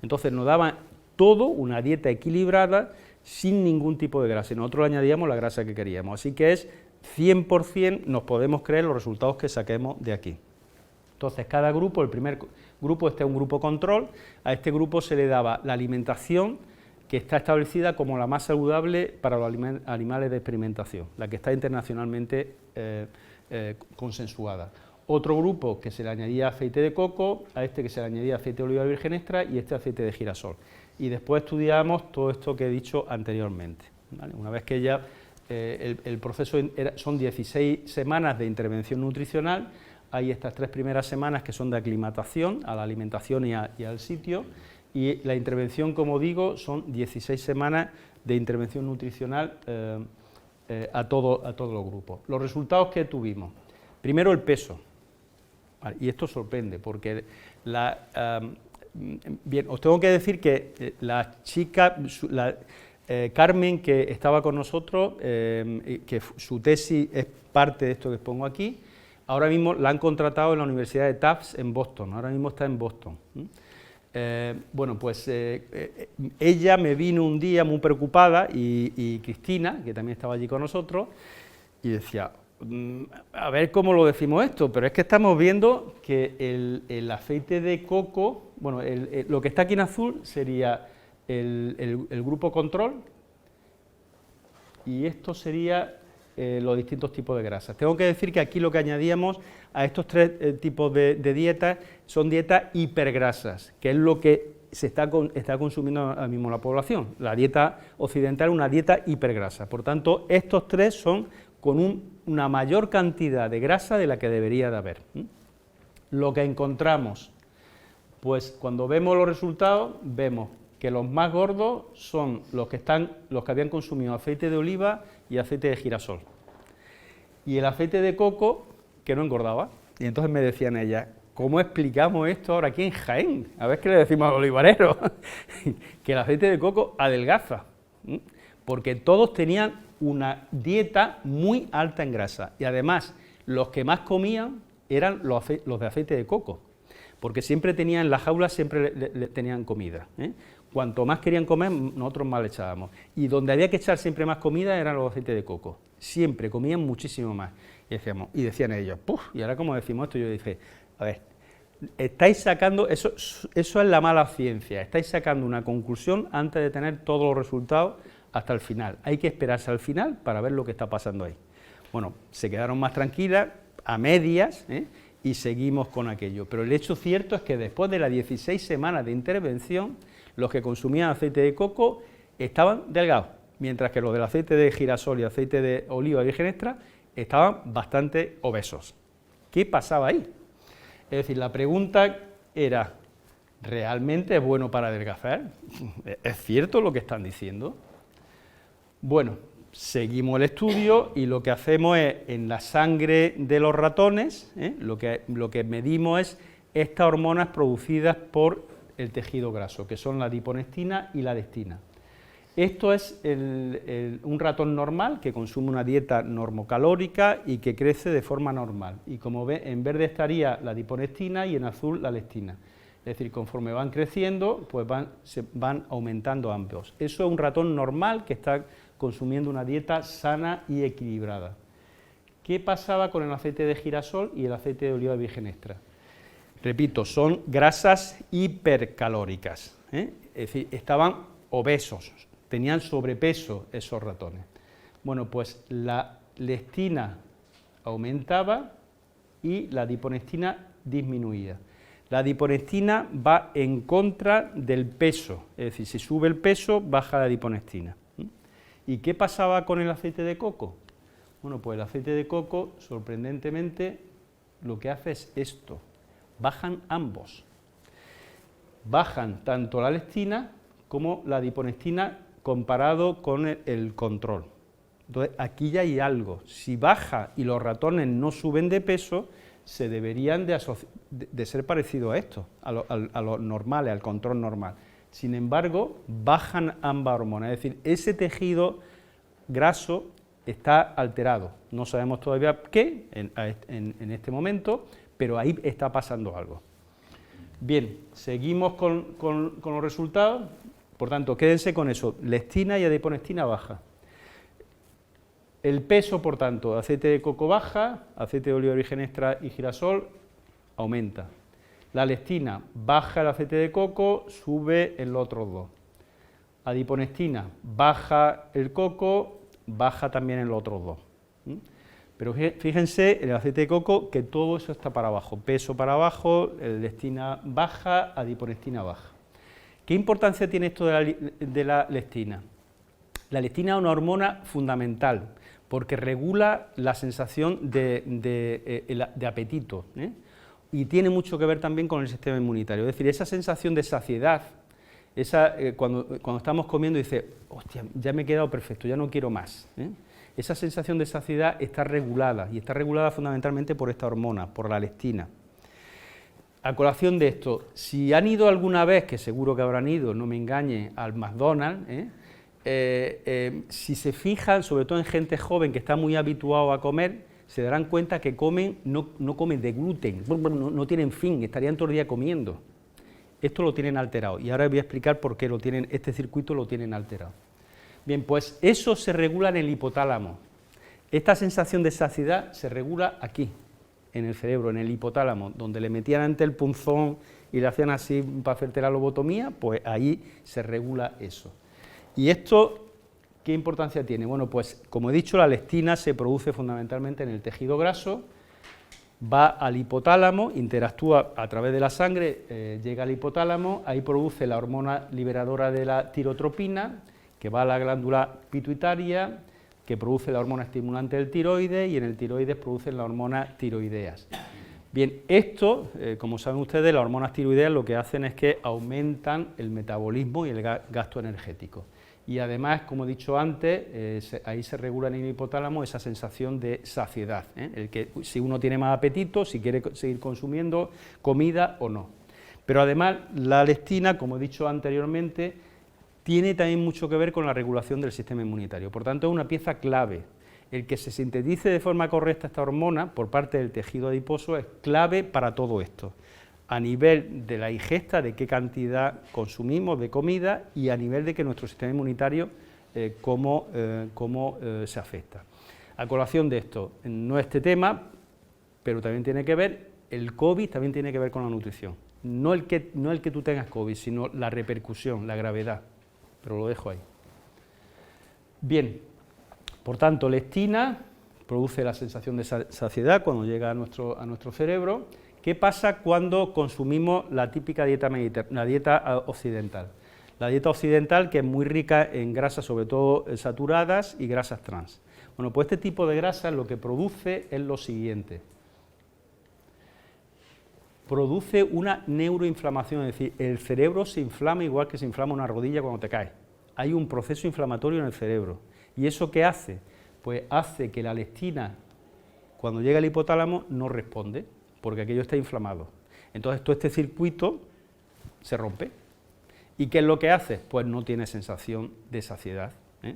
Entonces nos daban todo, una dieta equilibrada, sin ningún tipo de grasa, y nosotros le añadíamos la grasa que queríamos. Así que es 100%, nos podemos creer los resultados que saquemos de aquí. Entonces, cada grupo, el primer grupo, este es un grupo control, a este grupo se le daba la alimentación que está establecida como la más saludable para los animales de experimentación, la que está internacionalmente consensuada. Otro grupo que se le añadía aceite de coco, a este que se le añadía aceite de oliva virgen extra y este aceite de girasol. Y después estudiamos todo esto que he dicho anteriormente, ¿vale? Una vez que ya el proceso son 16 semanas de intervención nutricional, hay estas 3 primeras semanas que son de aclimatación a la alimentación y al sitio, y la intervención, como digo, son 16 semanas de intervención nutricional a todos los grupos. Los resultados que tuvimos: primero, el peso, ¿vale? Y esto sorprende, porque bien, os tengo que decir que la chica, Carmen, que estaba con nosotros, que su tesis es parte de esto que os pongo aquí, ahora mismo la han contratado en la Universidad de Tufts en Boston, ahora mismo está en Boston. Bueno, pues ella me vino un día muy preocupada, y Cristina, que también estaba allí con nosotros, y decía, a ver cómo lo decimos esto, pero es que estamos viendo que el aceite de coco, bueno, lo que está aquí en azul sería el grupo control, y esto sería los distintos tipos de grasas. Tengo que decir que aquí lo que añadíamos a estos 3 tipos de dietas son dietas hipergrasas, que es lo que se está consumiendo ahora mismo la población. La dieta occidental es una dieta hipergrasa, por tanto, estos 3 son con una mayor cantidad de grasa de la que debería de haber. Lo que encontramos, pues cuando vemos los resultados, vemos que los más gordos son los que habían consumido aceite de oliva y aceite de girasol. Y el aceite de coco, que no engordaba. Y entonces me decían ellas, ¿cómo explicamos esto ahora aquí en Jaén? A ver qué le decimos a los olivareros. Que el aceite de coco adelgaza, porque todos tenían una dieta muy alta en grasa. Y además, los que más comían eran los de aceite de coco. porque siempre tenían, en las jaulas siempre le tenían comida, ¿eh? Cuanto más querían comer, nosotros más le echábamos. Y donde había que echar siempre más comida eran los aceites de coco. Siempre, comían muchísimo más. Y decían ellos, ¡puf! Y ahora como decimos esto, yo dije, a ver, estáis sacando, eso es la mala ciencia, estáis sacando una conclusión antes de tener todos los resultados hasta el final. Hay que esperarse al final para ver lo que está pasando ahí. Bueno, se quedaron más tranquilas, a medias, ¿eh? Y seguimos con aquello. Pero el hecho cierto es que después de las 16 semanas de intervención, los que consumían aceite de coco estaban delgados, mientras que los del aceite de girasol y aceite de oliva virgen extra estaban bastante obesos. ¿Qué pasaba ahí? Es decir, la pregunta era, ¿realmente es bueno para adelgazar? ¿Es cierto lo que están diciendo? Bueno, seguimos el estudio y lo que hacemos es, en la sangre de los ratones, lo que medimos es estas hormonas producidas por el tejido graso, que son la adiponectina y la leptina. Esto es un ratón normal que consume una dieta normocalórica y que crece de forma normal. Y como ve, en verde estaría la adiponectina y en azul la leptina. Es decir, conforme van creciendo, pues se van aumentando ambos. Eso es un ratón normal que está consumiendo una dieta sana y equilibrada. ¿Qué pasaba con el aceite de girasol y el aceite de oliva virgen extra? Repito, son grasas hipercalóricas, ¿eh? Es decir, estaban obesos, tenían sobrepeso esos ratones. Bueno, pues la leptina aumentaba y la adiponectina disminuía. La adiponectina va en contra del peso, es decir, si sube el peso, baja la adiponectina. ¿Y qué pasaba con el aceite de coco? Bueno, pues el aceite de coco, sorprendentemente, lo que hace es esto. Bajan ambos, bajan tanto la leptina como la adiponectina comparado con el control. Entonces aquí ya hay algo, si baja y los ratones no suben de peso, se deberían de ser parecidos a esto, a los normales, al control normal. Sin embargo, bajan ambas hormonas, es decir, ese tejido graso está alterado, no sabemos todavía qué en este momento, pero ahí está pasando algo. Bien, seguimos con los resultados, por tanto, quédense con eso, leptina y adiponectina baja. El peso, por tanto, aceite de coco baja, aceite de oliva virgen extra y girasol aumenta. La leptina baja el aceite de coco, sube en los otros dos. Adiponectina baja el coco, baja también en los otros dos. Pero fíjense, el aceite de coco, que todo eso está para abajo, peso para abajo, leptina baja, adiponectina baja. ¿Qué importancia tiene esto de la leptina? La leptina es una hormona fundamental, porque regula la sensación de apetito, ¿eh? Y tiene mucho que ver también con el sistema inmunitario, es decir, esa sensación de saciedad, cuando estamos comiendo y dice, hostia, ya me he quedado perfecto, ya no quiero más, ¿eh? Esa sensación de saciedad está regulada, y está regulada fundamentalmente por esta hormona, por la leptina. A colación de esto, si han ido alguna vez, que seguro que habrán ido, no me engañe, al McDonald's, si se fijan, sobre todo en gente joven que está muy habituado a comer, se darán cuenta que no comen de gluten, no tienen fin, estarían todo el día comiendo. Esto lo tienen alterado, y ahora voy a explicar por qué este circuito lo tienen alterado. Bien, pues eso se regula en el hipotálamo. Esta sensación de saciedad se regula aquí, en el cerebro, en el hipotálamo, donde le metían ante el punzón y le hacían así para hacerte la lobotomía, pues ahí se regula eso. ¿Y esto qué importancia tiene? Bueno, pues como he dicho, la leptina se produce fundamentalmente en el tejido graso, va al hipotálamo, interactúa a través de la sangre, llega al hipotálamo, ahí produce la hormona liberadora de la tirotropina, que va a la glándula pituitaria, que produce la hormona estimulante del tiroides, y en el tiroides producen las hormonas tiroideas. Bien, esto, como saben ustedes, las hormonas tiroideas lo que hacen es que aumentan el metabolismo y el gasto energético. Y además, como he dicho antes, ahí se regula en el hipotálamo esa sensación de saciedad, el que si uno tiene más apetito, si quiere seguir consumiendo comida o no. Pero además, la leptina, como he dicho anteriormente, tiene también mucho que ver con la regulación del sistema inmunitario. Por tanto, es una pieza clave. El que se sintetice de forma correcta esta hormona por parte del tejido adiposo es clave para todo esto. a nivel de la ingesta, de qué cantidad consumimos de comida y a nivel de que nuestro sistema inmunitario cómo se afecta. A colación de esto, no este tema, pero también tiene que ver, el COVID también tiene que ver con la nutrición. No el que tú tengas COVID, sino la repercusión, la gravedad, pero lo dejo ahí. Bien, por tanto, leptina produce la sensación de saciedad cuando llega a nuestro cerebro. ¿Qué pasa cuando consumimos la típica dieta mediterránea, la dieta occidental? La dieta occidental, que es muy rica en grasas, sobre todo saturadas, y grasas trans. Bueno, pues este tipo de grasas lo que produce es lo siguiente. Produce una neuroinflamación, es decir, el cerebro se inflama igual que se inflama una rodilla cuando te caes. Hay un proceso inflamatorio en el cerebro. ¿Y eso qué hace? Pues hace que la leptina, cuando llega al hipotálamo, no responde, porque aquello está inflamado. Entonces todo este circuito se rompe. ¿Y qué es lo que hace? Pues no tiene sensación de saciedad, ¿eh?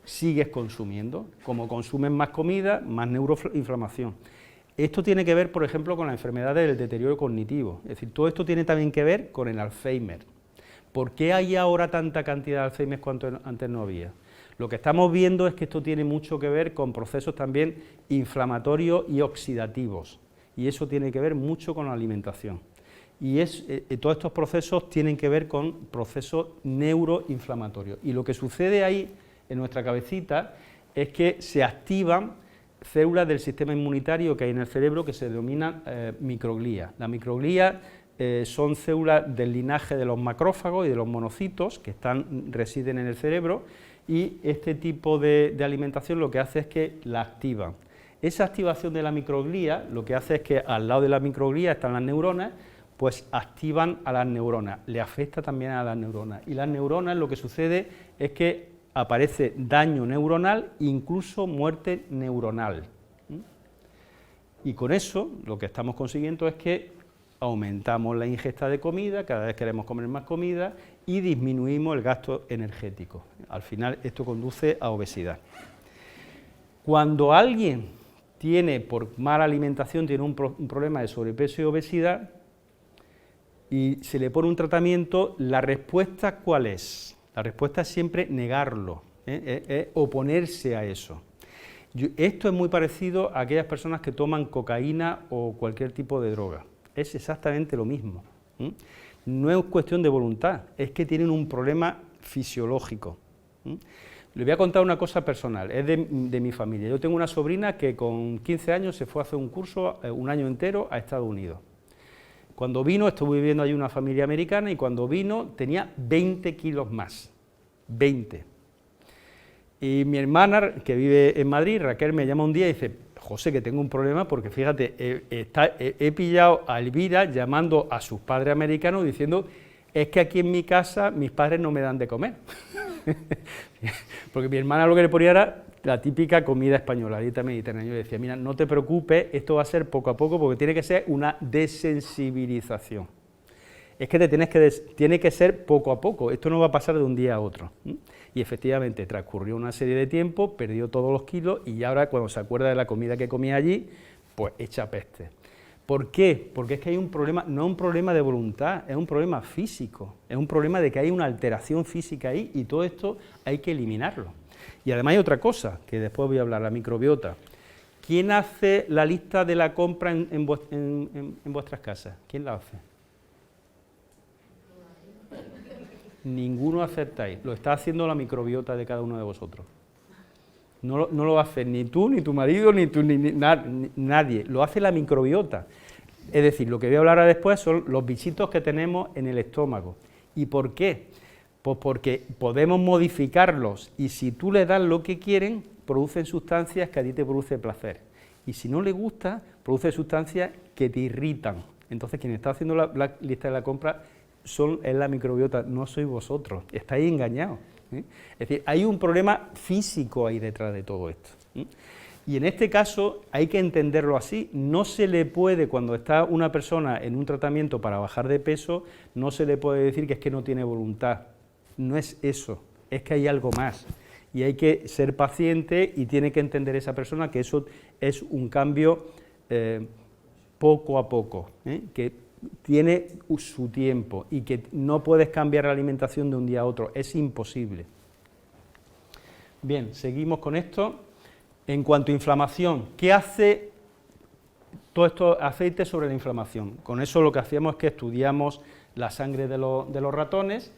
Sigues consumiendo. Como consumes más comida, más neuroinflamación. Esto tiene que ver, por ejemplo, con la enfermedad del deterioro cognitivo. Es decir, todo esto tiene también que ver con el Alzheimer. ¿Por qué hay ahora tanta cantidad de Alzheimer cuando antes no había? Lo que estamos viendo es que esto tiene mucho que ver con procesos también inflamatorios y oxidativos. Y eso tiene que ver mucho con la alimentación. Y todos estos procesos tienen que ver con procesos neuroinflamatorios. Y lo que sucede ahí, en nuestra cabecita, es que se activan células del sistema inmunitario que hay en el cerebro que se denominan microglías. Las microglías son células del linaje de los macrófagos y de los monocitos que residen en el cerebro, y este tipo de alimentación lo que hace es que la activan. Esa activación de la microglía lo que hace es que al lado de la microglía están las neuronas, pues activan a las neuronas, le afecta también a las neuronas, y las neuronas lo que sucede es que aparece daño neuronal, incluso muerte neuronal. Y con eso lo que estamos consiguiendo es que aumentamos la ingesta de comida, cada vez queremos comer más comida y disminuimos el gasto energético. Al final esto conduce a obesidad. Cuando alguien tiene, por mala alimentación, tiene un problema de sobrepeso y obesidad y se le pone un tratamiento, la respuesta ¿cuál es? La respuesta es siempre negarlo, oponerse a eso. Esto es muy parecido a aquellas personas que toman cocaína o cualquier tipo de droga. Es exactamente lo mismo. No es cuestión de voluntad, es que tienen un problema fisiológico. Le voy a contar una cosa personal, es de mi familia. Yo tengo una sobrina que con 15 años se fue a hacer un curso, un año entero, a Estados Unidos. Cuando vino, estuve viviendo allí una familia americana, y cuando vino tenía 20 kilos más, 20. Y mi hermana, que vive en Madrid, Raquel, me llama un día y dice: José, que tengo un problema porque fíjate, he pillado a Elvira llamando a sus padres americanos diciendo: es que aquí en mi casa mis padres no me dan de comer. Porque mi hermana lo que le ponía era la típica comida española, dieta mediterránea. Yo le decía: mira, no te preocupes, esto va a ser poco a poco porque tiene que ser una desensibilización. Es que tiene que ser poco a poco, esto no va a pasar de un día a otro. Y efectivamente transcurrió una serie de tiempo, perdió todos los kilos y ahora cuando se acuerda de la comida que comía allí, pues echa peste. ¿Por qué? Porque es que hay un problema, no es un problema de voluntad, es un problema físico, es un problema de que hay una alteración física ahí y todo esto hay que eliminarlo. Y además hay otra cosa, que después voy a hablar, la microbiota. ¿Quién hace la lista de la compra en vuestras casas? ¿Quién la hace? Ninguno acertáis, lo está haciendo la microbiota de cada uno de vosotros. No lo hace ni tú, ni tu marido, ni nadie, lo hace la microbiota. Es decir, lo que voy a hablar ahora después son los bichitos que tenemos en el estómago. ¿Y por qué? Pues porque podemos modificarlos y si tú le das lo que quieren, producen sustancias que a ti te produce placer. Y si no le gusta, produce sustancias que te irritan. Entonces, quien está haciendo la lista de la compra es la microbiota, no sois vosotros, estáis engañados. Es decir, hay un problema físico ahí detrás de todo esto. Y en este caso hay que entenderlo así, no se le puede, cuando está una persona en un tratamiento para bajar de peso, no se le puede decir que es que no tiene voluntad, no es eso, es que hay algo más. Y hay que ser paciente y tiene que entender esa persona que eso es un cambio poco a poco, que tiene su tiempo y que no puedes cambiar la alimentación de un día a otro, es imposible. Bien, seguimos con esto. En cuanto a inflamación, ¿qué hace todos estos aceites sobre la inflamación? Con eso lo que hacíamos es que estudiamos la sangre de los ratones.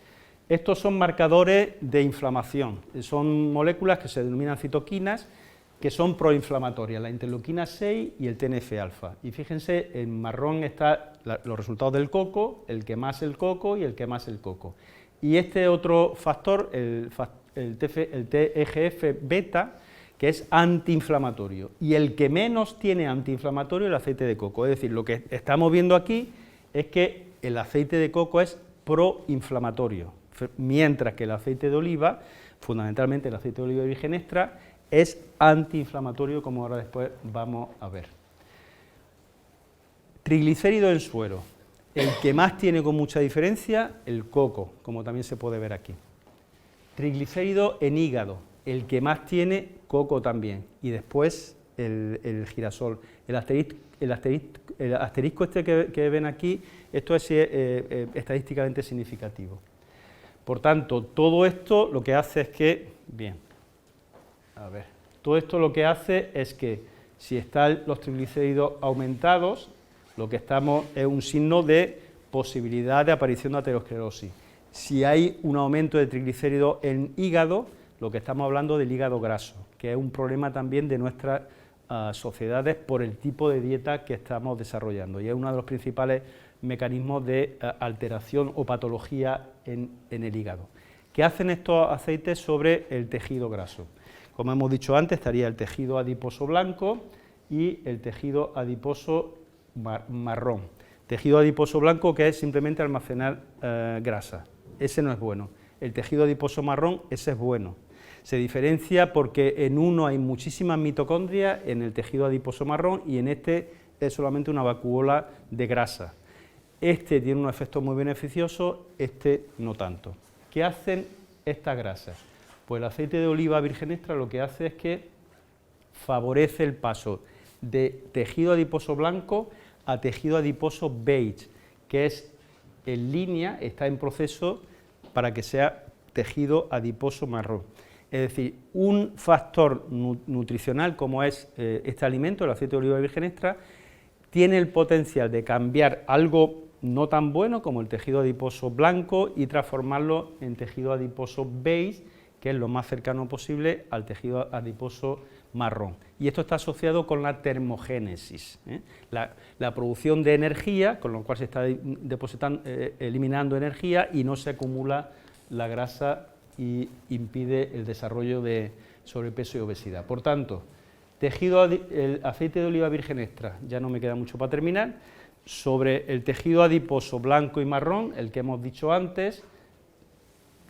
Estos son marcadores de inflamación, son moléculas que se denominan citoquinas, que son proinflamatorias, la interleuquina 6 y el TNF-alfa. Y fíjense, en marrón están los resultados del coco, el que más el coco y el que más el coco. Y este otro factor, el TGF-beta, que es antiinflamatorio, y el que menos tiene antiinflamatorio es el aceite de coco. Es decir, lo que estamos viendo aquí es que el aceite de coco es proinflamatorio, mientras que el aceite de oliva, fundamentalmente el aceite de oliva virgen extra, es antiinflamatorio, como ahora después vamos a ver. Triglicéridos en suero, el que más tiene con mucha diferencia, el coco, como también se puede ver aquí. Triglicéridos en hígado, el que más tiene, coco también, y después el girasol. El asterisco este que ven aquí, esto es estadísticamente significativo. Por tanto, todo esto lo que hace es que, todo esto lo que hace es que si están los triglicéridos aumentados, lo que estamos es un signo de posibilidad de aparición de aterosclerosis. Si hay un aumento de triglicéridos en hígado, lo que estamos hablando del hígado graso, que es un problema también de nuestras sociedades por el tipo de dieta que estamos desarrollando, y es uno de los principales mecanismos de alteración o patología en el hígado. ¿Qué hacen estos aceites sobre el tejido graso? Como hemos dicho antes, estaría el tejido adiposo blanco y el tejido adiposo marrón. Tejido adiposo blanco, que es simplemente almacenar grasa, ese no es bueno. El tejido adiposo marrón, ese es bueno. Se diferencia porque en uno hay muchísimas mitocondrias, en el tejido adiposo marrón, y en este es solamente una vacuola de grasa. Este tiene un efecto muy beneficioso, este no tanto. ¿Qué hacen estas grasas? Pues el aceite de oliva virgen extra lo que hace es que favorece el paso de tejido adiposo blanco a tejido adiposo beige, que es en línea, está en proceso para que sea tejido adiposo marrón. Es decir, un factor nutricional como es este alimento, el aceite de oliva virgen extra, tiene el potencial de cambiar algo no tan bueno como el tejido adiposo blanco y transformarlo en tejido adiposo beige, que es lo más cercano posible al tejido adiposo marrón. Y esto está asociado con la termogénesis, la producción de energía, con lo cual se está eliminando energía y no se acumula la grasa y impide el desarrollo de sobrepeso y obesidad. Por tanto, el aceite de oliva virgen extra, ya no me queda mucho para terminar, sobre el tejido adiposo blanco y marrón, el que hemos dicho antes,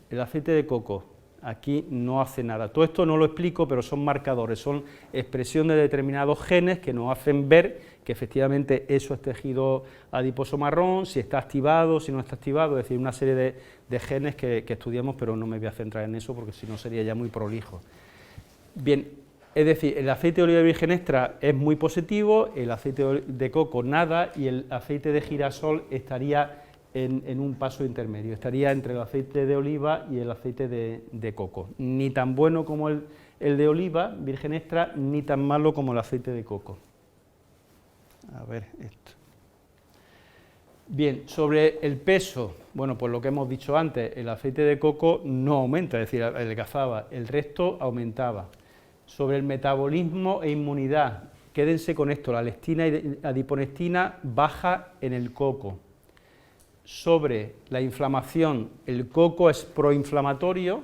el aceite de coco, aquí no hace nada. Todo esto no lo explico, pero son marcadores, son expresión de determinados genes que nos hacen ver que efectivamente eso es tejido adiposo marrón, si está activado, si no está activado, es decir, una serie de genes que estudiamos, pero no me voy a centrar en eso porque si no sería ya muy prolijo. Bien, es decir, el aceite de oliva virgen extra es muy positivo, el aceite de coco nada, y el aceite de girasol estaría en un paso intermedio, estaría entre el aceite de oliva y el aceite de coco, ni tan bueno como el de oliva virgen extra, ni tan malo como el aceite de coco. A ver esto. Bien, sobre el peso, bueno, pues lo que hemos dicho antes, el aceite de coco no aumenta, es decir, adelgazaba, el resto aumentaba. Sobre el metabolismo e inmunidad, quédense con esto, la lectina y adiponectina baja en el coco. Sobre la inflamación, el coco es proinflamatorio,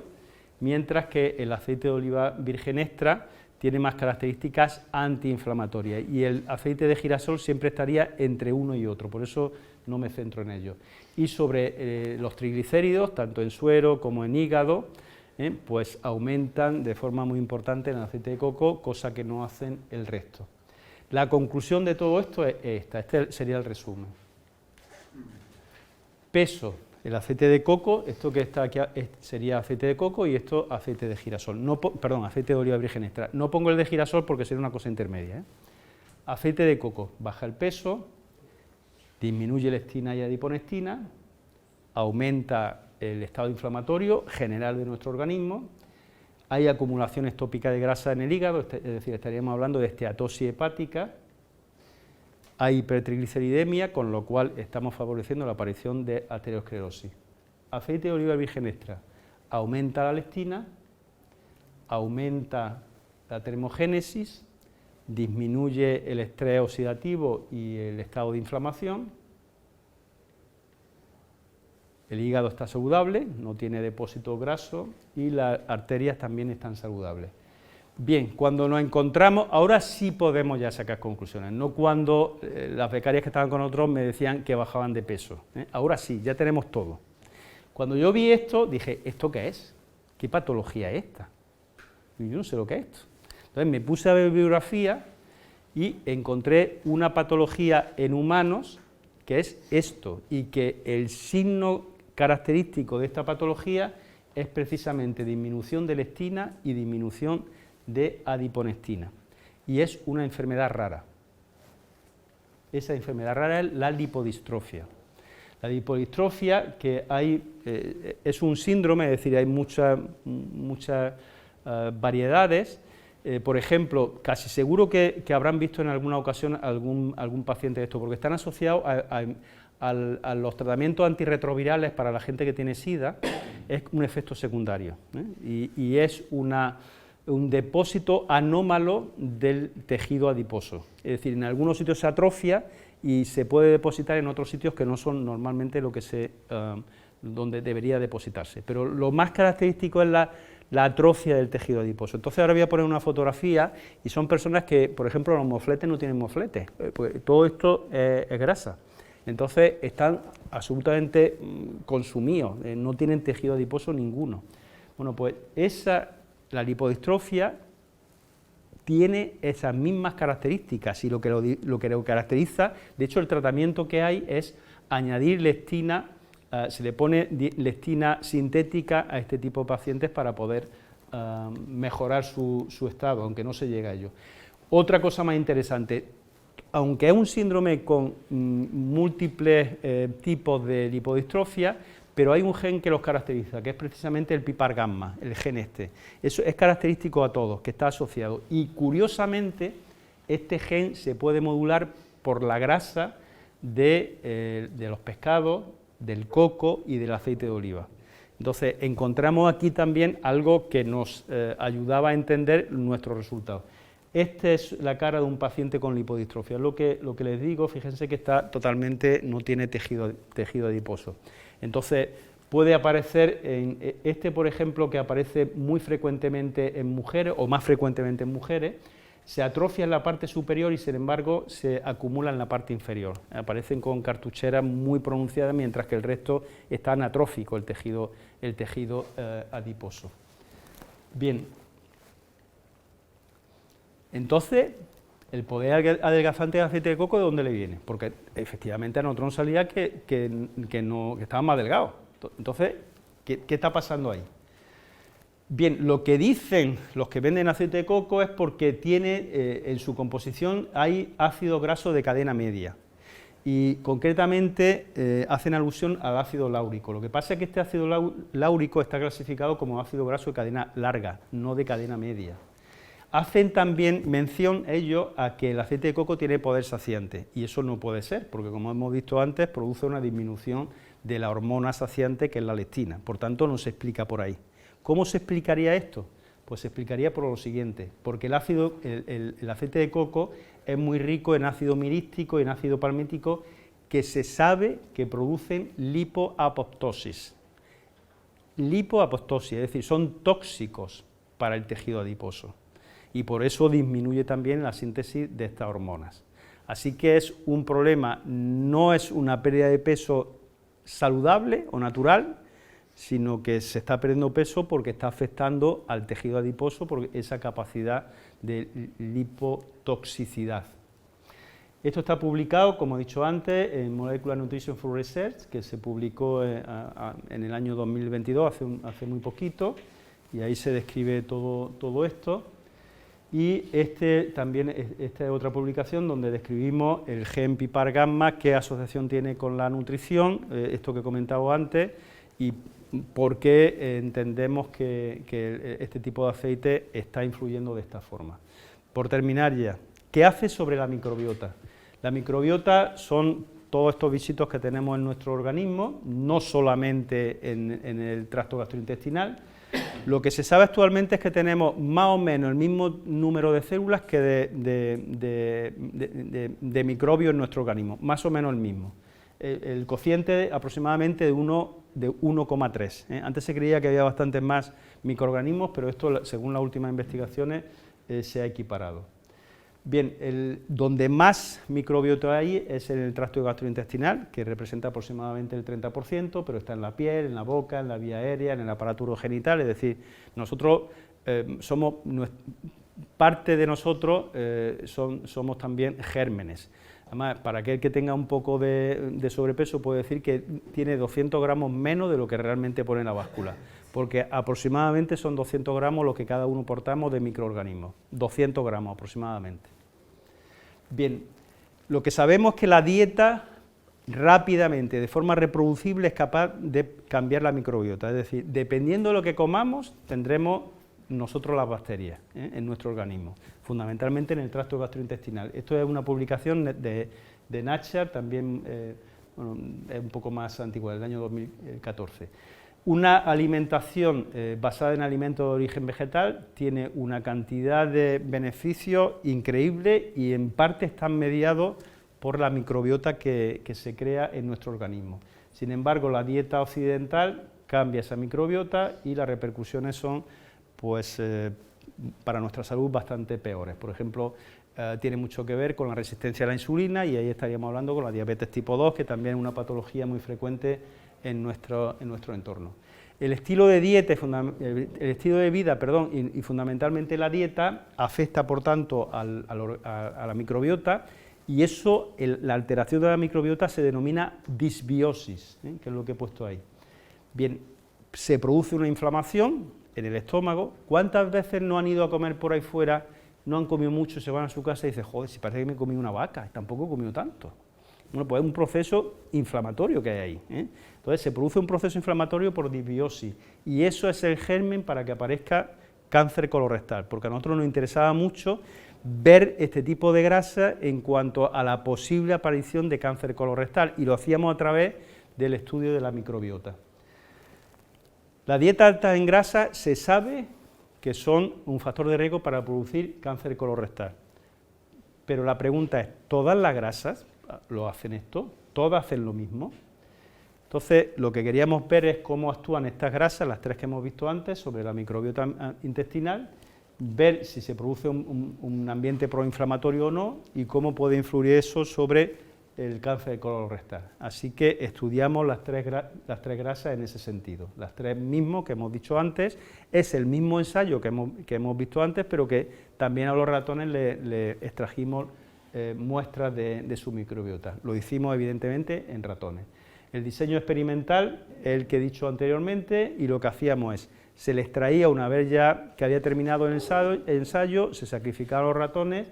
mientras que el aceite de oliva virgen extra tiene más características antiinflamatorias, y el aceite de girasol siempre estaría entre uno y otro, por eso no me centro en ello. Y sobre los triglicéridos, tanto en suero como en hígado, pues aumentan de forma muy importante en el aceite de coco, cosa que no hacen el resto. La conclusión de todo esto es esta, este sería el resumen. Peso, el aceite de coco, esto que está aquí sería aceite de coco y esto aceite de girasol, perdón, aceite de oliva virgen extra. No pongo el de girasol porque sería una cosa intermedia. Aceite de coco, baja el peso, disminuye lectina y adiponectina, aumenta el estado inflamatorio general de nuestro organismo, hay acumulaciones tópicas de grasa en el hígado, es decir, estaríamos hablando de esteatosis hepática, hay hipertrigliceridemia, con lo cual estamos favoreciendo la aparición de arteriosclerosis. Aceite de oliva virgen extra aumenta la lectina, aumenta la termogénesis, disminuye el estrés oxidativo y el estado de inflamación, el hígado está saludable, no tiene depósito graso y las arterias también están saludables. Bien, cuando nos encontramos, ahora sí podemos ya sacar conclusiones, no cuando las becarias que estaban con nosotros me decían que bajaban de peso, ahora sí, ya tenemos todo. Cuando yo vi esto, dije, ¿esto qué es? ¿Qué patología es esta? Y yo no sé lo que es esto. Entonces me puse a ver bibliografía y encontré una patología en humanos que es esto, y que el signo característico de esta patología es precisamente disminución de lectina y disminución de adiponectina, y es una enfermedad rara. Esa enfermedad rara es la lipodistrofia. La lipodistrofia que hay, es un síndrome, es decir, hay muchas variedades. Por ejemplo, casi seguro que habrán visto en alguna ocasión algún paciente de esto, porque están asociados a los tratamientos antirretrovirales para la gente que tiene SIDA, es un efecto secundario, y es un depósito anómalo del tejido adiposo. Es decir, en algunos sitios se atrofia y se puede depositar en otros sitios que no son normalmente donde debería depositarse. Pero lo más característico es la atrofia del tejido adiposo. Entonces ahora voy a poner una fotografía y son personas que, por ejemplo, los mofletes no tienen mofletes, pues todo esto es grasa. Entonces están absolutamente consumidos, no tienen tejido adiposo ninguno. Bueno, pues la lipodistrofia tiene esas mismas características y lo que lo caracteriza, de hecho el tratamiento que hay es añadir lectina, se le pone lectina sintética a este tipo de pacientes para poder mejorar su estado, aunque no se llega a ello. Otra cosa más interesante, aunque es un síndrome con múltiples tipos de lipodistrofia, pero hay un gen que los caracteriza, que es precisamente el PPAR gamma, el gen este. Eso es característico a todos, que está asociado. Y curiosamente, este gen se puede modular por la grasa de los pescados, del coco y del aceite de oliva. Entonces, encontramos aquí también algo que nos ayudaba a entender nuestros resultados. Esta es la cara de un paciente con lipodistrofia. Lo que les digo, fíjense que está totalmente, no tiene tejido adiposo. Entonces, puede aparecer en por ejemplo, que aparece muy frecuentemente en mujeres, o más frecuentemente en mujeres, se atrofia en la parte superior y, sin embargo, se acumula en la parte inferior. Aparecen con cartucheras muy pronunciadas, mientras que el resto está anatrófico, el tejido adiposo. Bien. Entonces, el poder adelgazante del aceite de coco, ¿de dónde le viene? Porque efectivamente a nosotros nos salía que estaban más delgados. Entonces, ¿qué está pasando ahí? Bien, lo que dicen los que venden aceite de coco es porque tiene en su composición hay ácido graso de cadena media, y concretamente hacen alusión al ácido láurico. Lo que pasa es que este ácido láurico está clasificado como ácido graso de cadena larga, no de cadena media. Hacen también mención ellos a que el aceite de coco tiene poder saciante, y eso no puede ser, porque como hemos visto antes, produce una disminución de la hormona saciante, que es la lectina, por tanto no se explica por ahí. ¿Cómo se explicaría esto? Pues se explicaría por lo siguiente, porque el aceite de coco es muy rico en ácido mirístico y en ácido palmítico, que se sabe que producen lipoapoptosis. Lipoapoptosis, es decir, son tóxicos para el tejido adiposo, y por eso disminuye también la síntesis de estas hormonas. Así que es un problema, no es una pérdida de peso saludable o natural, sino que se está perdiendo peso porque está afectando al tejido adiposo por esa capacidad de lipotoxicidad. Esto está publicado, como he dicho antes, en Molecular Nutrition for Research, que se publicó en el año 2022, hace muy poquito, y ahí se describe todo esto. Y esta es otra publicación donde describimos el gen PIPAR gamma, qué asociación tiene con la nutrición, esto que he comentado antes, y por qué entendemos que este tipo de aceite está influyendo de esta forma. Por terminar ya, ¿qué hace sobre la microbiota? La microbiota son todos estos bichitos que tenemos en nuestro organismo, no solamente en el tracto gastrointestinal. Lo que se sabe actualmente es que tenemos más o menos el mismo número de células que de microbios en nuestro organismo, más o menos el mismo. El cociente aproximadamente de 1,3. Antes se creía que había bastantes más microorganismos, pero esto, según las últimas investigaciones, se ha equiparado. Bien, donde más microbiota hay es en el tracto gastrointestinal, que representa aproximadamente el 30%, pero está en la piel, en la boca, en la vía aérea, en el aparato urogenital, es decir, nosotros parte de nosotros somos también gérmenes. Además, para aquel que tenga un poco de sobrepeso, puede decir que tiene 200 gramos menos de lo que realmente pone en la báscula, porque aproximadamente son 200 gramos lo que cada uno portamos de microorganismos, 200 gramos aproximadamente. Bien, lo que sabemos es que la dieta rápidamente, de forma reproducible, es capaz de cambiar la microbiota, es decir, dependiendo de lo que comamos, tendremos nosotros las bacterias en nuestro organismo, fundamentalmente en el tracto gastrointestinal. Esto es una publicación de Nature, también bueno, es un poco más antigua, del año 2014. Una alimentación basada en alimentos de origen vegetal tiene una cantidad de beneficios increíble y en parte están mediados por la microbiota que se crea en nuestro organismo. Sin embargo, la dieta occidental cambia esa microbiota y las repercusiones son, pues, para nuestra salud bastante peores. Por ejemplo, tiene mucho que ver con la resistencia a la insulina y ahí estaríamos hablando con la diabetes tipo 2, que también es una patología muy frecuente en nuestro entorno. El estilo de dieta, el estilo de vida, perdón, y fundamentalmente la dieta afecta, por tanto, a la microbiota, y eso, la alteración de la microbiota se denomina disbiosis, que es lo que he puesto ahí. Bien, se produce una inflamación en el estómago. ¿Cuántas veces no han ido a comer por ahí fuera, no han comido mucho, se van a su casa y dicen, joder, si parece que me he comido una vaca, tampoco he comido tanto? Bueno, pues es un proceso inflamatorio que hay ahí, Entonces se produce un proceso inflamatorio por disbiosis y eso es el germen para que aparezca cáncer colorectal, porque a nosotros nos interesaba mucho ver este tipo de grasa en cuanto a la posible aparición de cáncer colorectal y lo hacíamos a través del estudio de la microbiota. La dieta alta en grasa se sabe que son un factor de riesgo para producir cáncer colorectal, pero la pregunta es, ¿todas las grasas lo hacen esto? ¿Todas hacen lo mismo? Entonces, lo que queríamos ver es cómo actúan estas grasas, las tres que hemos visto antes, sobre la microbiota intestinal, ver si se produce un ambiente proinflamatorio o no y cómo puede influir eso sobre el cáncer colorectal. Así que estudiamos las tres grasas en ese sentido. Las tres mismos que hemos dicho antes, es el mismo ensayo que hemos visto antes, pero que también a los ratones le extrajimos muestras de su microbiota. Lo hicimos evidentemente en ratones. El diseño experimental es el que he dicho anteriormente y lo que hacíamos es, se les traía una vez ya que había terminado el ensayo, se sacrificaban los ratones,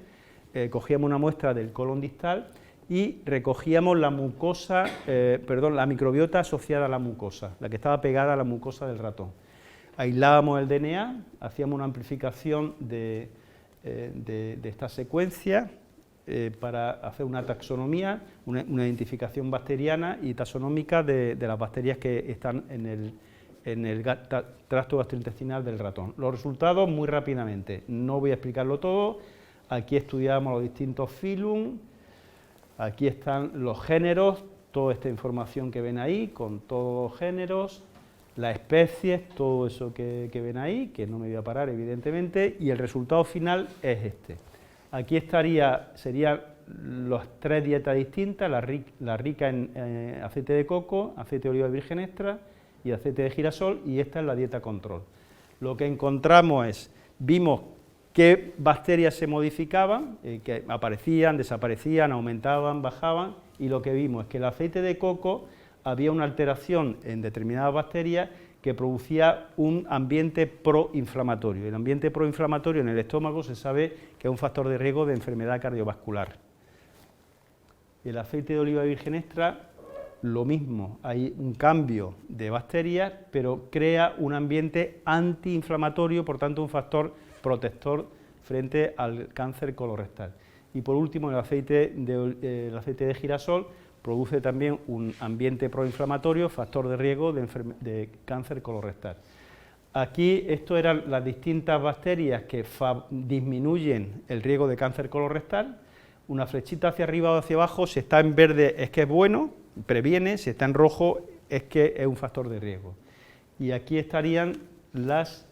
cogíamos una muestra del colon distal y recogíamos la mucosa, la microbiota asociada a la mucosa, la que estaba pegada a la mucosa del ratón. Aislábamos el DNA, hacíamos una amplificación de esta secuencia, para hacer una taxonomía, una identificación bacteriana y taxonómica de las bacterias que están en el tracto gastrointestinal del ratón. Los resultados muy rápidamente, no voy a explicarlo todo, aquí estudiamos los distintos filum, aquí están los géneros, toda esta información que ven ahí, con todos los géneros, las especies, todo eso que ven ahí, que no me voy a parar evidentemente, y el resultado final es este. Aquí serían las tres dietas distintas, la rica en aceite de coco, aceite de oliva virgen extra y aceite de girasol, y esta es la dieta control. Lo que encontramos es, vimos qué bacterias se modificaban, que aparecían, desaparecían, aumentaban, bajaban, y lo que vimos es que el aceite de coco había una alteración en determinadas bacterias que producía un ambiente proinflamatorio. El ambiente proinflamatorio en el estómago se sabe que es un factor de riesgo de enfermedad cardiovascular. El aceite de oliva virgen extra, lo mismo, hay un cambio de bacterias, pero crea un ambiente antiinflamatorio, por tanto un factor protector frente al cáncer colorectal. Y por último, el aceite de girasol produce también un ambiente proinflamatorio, factor de riesgo de cáncer colorectal. Aquí, esto eran las distintas bacterias que disminuyen el riesgo de cáncer colorectal. Una flechita hacia arriba o hacia abajo, si está en verde es que es bueno, previene, si está en rojo es que es un factor de riesgo. Y aquí estarían las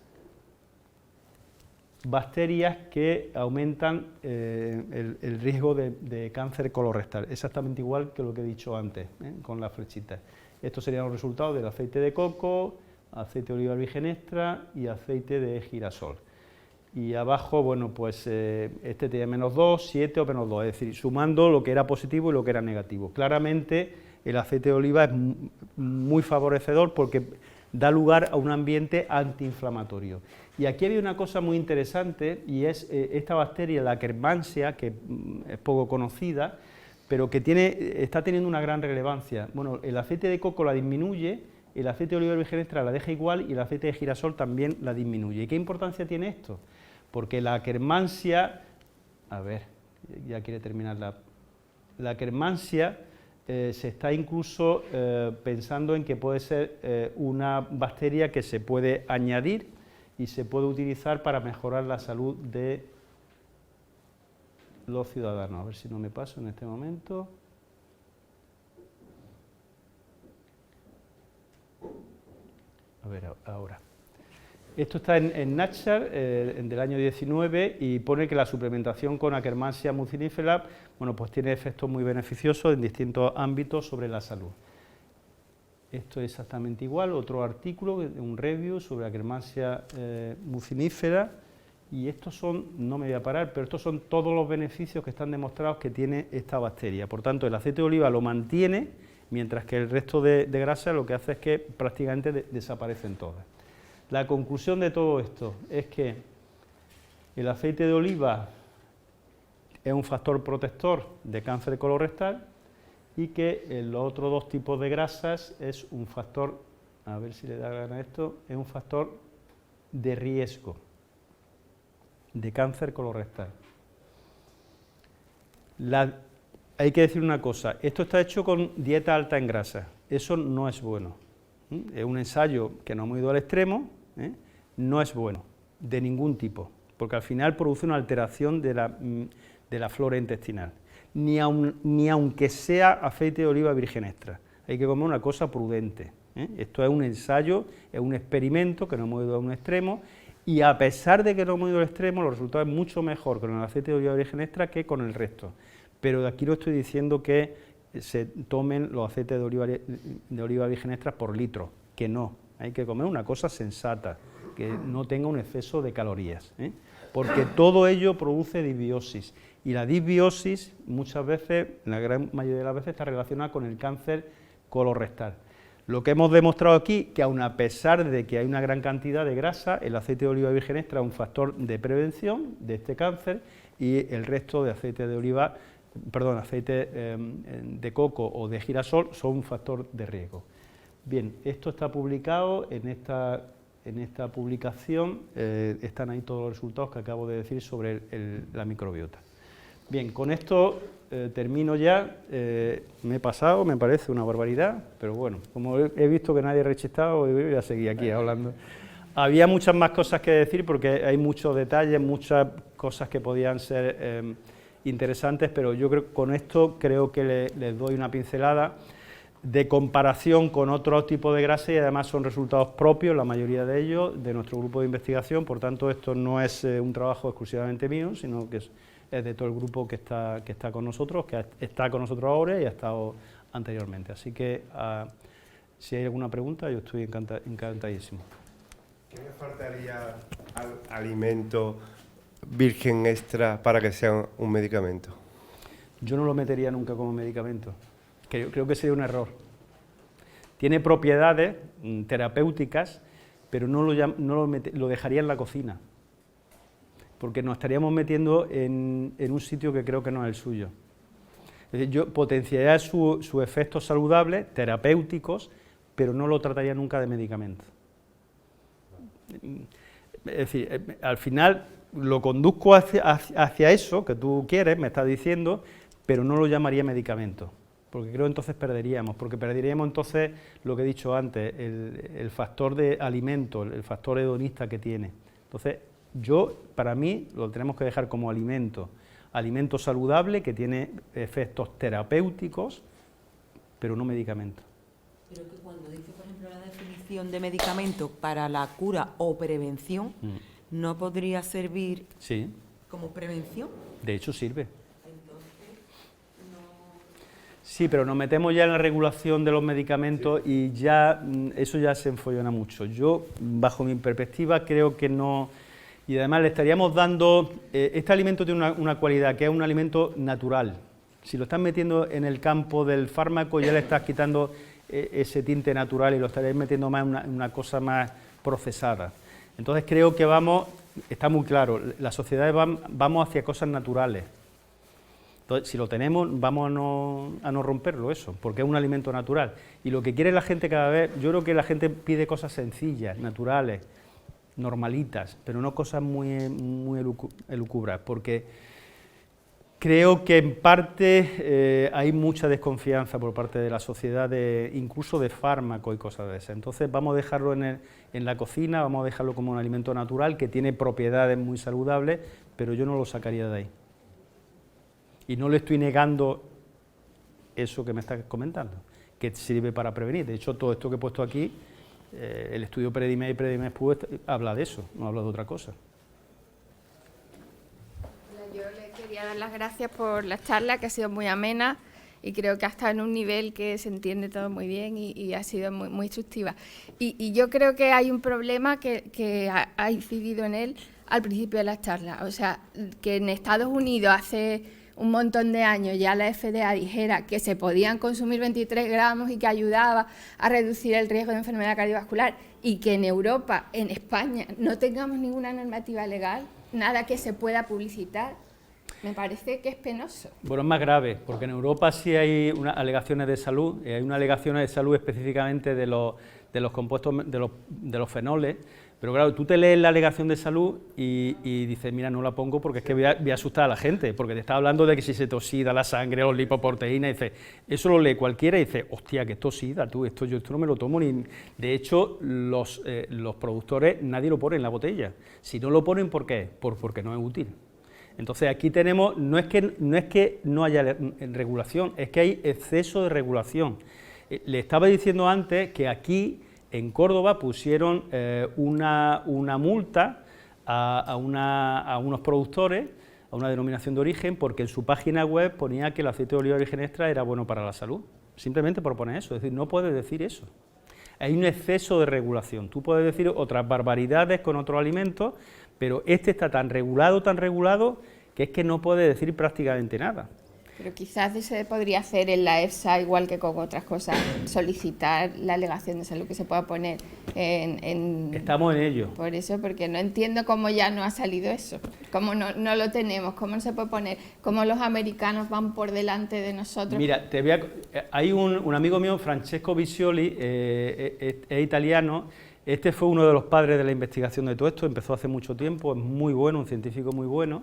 bacterias que aumentan el riesgo de cáncer colorectal, exactamente igual que lo que he dicho antes, con las flechitas. Estos serían los resultados del aceite de coco, aceite de oliva virgen extra y aceite de girasol. Y abajo, bueno, pues este tenía -2, 7 o -2, es decir, sumando lo que era positivo y lo que era negativo. Claramente el aceite de oliva es muy favorecedor porque da lugar a un ambiente antiinflamatorio. Y aquí había una cosa muy interesante, y es esta bacteria, la Akkermansia, que es poco conocida, pero que está teniendo una gran relevancia. Bueno, el aceite de coco la disminuye, el aceite de oliva virgen extra la deja igual y el aceite de girasol también la disminuye. ¿Y qué importancia tiene esto? Porque la Akkermansia, a ver, ya quiere terminar la Akkermansia, se está incluso pensando en que puede ser una bacteria que se puede añadir y se puede utilizar para mejorar la salud de los ciudadanos. A ver si no me paso en este momento. A ver, ahora. Esto está en Nature, del año 19, y pone que la suplementación con Akkermansia mucinifera, bueno, pues tiene efectos muy beneficiosos en distintos ámbitos sobre la salud. Esto es exactamente igual, otro artículo, un review sobre Akkermansia mucinifera, y estos son, no me voy a parar, pero estos son todos los beneficios que están demostrados que tiene esta bacteria. Por tanto, el aceite de oliva lo mantiene, mientras que el resto de grasa lo que hace es que prácticamente desaparecen todas. La conclusión de todo esto es que el aceite de oliva es un factor protector de cáncer colorectal y que los otros dos tipos de grasas es un factor, a ver si le da gana esto, es un factor de riesgo de cáncer colorectal. Hay que decir una cosa, esto está hecho con dieta alta en grasa, eso no es bueno. Es un ensayo que no hemos ido al extremo, no es bueno, de ningún tipo, porque al final produce una alteración de la flora intestinal, ni aunque sea aceite de oliva virgen extra. Hay que comer una cosa prudente. Esto es un ensayo, es un experimento que no hemos ido a un extremo, y a pesar de que no hemos ido al extremo, los resultados son mucho mejor con el aceite de oliva virgen extra que con el resto. Pero de aquí no estoy diciendo que se tomen los aceites de oliva virgen extra por litro, que no. Hay que comer una cosa sensata, que no tenga un exceso de calorías, porque todo ello produce disbiosis, y la disbiosis muchas veces, la gran mayoría de las veces, está relacionada con el cáncer colorectal. Lo que hemos demostrado aquí, que aun a pesar de que hay una gran cantidad de grasa, el aceite de oliva virgen extra es un factor de prevención de este cáncer, y el resto de aceite de oliva, aceite de coco o de girasol son un factor de riesgo. Bien, esto está publicado en esta publicación, están ahí todos los resultados que acabo de decir sobre la microbiota. Bien, con esto termino ya, me he pasado, me parece una barbaridad, pero bueno, como he visto que nadie ha rechistado, voy a seguir aquí hablando. Había muchas más cosas que decir porque hay muchos detalles, muchas cosas que podían ser interesantes, pero yo creo con esto creo que les doy una pincelada de comparación con otros tipos de grasa, y además son resultados propios, la mayoría de ellos, de nuestro grupo de investigación. Por tanto, esto no es un trabajo exclusivamente mío, sino que es de todo el grupo que está con nosotros, que está con nosotros ahora y ha estado anteriormente. Así que, si hay alguna pregunta, yo estoy encantadísimo. ¿Qué le faltaría al alimento virgen extra para que sea un medicamento? Yo no lo metería nunca como medicamento. Creo que sería un error. tiene propiedades terapéuticas, pero no lo dejaría en la cocina, porque nos estaríamos metiendo en un sitio que creo que no es el suyo. Es decir, yo potenciaría sus efectos saludables, terapéuticos, pero no lo trataría nunca de medicamento. Es decir, al final lo conduzco hacia eso que tú quieres, me estás diciendo, pero no lo llamaría medicamento, porque creo entonces perderíamos entonces lo que he dicho antes, el factor de alimento, el factor hedonista que tiene. Entonces, para mí, lo tenemos que dejar como alimento saludable que tiene efectos terapéuticos, pero no medicamento. Pero que cuando dice, por ejemplo, la definición de medicamento para la cura o prevención, ¿no podría servir como prevención? De hecho, sirve. Sí, pero nos metemos ya en la regulación de los medicamentos y ya eso ya se enfollona mucho. Yo, bajo mi perspectiva, creo que no... Y además le estaríamos dando... este alimento tiene una cualidad, que es un alimento natural. Si lo estás metiendo en el campo del fármaco, ya le estás quitando ese tinte natural y lo estaréis metiendo más en una cosa más procesada. Entonces creo que está muy claro, las sociedades vamos hacia cosas naturales. Entonces, si lo tenemos, vamos a no romperlo eso, porque es un alimento natural. Y lo que quiere la gente cada vez, yo creo que la gente pide cosas sencillas, naturales, normalitas, pero no cosas muy elucubras, porque creo que en parte hay mucha desconfianza por parte de la sociedad, incluso de fármacos y cosas de esas. Entonces vamos a dejarlo en la cocina, vamos a dejarlo como un alimento natural que tiene propiedades muy saludables, pero yo no lo sacaría de ahí. Y no le estoy negando eso que me estás comentando, que sirve para prevenir. De hecho, todo esto que he puesto aquí, el estudio Predimed y Predimed Plus habla de eso, no habla de otra cosa. Yo le quería dar las gracias por la charla, que ha sido muy amena y creo que ha estado en un nivel que se entiende todo muy bien y ha sido muy instructiva. Y yo creo que hay un problema que ha incidido en él al principio de la charla. O sea, que en Estados Unidos hace un montón de años ya la FDA dijera que se podían consumir 23 gramos y que ayudaba a reducir el riesgo de enfermedad cardiovascular, y que en Europa, en España, no tengamos ninguna normativa legal, nada que se pueda publicitar, me parece que es penoso. Bueno, es más grave, porque en Europa sí hay unas alegaciones de salud, hay unas alegaciones de salud específicamente de los compuestos, de los fenoles, pero claro, tú te lees la alegación de salud y dices, mira, no la pongo porque es que voy a asustar a la gente, porque te está hablando de que si se te oxida la sangre o lipoproteínas, y dices, eso lo lee cualquiera y dice, hostia, que esto oxida, esto no me lo tomo ni... De hecho, los productores, nadie lo pone en la botella. Si no lo ponen, ¿por qué? Porque no es útil. Entonces aquí tenemos, no es que no haya regulación, es que hay exceso de regulación. Le estaba diciendo antes que aquí en Córdoba pusieron una multa a unos productores, a una denominación de origen, porque en su página web ponía que el aceite de oliva de origen extra era bueno para la salud, simplemente por poner eso, es decir, no puedes decir eso. Hay un exceso de regulación, tú puedes decir otras barbaridades con otros alimentos, pero este está tan regulado, que es que no puede decir prácticamente nada. Pero quizás se podría hacer en la EFSA, igual que con otras cosas, solicitar la alegación de salud que se pueda poner en... Estamos en ello. Por eso, porque no entiendo cómo ya no ha salido eso, cómo no lo tenemos, cómo no se puede poner, cómo los americanos van por delante de nosotros. Mira, hay un amigo mío, Francesco Visioli, es italiano. Este fue uno de los padres de la investigación de todo esto, empezó hace mucho tiempo, es muy bueno, un científico muy bueno,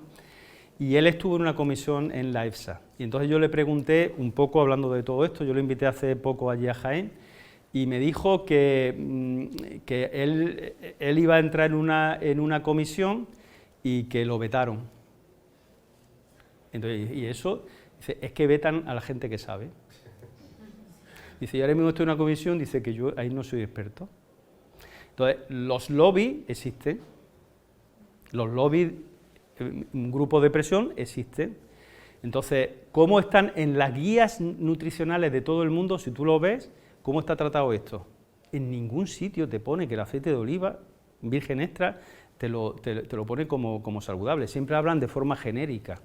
y él estuvo en una comisión en la EFSA. Y entonces yo le pregunté, un poco hablando de todo esto, yo lo invité hace poco allí a Jaén, y me dijo que él iba a entrar en una comisión y que lo vetaron. Entonces, y eso, dice, es que vetan a la gente que sabe. Dice, yo ahora mismo estoy en una comisión, dice que yo ahí no soy experto. Entonces, los lobbies existen, los lobbies, grupos de presión existen. Entonces, ¿cómo están en las guías nutricionales de todo el mundo? Si tú lo ves, ¿cómo está tratado esto? En ningún sitio te pone que el aceite de oliva virgen extra te lo pone como saludable, siempre hablan de forma genérica.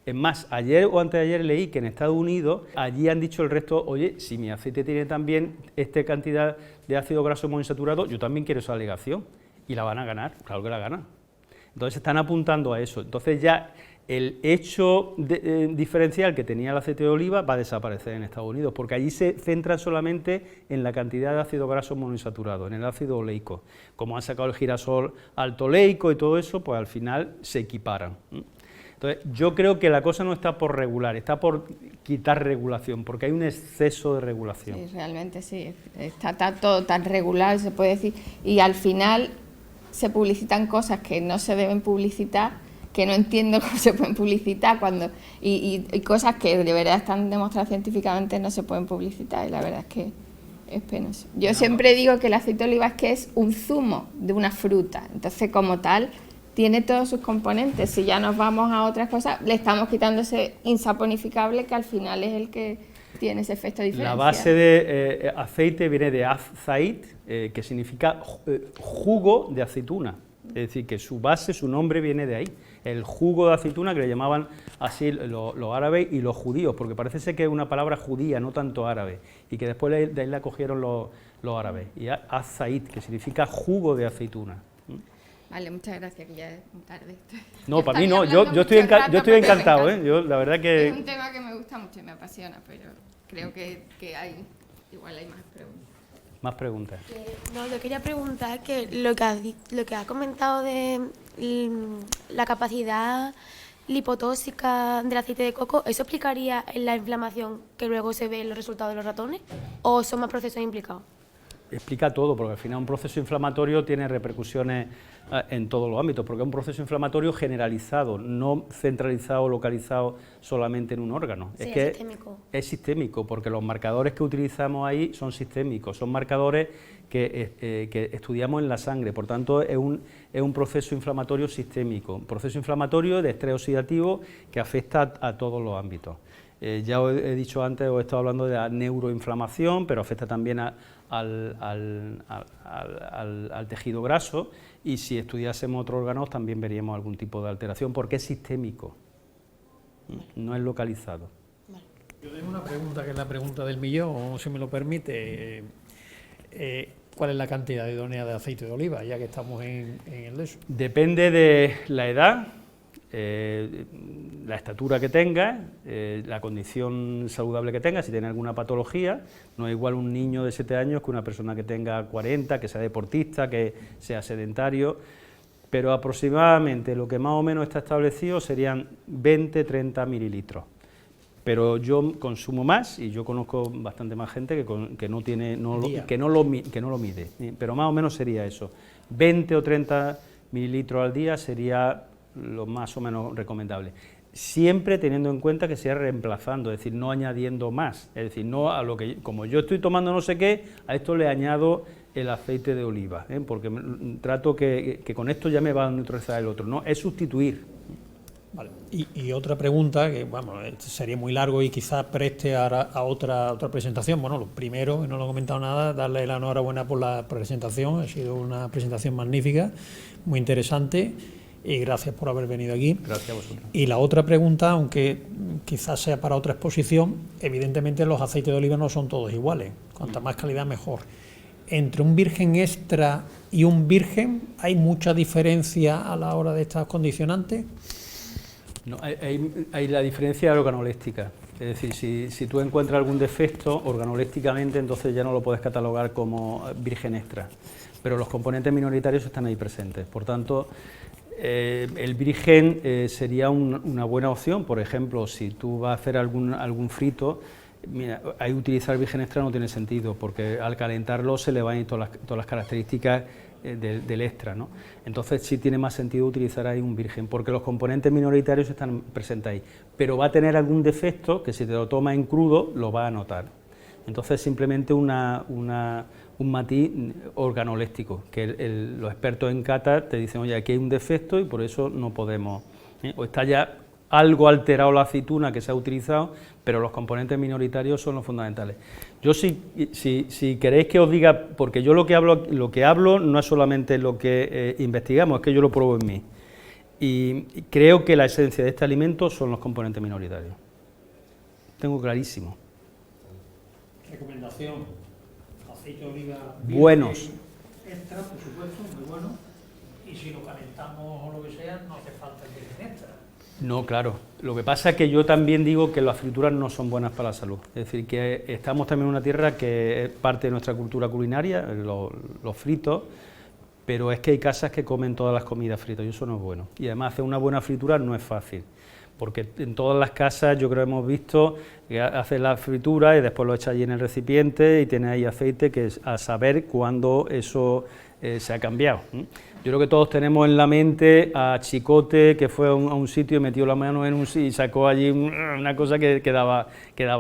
Es más, ayer o antes de ayer leí que en Estados Unidos, allí han dicho el resto, oye, si mi aceite tiene también esta cantidad de ácido graso monoinsaturado, yo también quiero esa alegación, y la van a ganar, claro que la ganan. Entonces están apuntando a eso, entonces ya el hecho diferencial que tenía el aceite de oliva va a desaparecer en Estados Unidos, porque allí se centra solamente en la cantidad de ácido graso monoinsaturado, en el ácido oleico. Como han sacado el girasol alto oleico y todo eso, pues al final se equiparan. Entonces, yo creo que la cosa no está por regular, está por quitar regulación, porque hay un exceso de regulación. Sí, realmente sí, está todo tan regular, se puede decir, y al final se publicitan cosas que no se deben publicitar, que no entiendo cómo se pueden publicitar, y cosas que de verdad están demostradas científicamente no se pueden publicitar, y la verdad es que es penoso. Yo siempre digo que el aceite de oliva es que es un zumo de una fruta, entonces como tal tiene todos sus componentes. Si ya nos vamos a otras cosas, le estamos quitando ese insaponificable que al final es el que tiene ese efecto diferencial. La base de aceite viene de azait, que significa jugo de aceituna, es decir, que su base, su nombre viene de ahí. El jugo de aceituna, que le llamaban así los árabes y los judíos, porque parece ser que es una palabra judía, no tanto árabe, y que después de ahí la cogieron los árabes. Y azait, que significa jugo de aceituna. Vale, muchas gracias, que ya es muy tarde. No, para mí no, yo estoy encantado, yo la verdad que... Es un tema que me gusta mucho y me apasiona, pero creo que igual hay más preguntas. Más preguntas. No, yo quería preguntar que lo que has comentado de la capacidad lipotóxica del aceite de coco, ¿eso explicaría en la inflamación que luego se ve en los resultados de los ratones? ¿O son más procesos implicados? Explica todo, porque al final un proceso inflamatorio tiene repercusiones en todos los ámbitos, porque es un proceso inflamatorio generalizado, no centralizado o localizado solamente en un órgano. Sí, es sistémico. Es sistémico, porque los marcadores que utilizamos ahí son sistémicos, son marcadores que estudiamos en la sangre, por tanto es un proceso inflamatorio sistémico, un proceso inflamatorio de estrés oxidativo que afecta a todos los ámbitos. Ya os he dicho antes, os he estado hablando de la neuroinflamación, pero afecta también al tejido graso, y si estudiásemos otros órganos también veríamos algún tipo de alteración, porque es sistémico, no es localizado. Yo tengo una pregunta que es la pregunta del millón, si me lo permite. ¿Cuál es la cantidad idónea de aceite de oliva, ya que estamos en el de eso? Depende de la edad, la estatura que tenga, la condición saludable que tenga, si tiene alguna patología. No es igual un niño de 7 años que una persona que tenga 40, que sea deportista, que sea sedentario, pero aproximadamente lo que más o menos está establecido serían 20-30 mililitros. Pero yo consumo más, y yo conozco bastante más gente que no lo mide, pero más o menos sería eso. 20 o 30 mililitros al día sería lo más o menos recomendable, siempre teniendo en cuenta que sea reemplazando, es decir, no añadiendo más, es decir, no a lo que, como yo estoy tomando no sé qué, a esto le añado el aceite de oliva, porque trato que con esto ya me va a neutralizar el otro, no, es sustituir. Vale. Y otra pregunta, que vamos, sería muy largo y quizás preste a otra presentación. Bueno, lo primero, que no lo he comentado nada, darle la enhorabuena por la presentación, ha sido una presentación magnífica, muy interesante, y gracias por haber venido aquí. Gracias a vosotros. Y la otra pregunta, aunque quizás sea para otra exposición, evidentemente los aceites de oliva no son todos iguales, cuanta más calidad mejor. Entre un virgen extra y un virgen, ¿hay mucha diferencia a la hora de estas condicionantes? No, hay la diferencia organoléptica, es decir, si tú encuentras algún defecto organolépticamente, entonces ya no lo puedes catalogar como virgen extra, pero los componentes minoritarios están ahí presentes, por tanto, el virgen sería una buena opción. Por ejemplo, si tú vas a hacer algún frito, mira, ahí utilizar virgen extra no tiene sentido, porque al calentarlo se le van a ir todas las características del extra, ¿no? Entonces sí tiene más sentido utilizar ahí un virgen, porque los componentes minoritarios están presentes ahí, pero va a tener algún defecto que si te lo tomas en crudo lo vas a notar. Entonces simplemente un matiz organoléptico, que los expertos en cata te dicen, oye, aquí hay un defecto y por eso no podemos, o está ya algo alterado la aceituna que se ha utilizado, pero los componentes minoritarios son los fundamentales. Yo si queréis que os diga, porque yo lo que hablo no es solamente lo que investigamos, es que yo lo pruebo en mí. Y creo que la esencia de este alimento son los componentes minoritarios. Tengo clarísimo. Recomendación, aceite de oliva buenos. Extra, por supuesto, muy bueno. Y si lo calentamos o lo que sea, no hace falta el virgen extra. No, claro. Lo que pasa es que yo también digo que las frituras no son buenas para la salud. Es decir, que estamos también en una tierra que es parte de nuestra cultura culinaria, los fritos, pero es que hay casas que comen todas las comidas fritas y eso no es bueno. Y además hacer una buena fritura no es fácil, porque en todas las casas yo creo que hemos visto que haces la fritura y después lo echas allí en el recipiente y tienes ahí aceite que es a saber cuándo eso se ha cambiado. Yo creo que todos tenemos en la mente a Chicote, que fue a un sitio y metió la mano en un sitio y sacó allí una cosa que daba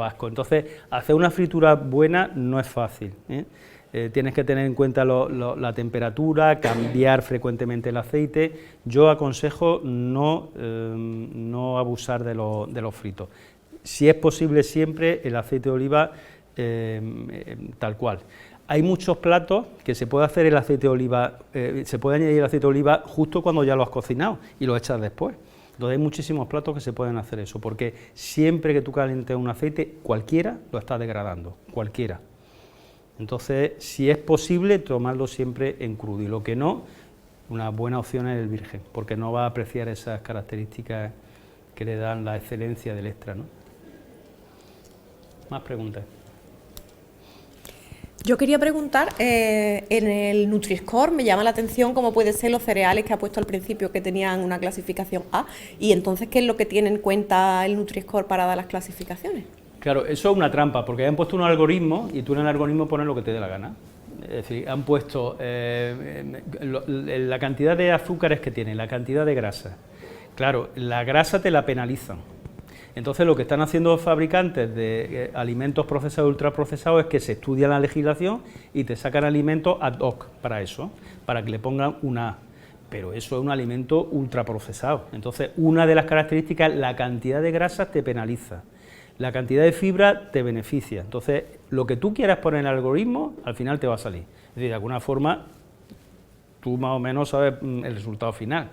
asco. Entonces, hacer una fritura buena no es fácil, tienes que tener en cuenta la temperatura, cambiar frecuentemente el aceite. Yo aconsejo no abusar de los fritos. Si es posible siempre el aceite de oliva tal cual. Hay muchos platos que se puede hacer el aceite de oliva, se puede añadir el aceite de oliva justo cuando ya lo has cocinado y lo echas después. Entonces hay muchísimos platos que se pueden hacer eso, porque siempre que tú calientes un aceite, cualquiera lo está degradando, cualquiera. Entonces, si es posible, tomarlo siempre en crudo, y lo que no, una buena opción es el virgen, porque no va a apreciar esas características que le dan la excelencia del extra, ¿no? Más preguntas. Yo quería preguntar, en el Nutri-Score me llama la atención cómo pueden ser los cereales que ha puesto al principio que tenían una clasificación A, y entonces, ¿qué es lo que tiene en cuenta el Nutri-Score para dar las clasificaciones? Claro, eso es una trampa, porque han puesto un algoritmo y tú en el algoritmo pones lo que te dé la gana. Es decir, han puesto la cantidad de azúcares que tiene, la cantidad de grasa. Claro, la grasa te la penalizan. Entonces, lo que están haciendo los fabricantes de alimentos procesados y ultraprocesados es que se estudia la legislación y te sacan alimentos ad hoc para eso, para que le pongan una A. Pero eso es un alimento ultraprocesado. Entonces, una de las características, la cantidad de grasa te penaliza. La cantidad de fibra te beneficia. Entonces, lo que tú quieras poner en el algoritmo, al final te va a salir. Es decir, de alguna forma, tú más o menos sabes el resultado final.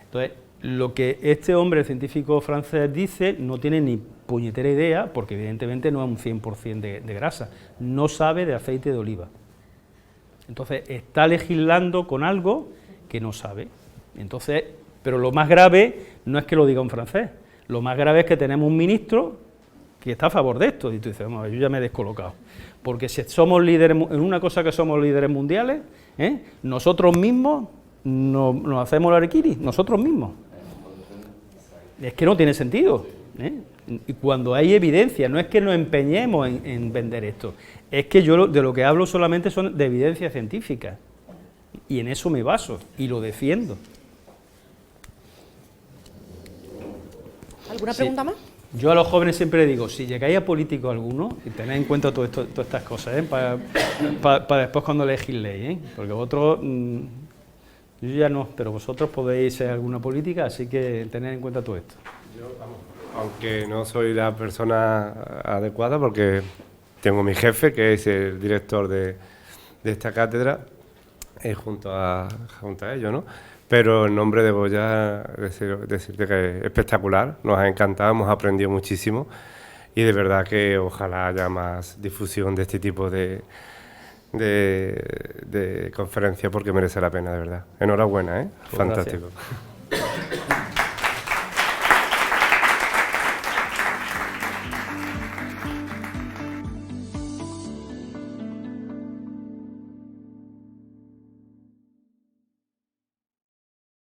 Entonces, lo que este hombre, el científico francés, dice, no tiene ni puñetera idea, porque evidentemente no es un 100% de grasa, no sabe de aceite de oliva. Entonces, está legislando con algo que no sabe. Entonces, pero lo más grave no es que lo diga un francés, lo más grave es que tenemos un ministro que está a favor de esto, y tú dices, vamos, yo ya me he descolocado, porque si somos líderes, en una cosa que somos líderes mundiales, nosotros mismos nos hacemos el harakiri, nosotros mismos. Es que no tiene sentido, y cuando hay evidencia, no es que nos empeñemos en vender esto, es que yo de lo que hablo solamente son de evidencia científica, y en eso me baso, y lo defiendo. ¿Alguna pregunta más? Yo a los jóvenes siempre digo, si llegáis a político alguno, y tened en cuenta todas estas cosas, para después cuando legisléis, porque vosotros, yo ya no, pero vosotros podéis ser alguna política, así que tened en cuenta todo esto. Yo, vamos, aunque no soy la persona adecuada, porque tengo mi jefe, que es el director de esta cátedra, junto a ellos, ¿no? Pero en nombre de Goya, decirte que es espectacular, nos ha encantado, hemos aprendido muchísimo y de verdad que ojalá haya más difusión de este tipo de conferencias porque merece la pena, de verdad. Enhorabuena, Pues fantástico. Gracias.